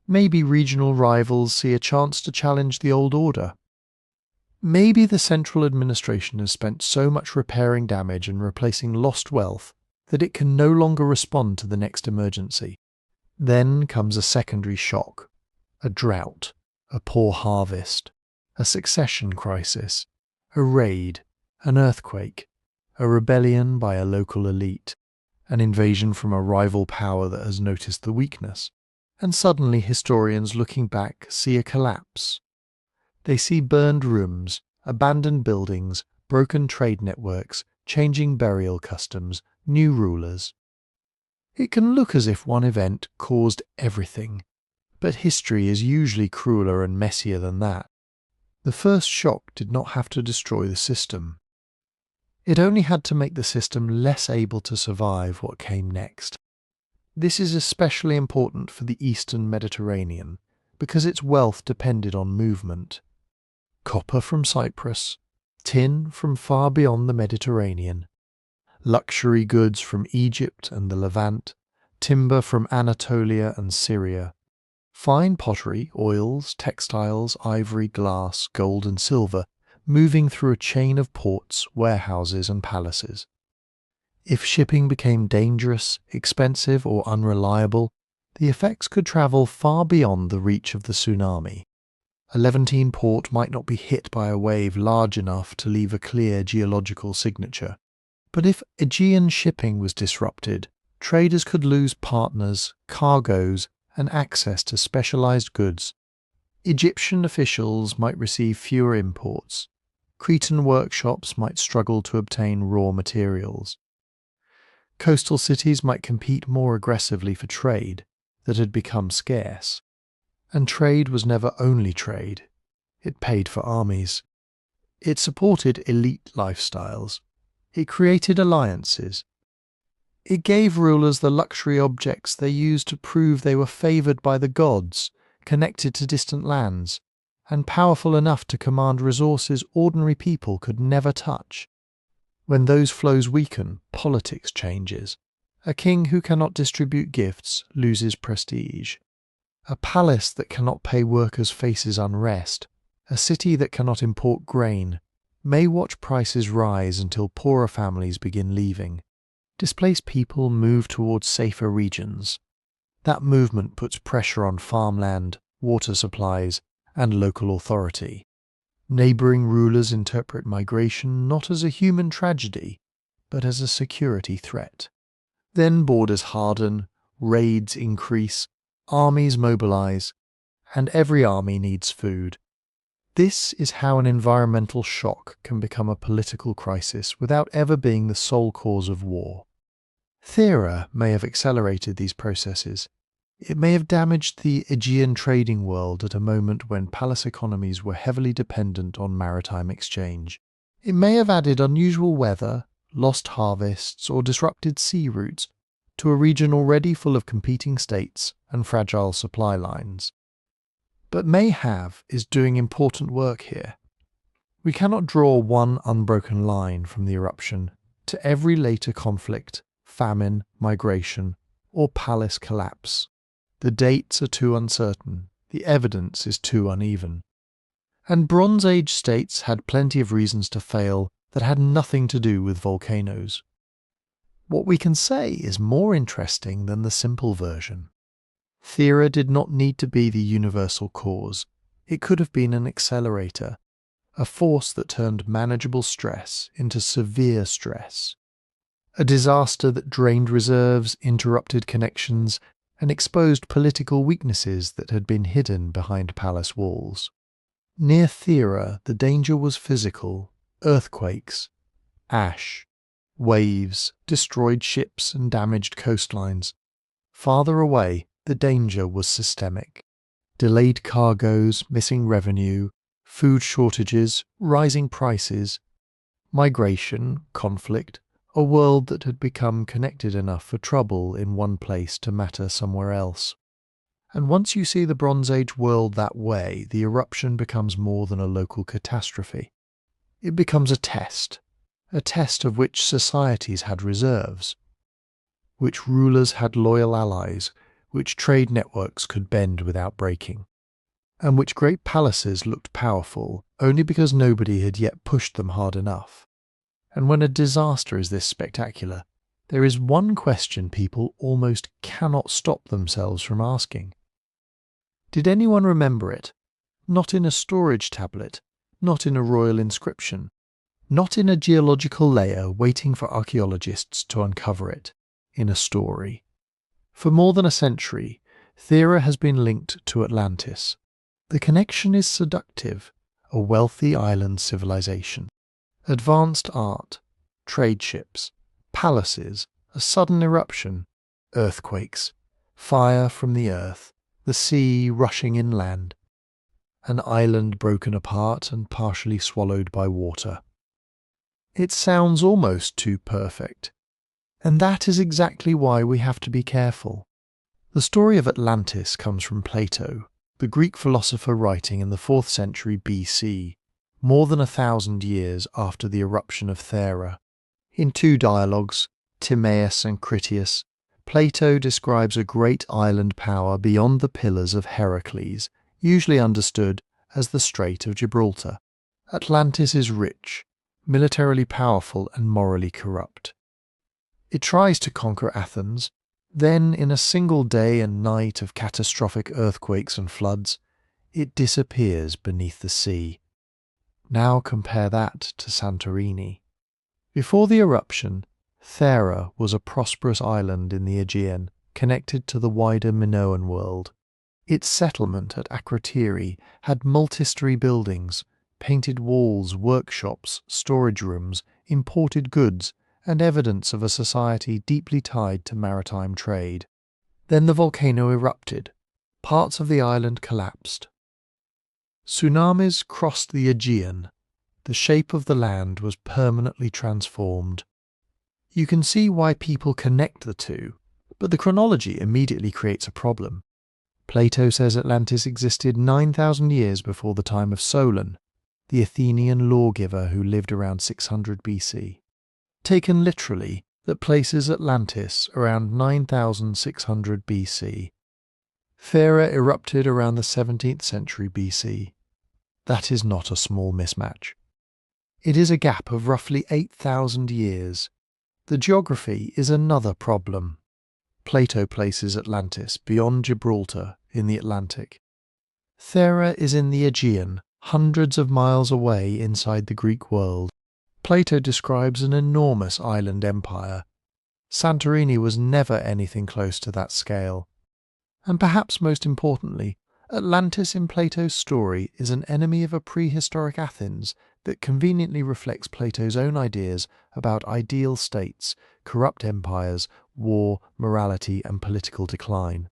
Maybe regional rivals see a chance to challenge the old order. Maybe the central administration has spent so much repairing damage and replacing lost wealth that it can no longer respond to the next emergency. Then comes a secondary shock, a drought, a poor harvest, a succession crisis, a raid, an earthquake, a rebellion by a local elite, an invasion from a rival power that has noticed the weakness, and suddenly historians looking back see a collapse. They see burned rooms, abandoned buildings, broken trade networks, changing burial customs, new rulers. It can look as if one event caused everything, but history is usually crueler and messier than that. The first shock did not have to destroy the system. It only had to make the system less able to survive what came next. This is especially important for the Eastern Mediterranean, because its wealth depended on movement. Copper from Cyprus, tin from far beyond the Mediterranean, luxury goods from Egypt and the Levant, timber from Anatolia and Syria, fine pottery, oils, textiles, ivory, glass, gold and silver, moving through a chain of ports, warehouses and palaces. If shipping became dangerous, expensive or unreliable, the effects could travel far beyond the reach of the tsunami. A Levantine port might not be hit by a wave large enough to leave a clear geological signature. But if Aegean shipping was disrupted, traders could lose partners, cargoes, and access to specialized goods. Egyptian officials might receive fewer imports. Cretan workshops might struggle to obtain raw materials. Coastal cities might compete more aggressively for trade that had become scarce. And trade was never only trade. It paid for armies. It supported elite lifestyles. It created alliances. It gave rulers the luxury objects they used to prove they were favoured by the gods, connected to distant lands, and powerful enough to command resources ordinary people could never touch. When those flows weaken, politics changes. A king who cannot distribute gifts loses prestige. A palace that cannot pay workers faces unrest. A city that cannot import grain may watch prices rise until poorer families begin leaving. Displaced people move towards safer regions. That movement puts pressure on farmland, water supplies, and local authority. Neighbouring rulers interpret migration not as a human tragedy, but as a security threat. Then borders harden, raids increase, armies mobilize, and every army needs food. This is how an environmental shock can become a political crisis without ever being the sole cause of war. Thera may have accelerated these processes. It may have damaged the Aegean trading world at a moment when palace economies were heavily dependent on maritime exchange. It may have added unusual weather, lost harvests, or disrupted sea routes to a region already full of competing states and fragile supply lines. But may have is doing important work here. We cannot draw one unbroken line from the eruption to every later conflict, famine, migration, or palace collapse. The dates are too uncertain, the evidence is too uneven. And Bronze Age states had plenty of reasons to fail that had nothing to do with volcanoes. What we can say is more interesting than the simple version. Thera did not need to be the universal cause. It could have been an accelerator, a force that turned manageable stress into severe stress. A disaster that drained reserves, interrupted connections, and exposed political weaknesses that had been hidden behind palace walls. Near Thera, the danger was physical: earthquakes, ash, waves, destroyed ships and damaged coastlines. Farther away, the danger was systemic. Delayed cargoes, missing revenue, food shortages, rising prices, migration, conflict, a world that had become connected enough for trouble in one place to matter somewhere else. And once you see the Bronze Age world that way, the eruption becomes more than a local catastrophe. It becomes a test of which societies had reserves, which rulers had loyal allies, which trade networks could bend without breaking, and which great palaces looked powerful only because nobody had yet pushed them hard enough. And when a disaster is this spectacular, there is one question people almost cannot stop themselves from asking. Did anyone remember it? Not in a storage tablet, not in a royal inscription, not in a geological layer waiting for archaeologists to uncover it, in a story. For more than a century, Thera has been linked to Atlantis. The connection is seductive, a wealthy island civilization. Advanced art, trade ships, palaces, a sudden eruption, earthquakes, fire from the earth, the sea rushing inland, an island broken apart and partially swallowed by water. It sounds almost too perfect, and that is exactly why we have to be careful. The story of Atlantis comes from Plato, the Greek philosopher writing in the 4th century BC, more than 1,000 years after the eruption of Thera. In 2 dialogues, Timaeus and Critias, Plato describes a great island power beyond the pillars of Heracles, usually understood as the Strait of Gibraltar. Atlantis is rich, militarily powerful and morally corrupt. It tries to conquer Athens, then in a single day and night of catastrophic earthquakes and floods, it disappears beneath the sea. Now compare that to Santorini. Before the eruption, Thera was a prosperous island in the Aegean, connected to the wider Minoan world. Its settlement at Akrotiri had multistory buildings, painted walls, workshops, storage rooms, imported goods, and evidence of a society deeply tied to maritime trade. Then the volcano erupted. Parts of the island collapsed. Tsunamis crossed the Aegean. The shape of the land was permanently transformed. You can see why people connect the two, but the chronology immediately creates a problem. Plato says Atlantis existed 9,000 years before the time of Solon, the Athenian lawgiver who lived around 600 BC. Taken literally, that places Atlantis around 9,600 BC. Thera erupted around the 17th century BC. That is not a small mismatch. It is a gap of roughly 8,000 years. The geography is another problem. Plato places Atlantis beyond Gibraltar in the Atlantic. Thera is in the Aegean, hundreds of miles away inside the Greek world. Plato describes an enormous island empire. Santorini was never anything close to that scale. And perhaps most importantly, Atlantis in Plato's story is an enemy of a prehistoric Athens that conveniently reflects Plato's own ideas about ideal states, corrupt empires, war, morality, and political decline.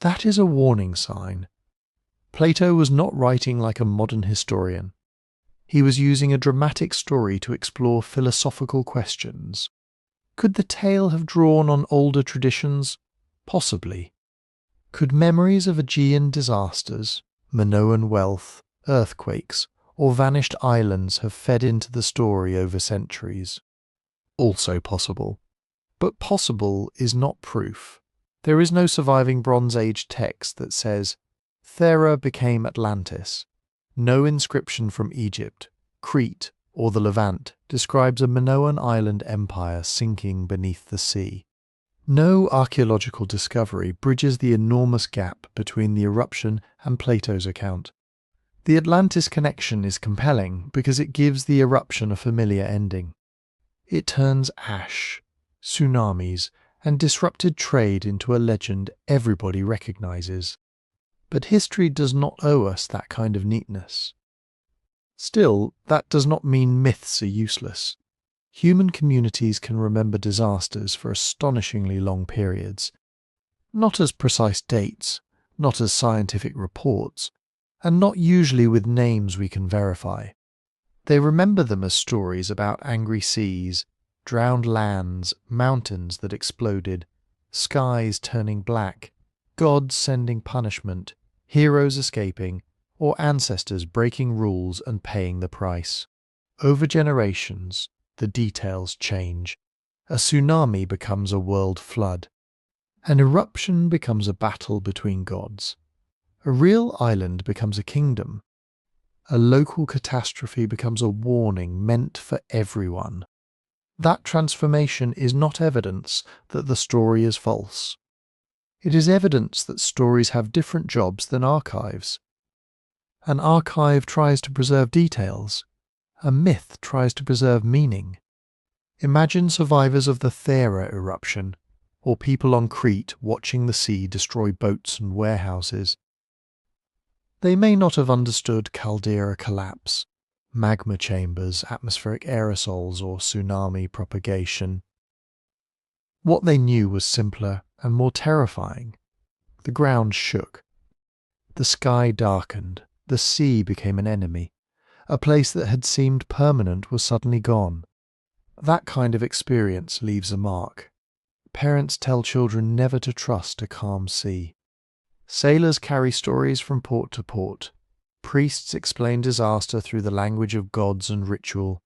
That is a warning sign. Plato was not writing like a modern historian. He was using a dramatic story to explore philosophical questions. Could the tale have drawn on older traditions? Possibly. Could memories of Aegean disasters, Minoan wealth, earthquakes, or vanished islands have fed into the story over centuries? Also possible. But possible is not proof. There is no surviving Bronze Age text that says, Thera became Atlantis. No inscription from Egypt, Crete, or the Levant describes a Minoan island empire sinking beneath the sea. No archaeological discovery bridges the enormous gap between the eruption and Plato's account. The Atlantis connection is compelling because it gives the eruption a familiar ending. It turns ash, tsunamis, and disrupted trade into a legend everybody recognizes. But history does not owe us that kind of neatness. Still, that does not mean myths are useless. Human communities can remember disasters for astonishingly long periods, not as precise dates, not as scientific reports, and not usually with names we can verify. They remember them as stories about angry seas, drowned lands, mountains that exploded, skies turning black, gods sending punishment, heroes escaping, or ancestors breaking rules and paying the price. Over generations, the details change. A tsunami becomes a world flood. An eruption becomes a battle between gods. A real island becomes a kingdom. A local catastrophe becomes a warning meant for everyone. That transformation is not evidence that the story is false. It is evidence that stories have different jobs than archives. An archive tries to preserve details. A myth tries to preserve meaning. Imagine survivors of the Thera eruption, or people on Crete watching the sea destroy boats and warehouses. They may not have understood caldera collapse, magma chambers, atmospheric aerosols, or tsunami propagation. What they knew was simpler and more terrifying. The ground shook. The sky darkened. The sea became an enemy. A place that had seemed permanent was suddenly gone. That kind of experience leaves a mark. Parents tell children never to trust a calm sea. Sailors carry stories from port to port. Priests explain disaster through the language of gods and ritual.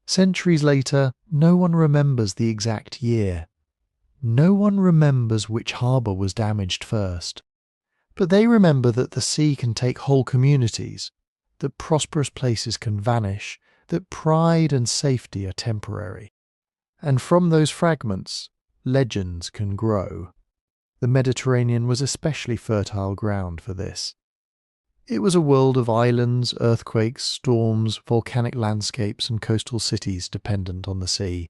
Centuries later, no one remembers the exact year. No one remembers which harbour was damaged first. But they remember that the sea can take whole communities, that prosperous places can vanish, that pride and safety are temporary. And from those fragments, legends can grow. The Mediterranean was especially fertile ground for this. It was a world of islands, earthquakes, storms, volcanic landscapes and coastal cities dependent on the sea.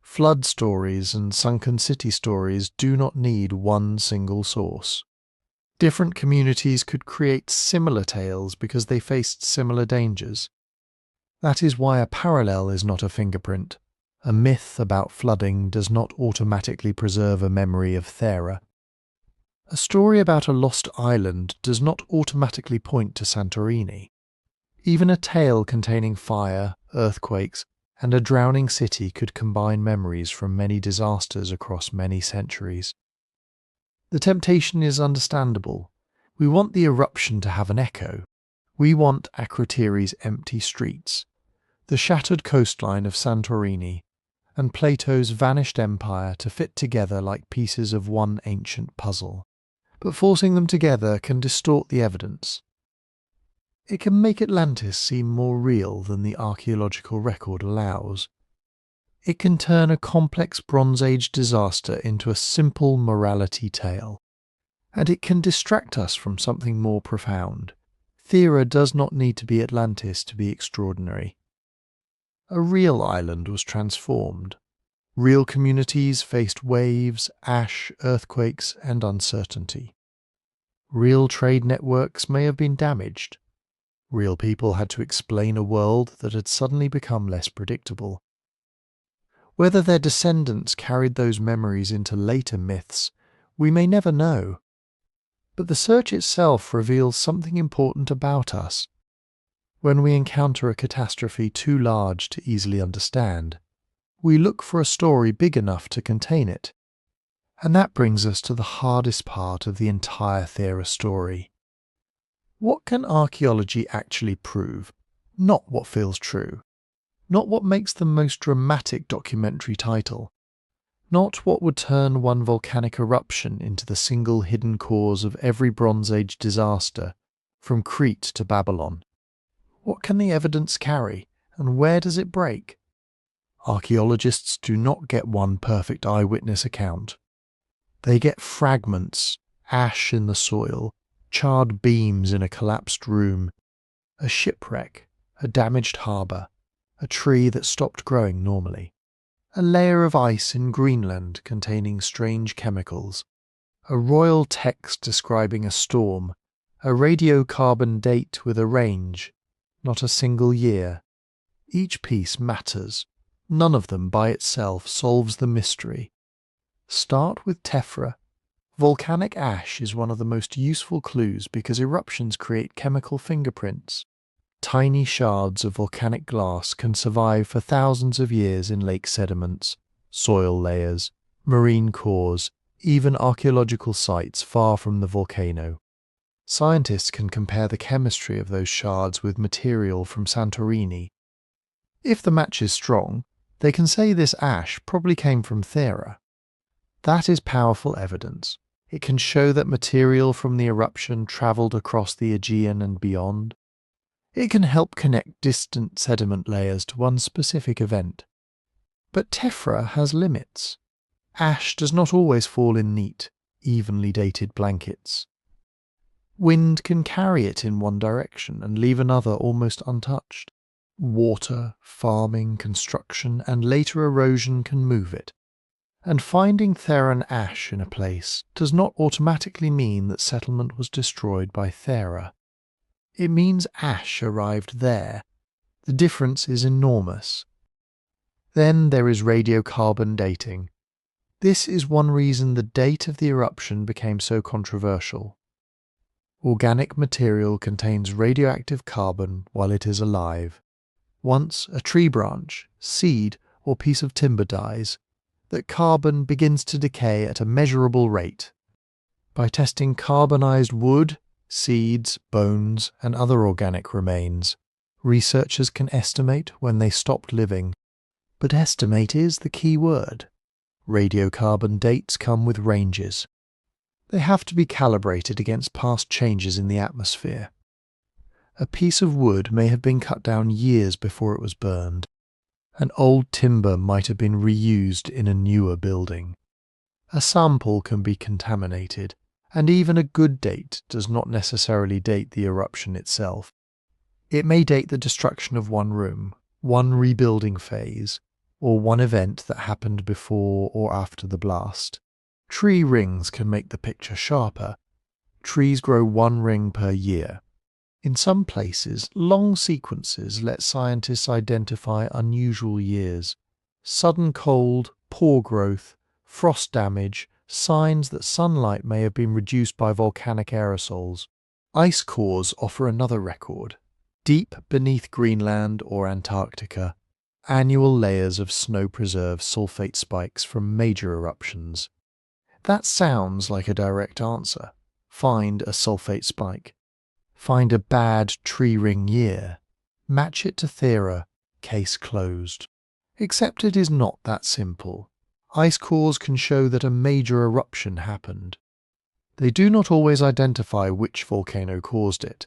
Flood stories and sunken city stories do not need one single source. Different communities could create similar tales because they faced similar dangers. That is why a parallel is not a fingerprint. A myth about flooding does not automatically preserve a memory of Thera. A story about a lost island does not automatically point to Santorini. Even a tale containing fire, earthquakes, and a drowning city could combine memories from many disasters across many centuries. The temptation is understandable. We want the eruption to have an echo. We want Akrotiri's empty streets, the shattered coastline of Santorini, and Plato's vanished empire to fit together like pieces of one ancient puzzle. But forcing them together can distort the evidence. It can make Atlantis seem more real than the archaeological record allows. It can turn a complex Bronze Age disaster into a simple morality tale. And it can distract us from something more profound. Thera does not need to be Atlantis to be extraordinary. A real island was transformed. Real communities faced waves, ash, earthquakes, and uncertainty. Real trade networks may have been damaged. Real people had to explain a world that had suddenly become less predictable. Whether their descendants carried those memories into later myths, we may never know. But the search itself reveals something important about us. When we encounter a catastrophe too large to easily understand, we look for a story big enough to contain it. And that brings us to the hardest part of the entire Thera story. What can archaeology actually prove? Not what feels true. Not what makes the most dramatic documentary title. Not what would turn one volcanic eruption into the single hidden cause of every Bronze Age disaster, from Crete to Babylon. What can the evidence carry, and where does it break? Archaeologists do not get one perfect eyewitness account. They get fragments, ash in the soil, charred beams in a collapsed room, a shipwreck, a damaged harbour, a tree that stopped growing normally, a layer of ice in Greenland containing strange chemicals, a royal text describing a storm, a radiocarbon date with a range, not a single year. Each piece matters. None of them by itself solves the mystery. Start with tephra. Volcanic ash is one of the most useful clues because eruptions create chemical fingerprints. Tiny shards of volcanic glass can survive for thousands of years in lake sediments, soil layers, marine cores, even archaeological sites far from the volcano. Scientists can compare the chemistry of those shards with material from Santorini. If the match is strong, they can say this ash probably came from Thera. That is powerful evidence. It can show that material from the eruption travelled across the Aegean and beyond. It can help connect distant sediment layers to one specific event. But tephra has limits. Ash does not always fall in neat, evenly dated blankets. Wind can carry it in one direction and leave another almost untouched. Water, farming, construction, and later erosion can move it. And finding Theran ash in a place does not automatically mean that settlement was destroyed by Thera. It means ash arrived there. The difference is enormous. Then there is radiocarbon dating. This is one reason the date of the eruption became so controversial. Organic material contains radioactive carbon while it is alive. Once a tree branch, seed, or piece of timber dies, that carbon begins to decay at a measurable rate. By testing carbonized wood, seeds, bones, and other organic remains, researchers can estimate when they stopped living. But estimate is the key word. Radiocarbon dates come with ranges. They have to be calibrated against past changes in the atmosphere. A piece of wood may have been cut down years before it was burned. An old timber might have been reused in a newer building. A sample can be contaminated, and even a good date does not necessarily date the eruption itself. It may date the destruction of one room, one rebuilding phase, or one event that happened before or after the blast. Tree rings can make the picture sharper. Trees grow one ring per year. In some places, long sequences let scientists identify unusual years. Sudden cold, poor growth, frost damage, signs that sunlight may have been reduced by volcanic aerosols. Ice cores offer another record. Deep beneath Greenland or Antarctica, annual layers of snow preserve sulfate spikes from major eruptions. That sounds like a direct answer. Find a sulfate spike. Find a bad tree ring year. Match it to Thera. Case closed. Except it is not that simple. Ice cores can show that a major eruption happened. They do not always identify which volcano caused it.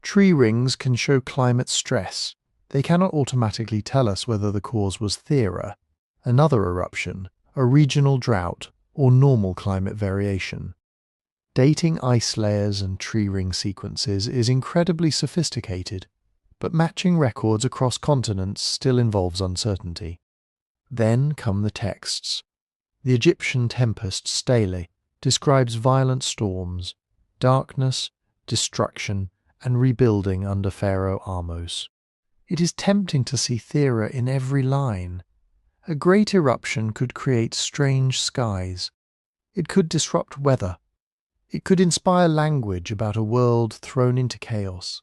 Tree rings can show climate stress. They cannot automatically tell us whether the cause was Thera, another eruption, a regional drought, or normal climate variation. Dating ice layers and tree ring sequences is incredibly sophisticated, but matching records across continents still involves uncertainty. Then come the texts. The Egyptian Tempest stele describes violent storms, darkness, destruction, and rebuilding under Pharaoh Ahmose. It is tempting to see Thera in every line. A great eruption could create strange skies. It could disrupt weather. It could inspire language about a world thrown into chaos.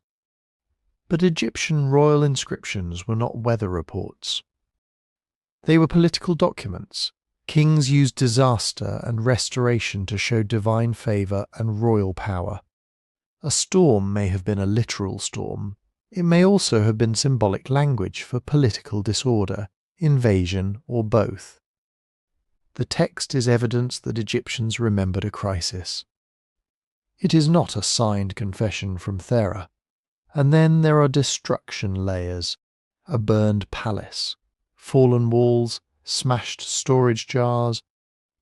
But Egyptian royal inscriptions were not weather reports. They were political documents. Kings used disaster and restoration to show divine favour and royal power. A storm may have been a literal storm. It may also have been symbolic language for political disorder, invasion, or both. The text is evidence that Egyptians remembered a crisis. It is not a signed confession from Thera. And then there are destruction layers, a burned palace, fallen walls, smashed storage jars,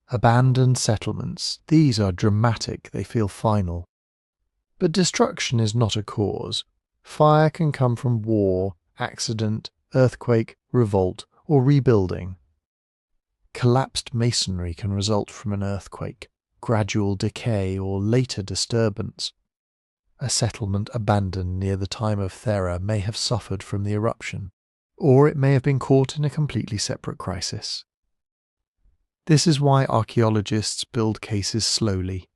abandoned settlements. These are dramatic, they feel final. But destruction is not a cause. Fire can come from war, accident, earthquake, revolt, or rebuilding. Collapsed masonry can result from an earthquake, gradual decay, or later disturbance. A settlement abandoned near the time of Thera may have suffered from the eruption, or it may have been caught in a completely separate crisis. This is why archaeologists build cases slowly.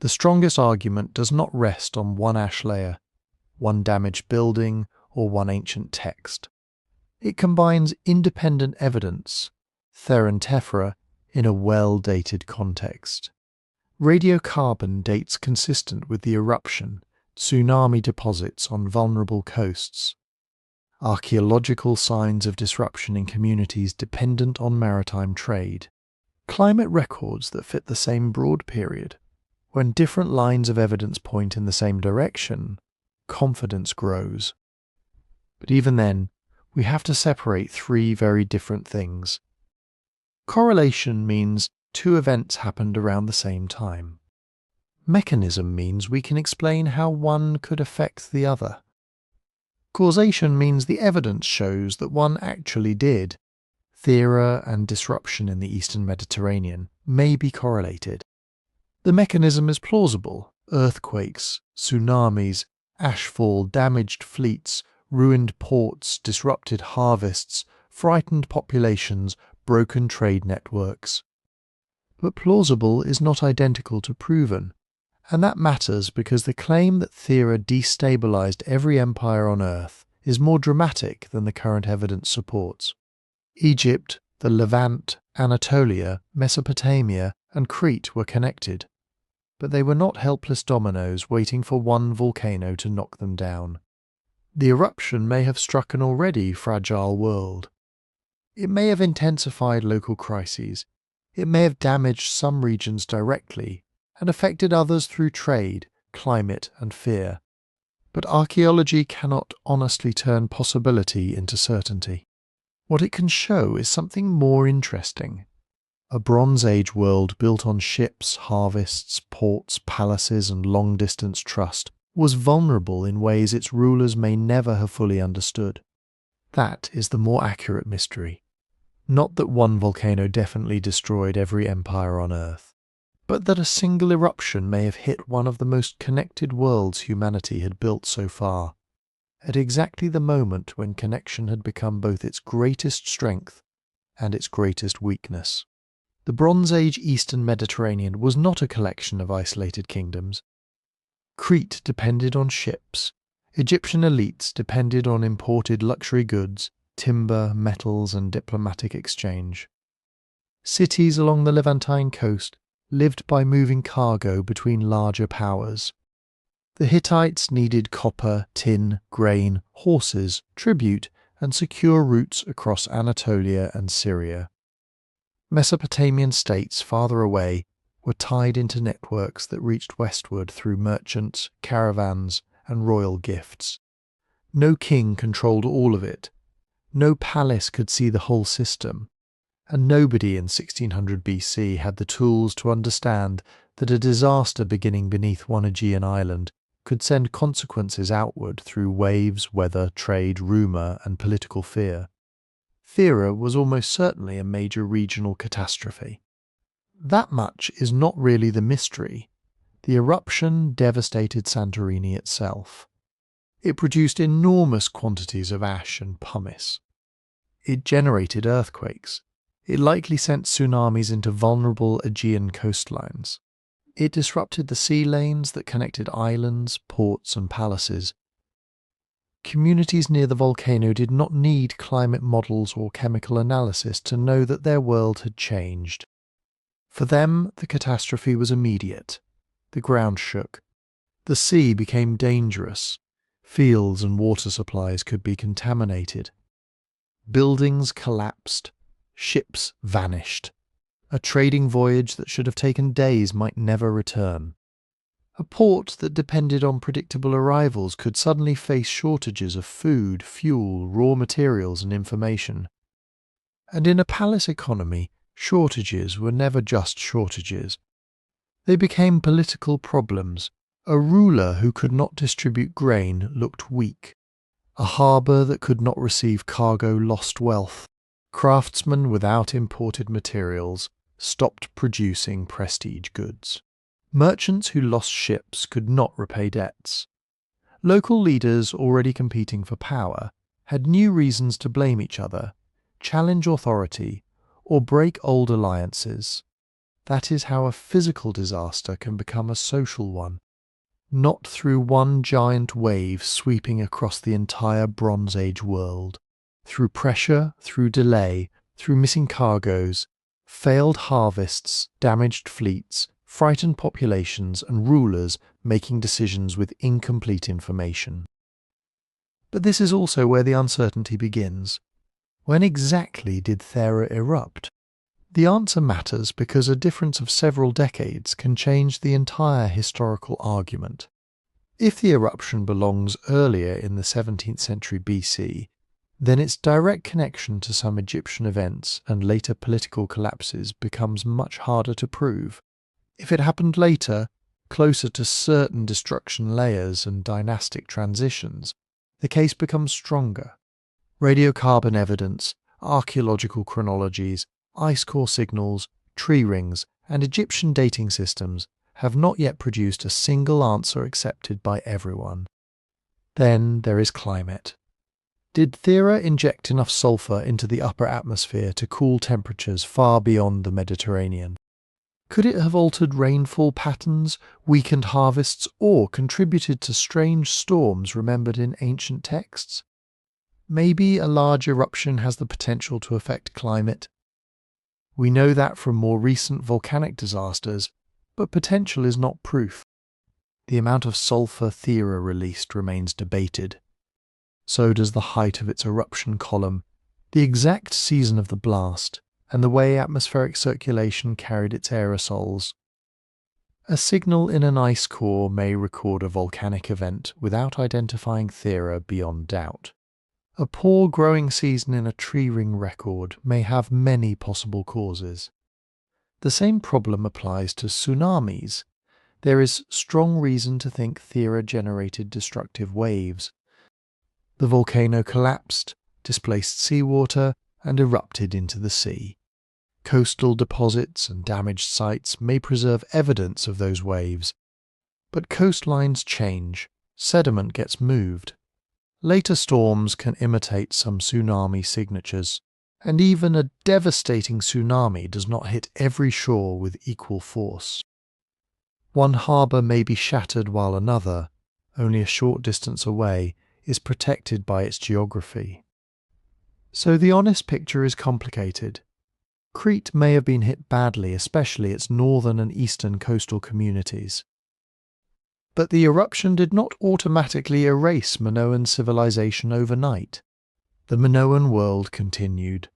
The strongest argument does not rest on one ash layer, one damaged building, or one ancient text. It combines independent evidence, Theran tephra, in a well-dated context. Radiocarbon dates consistent with the eruption, tsunami deposits on vulnerable coasts, archaeological signs of disruption in communities dependent on maritime trade. Climate records that fit the same broad period. When different lines of evidence point in the same direction, confidence grows. But even then, we have to separate three very different things. Correlation means two events happened around the same time. Mechanism means we can explain how one could affect the other. Causation means the evidence shows that one actually did. Thera and disruption in the Eastern Mediterranean may be correlated. The mechanism is plausible. Earthquakes, tsunamis, ashfall, damaged fleets, ruined ports, disrupted harvests, frightened populations, broken trade networks. But plausible is not identical to proven, and that matters because the claim that Thera destabilized every empire on Earth is more dramatic than the current evidence supports. Egypt, the Levant, Anatolia, Mesopotamia, and Crete were connected, but they were not helpless dominoes waiting for one volcano to knock them down. The eruption may have struck an already fragile world. It may have intensified local crises. It may have damaged some regions directly and affected others through trade, climate, and fear. But archaeology cannot honestly turn possibility into certainty. What it can show is something more interesting. A Bronze Age world built on ships, harvests, ports, palaces, and long-distance trust was vulnerable in ways its rulers may never have fully understood. That is the more accurate mystery. Not that one volcano definitely destroyed every empire on Earth, but that a single eruption may have hit one of the most connected worlds humanity had built so far, at exactly the moment when connection had become both its greatest strength and its greatest weakness. The Bronze Age Eastern Mediterranean was not a collection of isolated kingdoms. Crete depended on ships. Egyptian elites depended on imported luxury goods, timber, metals, and diplomatic exchange. Cities along the Levantine coast lived by moving cargo between larger powers. The Hittites needed copper, tin, grain, horses, tribute, and secure routes across Anatolia and Syria. Mesopotamian states farther away were tied into networks that reached westward through merchants, caravans, and royal gifts. No king controlled all of it. No palace could see the whole system. And nobody in 1600 BC had the tools to understand that a disaster beginning beneath one Aegean island could send consequences outward through waves, weather, trade, rumour, and political fear. Thera was almost certainly a major regional catastrophe. That much is not really the mystery. The eruption devastated Santorini itself. It produced enormous quantities of ash and pumice. It generated earthquakes. It likely sent tsunamis into vulnerable Aegean coastlines. It disrupted the sea lanes that connected islands, ports, and palaces. Communities near the volcano did not need climate models or chemical analysis to know that their world had changed. For them, the catastrophe was immediate. The ground shook. The sea became dangerous. Fields and water supplies could be contaminated. Buildings collapsed. Ships vanished. A trading voyage that should have taken days might never return. A port that depended on predictable arrivals could suddenly face shortages of food, fuel, raw materials, and information. And in a palace economy, shortages were never just shortages. They became political problems. A ruler who could not distribute grain looked weak. A harbour that could not receive cargo lost wealth. Craftsmen without imported materials stopped producing prestige goods. Merchants who lost ships could not repay debts. Local leaders already competing for power had new reasons to blame each other, challenge authority, or break old alliances. That is how a physical disaster can become a social one, not through one giant wave sweeping across the entire Bronze Age world. Through pressure, through delay, through missing cargoes, failed harvests, damaged fleets, frightened populations, and rulers making decisions with incomplete information. But this is also where the uncertainty begins. When exactly did Thera erupt? The answer matters because a difference of several decades can change the entire historical argument. If the eruption belongs earlier in the 17th century BC, then its direct connection to some Egyptian events and later political collapses becomes much harder to prove. If it happened later, closer to certain destruction layers and dynastic transitions, the case becomes stronger. Radiocarbon evidence, archaeological chronologies, ice core signals, tree rings, and Egyptian dating systems have not yet produced a single answer accepted by everyone. Then there is climate. Did Thera inject enough sulfur into the upper atmosphere to cool temperatures far beyond the Mediterranean? Could it have altered rainfall patterns, weakened harvests, or contributed to strange storms remembered in ancient texts? Maybe a large eruption has the potential to affect climate. We know that from more recent volcanic disasters, but potential is not proof. The amount of sulfur Thera released remains debated. So does the height of its eruption column, the exact season of the blast, and the way atmospheric circulation carried its aerosols. A signal in an ice core may record a volcanic event without identifying Thera beyond doubt. A poor growing season in a tree ring record may have many possible causes. The same problem applies to tsunamis. There is strong reason to think Thera generated destructive waves. The volcano collapsed, displaced seawater, and erupted into the sea. Coastal deposits and damaged sites may preserve evidence of those waves. But coastlines change, sediment gets moved. Later storms can imitate some tsunami signatures, and even a devastating tsunami does not hit every shore with equal force. One harbour may be shattered while another, only a short distance away, is protected by its geography. So the honest picture is complicated. Crete may have been hit badly, especially its northern and eastern coastal communities. But the eruption did not automatically erase Minoan civilization overnight. The Minoan world continued.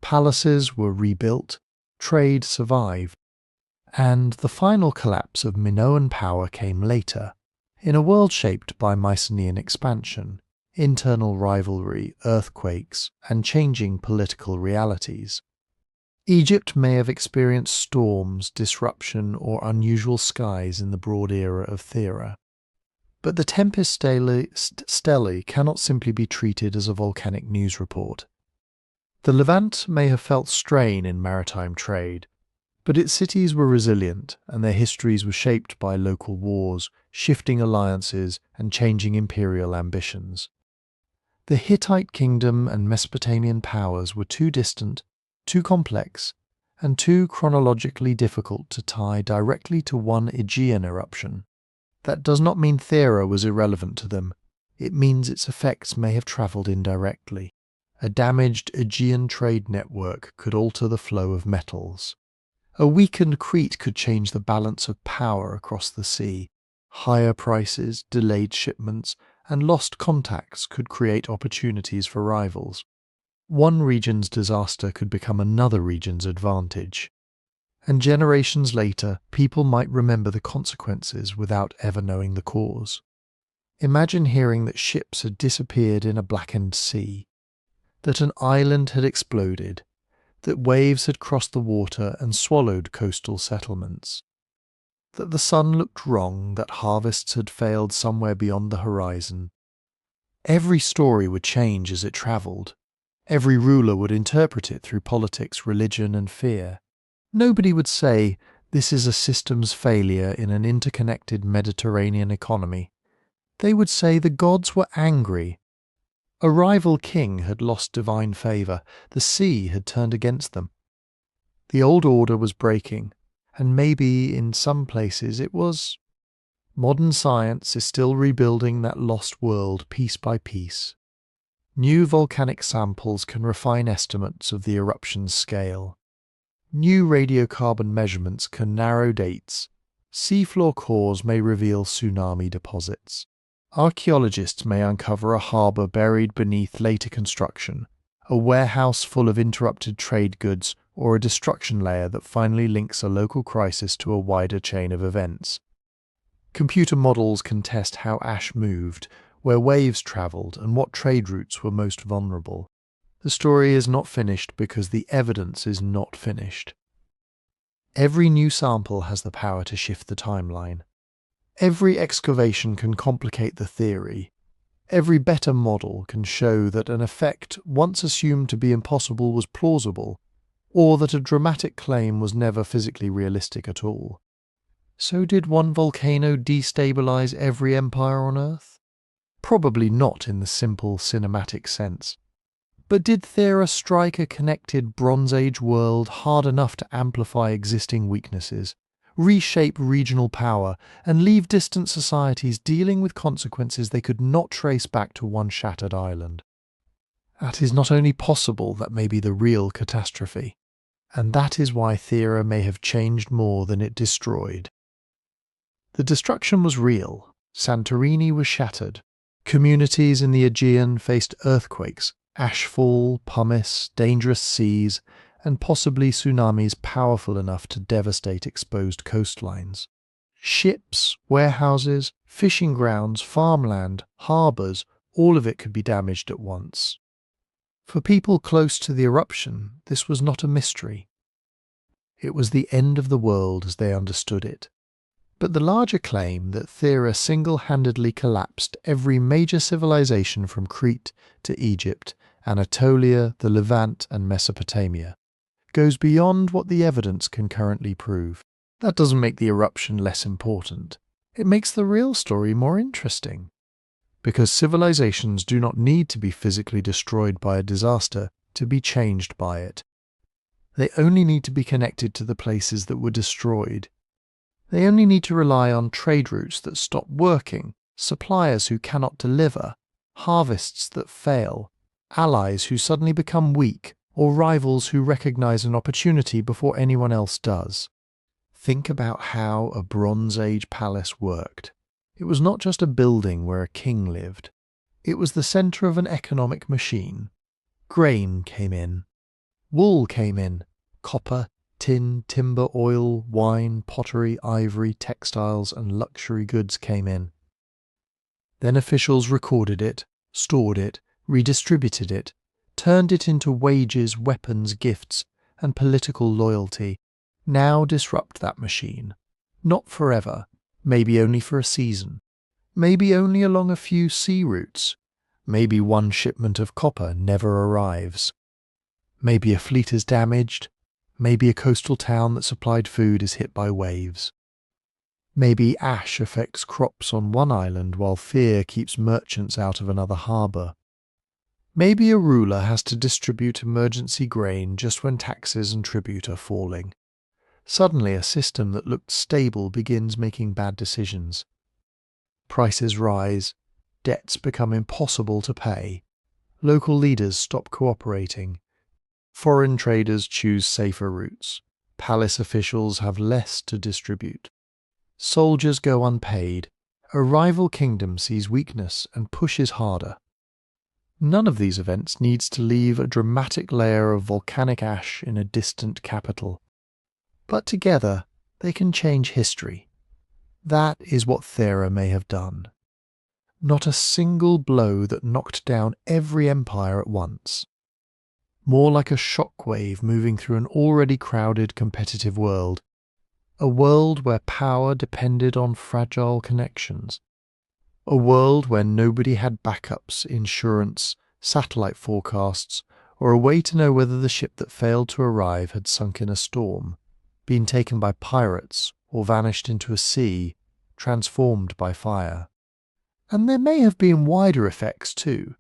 Palaces were rebuilt, trade survived, and the final collapse of Minoan power came later, in a world shaped by Mycenaean expansion, internal rivalry, earthquakes, and changing political realities. Egypt may have experienced storms, disruption, or unusual skies in the broad era of Thera. But the Tempest stele cannot simply be treated as a volcanic news report. The Levant may have felt strain in maritime trade, but its cities were resilient and their histories were shaped by local wars, shifting alliances, and changing imperial ambitions. The Hittite kingdom and Mesopotamian powers were too distant, too complex, and too chronologically difficult to tie directly to one Aegean eruption. That does not mean Thera was irrelevant to them. It means its effects may have travelled indirectly. A damaged Aegean trade network could alter the flow of metals. A weakened Crete could change the balance of power across the sea. Higher prices, delayed shipments, and lost contacts could create opportunities for rivals. One region's disaster could become another region's advantage. And generations later, people might remember the consequences without ever knowing the cause. Imagine hearing that ships had disappeared in a blackened sea, that an island had exploded, that waves had crossed the water and swallowed coastal settlements, that the sun looked wrong, that harvests had failed somewhere beyond the horizon. Every story would change as it travelled. Every ruler would interpret it through politics, religion, and fear. Nobody would say, this is a systems failure in an interconnected Mediterranean economy. They would say the gods were angry. A rival king had lost divine favour. The sea had turned against them. The old order was breaking, and maybe in some places it was. Modern science is still rebuilding that lost world piece by piece. New volcanic samples can refine estimates of the eruption's scale. New radiocarbon measurements can narrow dates. Seafloor cores may reveal tsunami deposits. Archaeologists may uncover a harbour buried beneath later construction, a warehouse full of interrupted trade goods, or a destruction layer that finally links a local crisis to a wider chain of events. Computer models can test how ash moved, where waves travelled, and what trade routes were most vulnerable. The story is not finished because the evidence is not finished. Every new sample has the power to shift the timeline. Every excavation can complicate the theory. Every better model can show that an effect once assumed to be impossible was plausible, or that a dramatic claim was never physically realistic at all. So did one volcano destabilize every empire on Earth? Probably not in the simple cinematic sense. But did Thera strike a connected Bronze Age world hard enough to amplify existing weaknesses, reshape regional power, and leave distant societies dealing with consequences they could not trace back to one shattered island? That is not only possible, that may be the real catastrophe. And that is why Thera may have changed more than it destroyed. The destruction was real. Santorini was shattered. Communities in the Aegean faced earthquakes, ashfall, pumice, dangerous seas, and possibly tsunamis powerful enough to devastate exposed coastlines. Ships, warehouses, fishing grounds, farmland, harbours, all of it could be damaged at once. For people close to the eruption, this was not a mystery. It was the end of the world as they understood it. But the larger claim that Thera single-handedly collapsed every major civilization from Crete to Egypt, Anatolia, the Levant and Mesopotamia goes beyond what the evidence can currently prove. That doesn't make the eruption less important. It makes the real story more interesting. Because civilizations do not need to be physically destroyed by a disaster to be changed by it. They only need to be connected to the places that were destroyed. They only need to rely on trade routes that stop working, suppliers who cannot deliver, harvests that fail, allies who suddenly become weak, or rivals who recognize an opportunity before anyone else does. Think about how a Bronze Age palace worked. It was not just a building where a king lived. It was the center of an economic machine. Grain came in. Wool came in. Copper, tin, timber, oil, wine, pottery, ivory, textiles, and luxury goods came in. Then officials recorded it, stored it, redistributed it, turned it into wages, weapons, gifts, and political loyalty. Now disrupt that machine. Not forever, maybe only for a season, maybe only along a few sea routes, maybe one shipment of copper never arrives. Maybe a fleet is damaged, maybe a coastal town that supplied food is hit by waves. Maybe ash affects crops on one island while fear keeps merchants out of another harbour. Maybe a ruler has to distribute emergency grain just when taxes and tribute are falling. Suddenly a system that looked stable begins making bad decisions. Prices rise, debts become impossible to pay, local leaders stop cooperating, foreign traders choose safer routes, palace officials have less to distribute, soldiers go unpaid, a rival kingdom sees weakness and pushes harder. None of these events needs to leave a dramatic layer of volcanic ash in a distant capital. But together, they can change history. That is what Thera may have done. Not a single blow that knocked down every empire at once. More like a shockwave moving through an already crowded competitive world. A world where power depended on fragile connections. A world where nobody had backups, insurance, satellite forecasts, or a way to know whether the ship that failed to arrive had sunk in a storm, been taken by pirates, or vanished into a sea, transformed by fire. And there may have been wider effects too.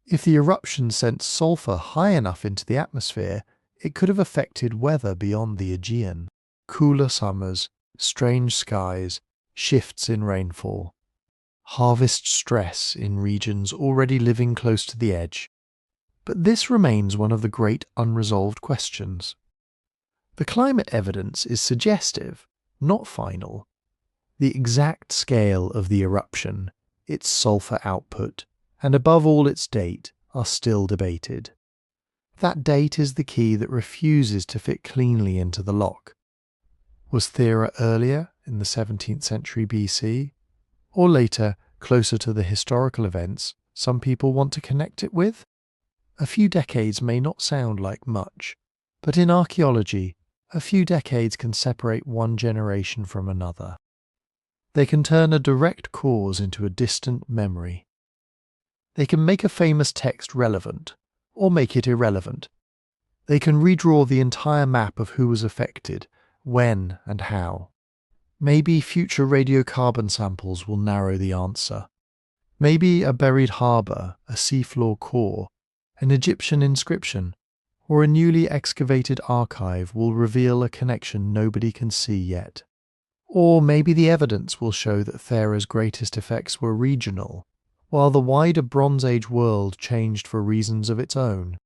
If the eruption sent sulfur high enough into the atmosphere, it could have affected weather beyond the Aegean. Cooler summers, strange skies, shifts in rainfall. Harvest stress in regions already living close to the edge. But this remains one of the great unresolved questions. The climate evidence is suggestive, not final. The exact scale of the eruption, its sulfur output, and above all its date, are still debated. That date is the key that refuses to fit cleanly into the lock. Was Thera earlier, in the 17th century BC, or later, closer to the historical events some people want to connect it with? A few decades may not sound like much, but in archaeology, a few decades can separate one generation from another. They can turn a direct cause into a distant memory. They can make a famous text relevant, or make it irrelevant. They can redraw the entire map of who was affected, when and how. Maybe future radiocarbon samples will narrow the answer. Maybe a buried harbour, a seafloor core, an Egyptian inscription, or a newly excavated archive will reveal a connection nobody can see yet. Or maybe the evidence will show that Thera's greatest effects were regional, while the wider Bronze Age world changed for reasons of its own.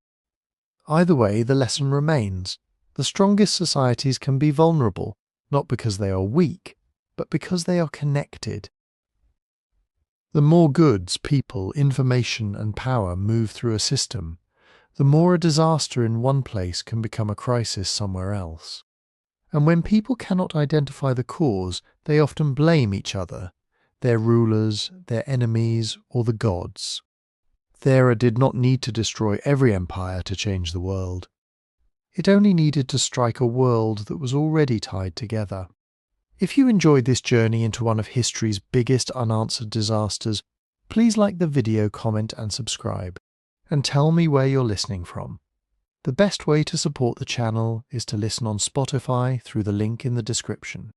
Either way, the lesson remains. The strongest societies can be vulnerable, not because they are weak, but because they are connected. The more goods, people, information and power move through a system, the more a disaster in one place can become a crisis somewhere else. And when people cannot identify the cause, they often blame each other, their rulers, their enemies, or the gods. Thera did not need to destroy every empire to change the world. It only needed to strike a world that was already tied together. If you enjoyed this journey into one of history's biggest unanswered disasters, please like the video, comment and subscribe, and tell me where you're listening from. The best way to support the channel is to listen on Spotify through the link in the description.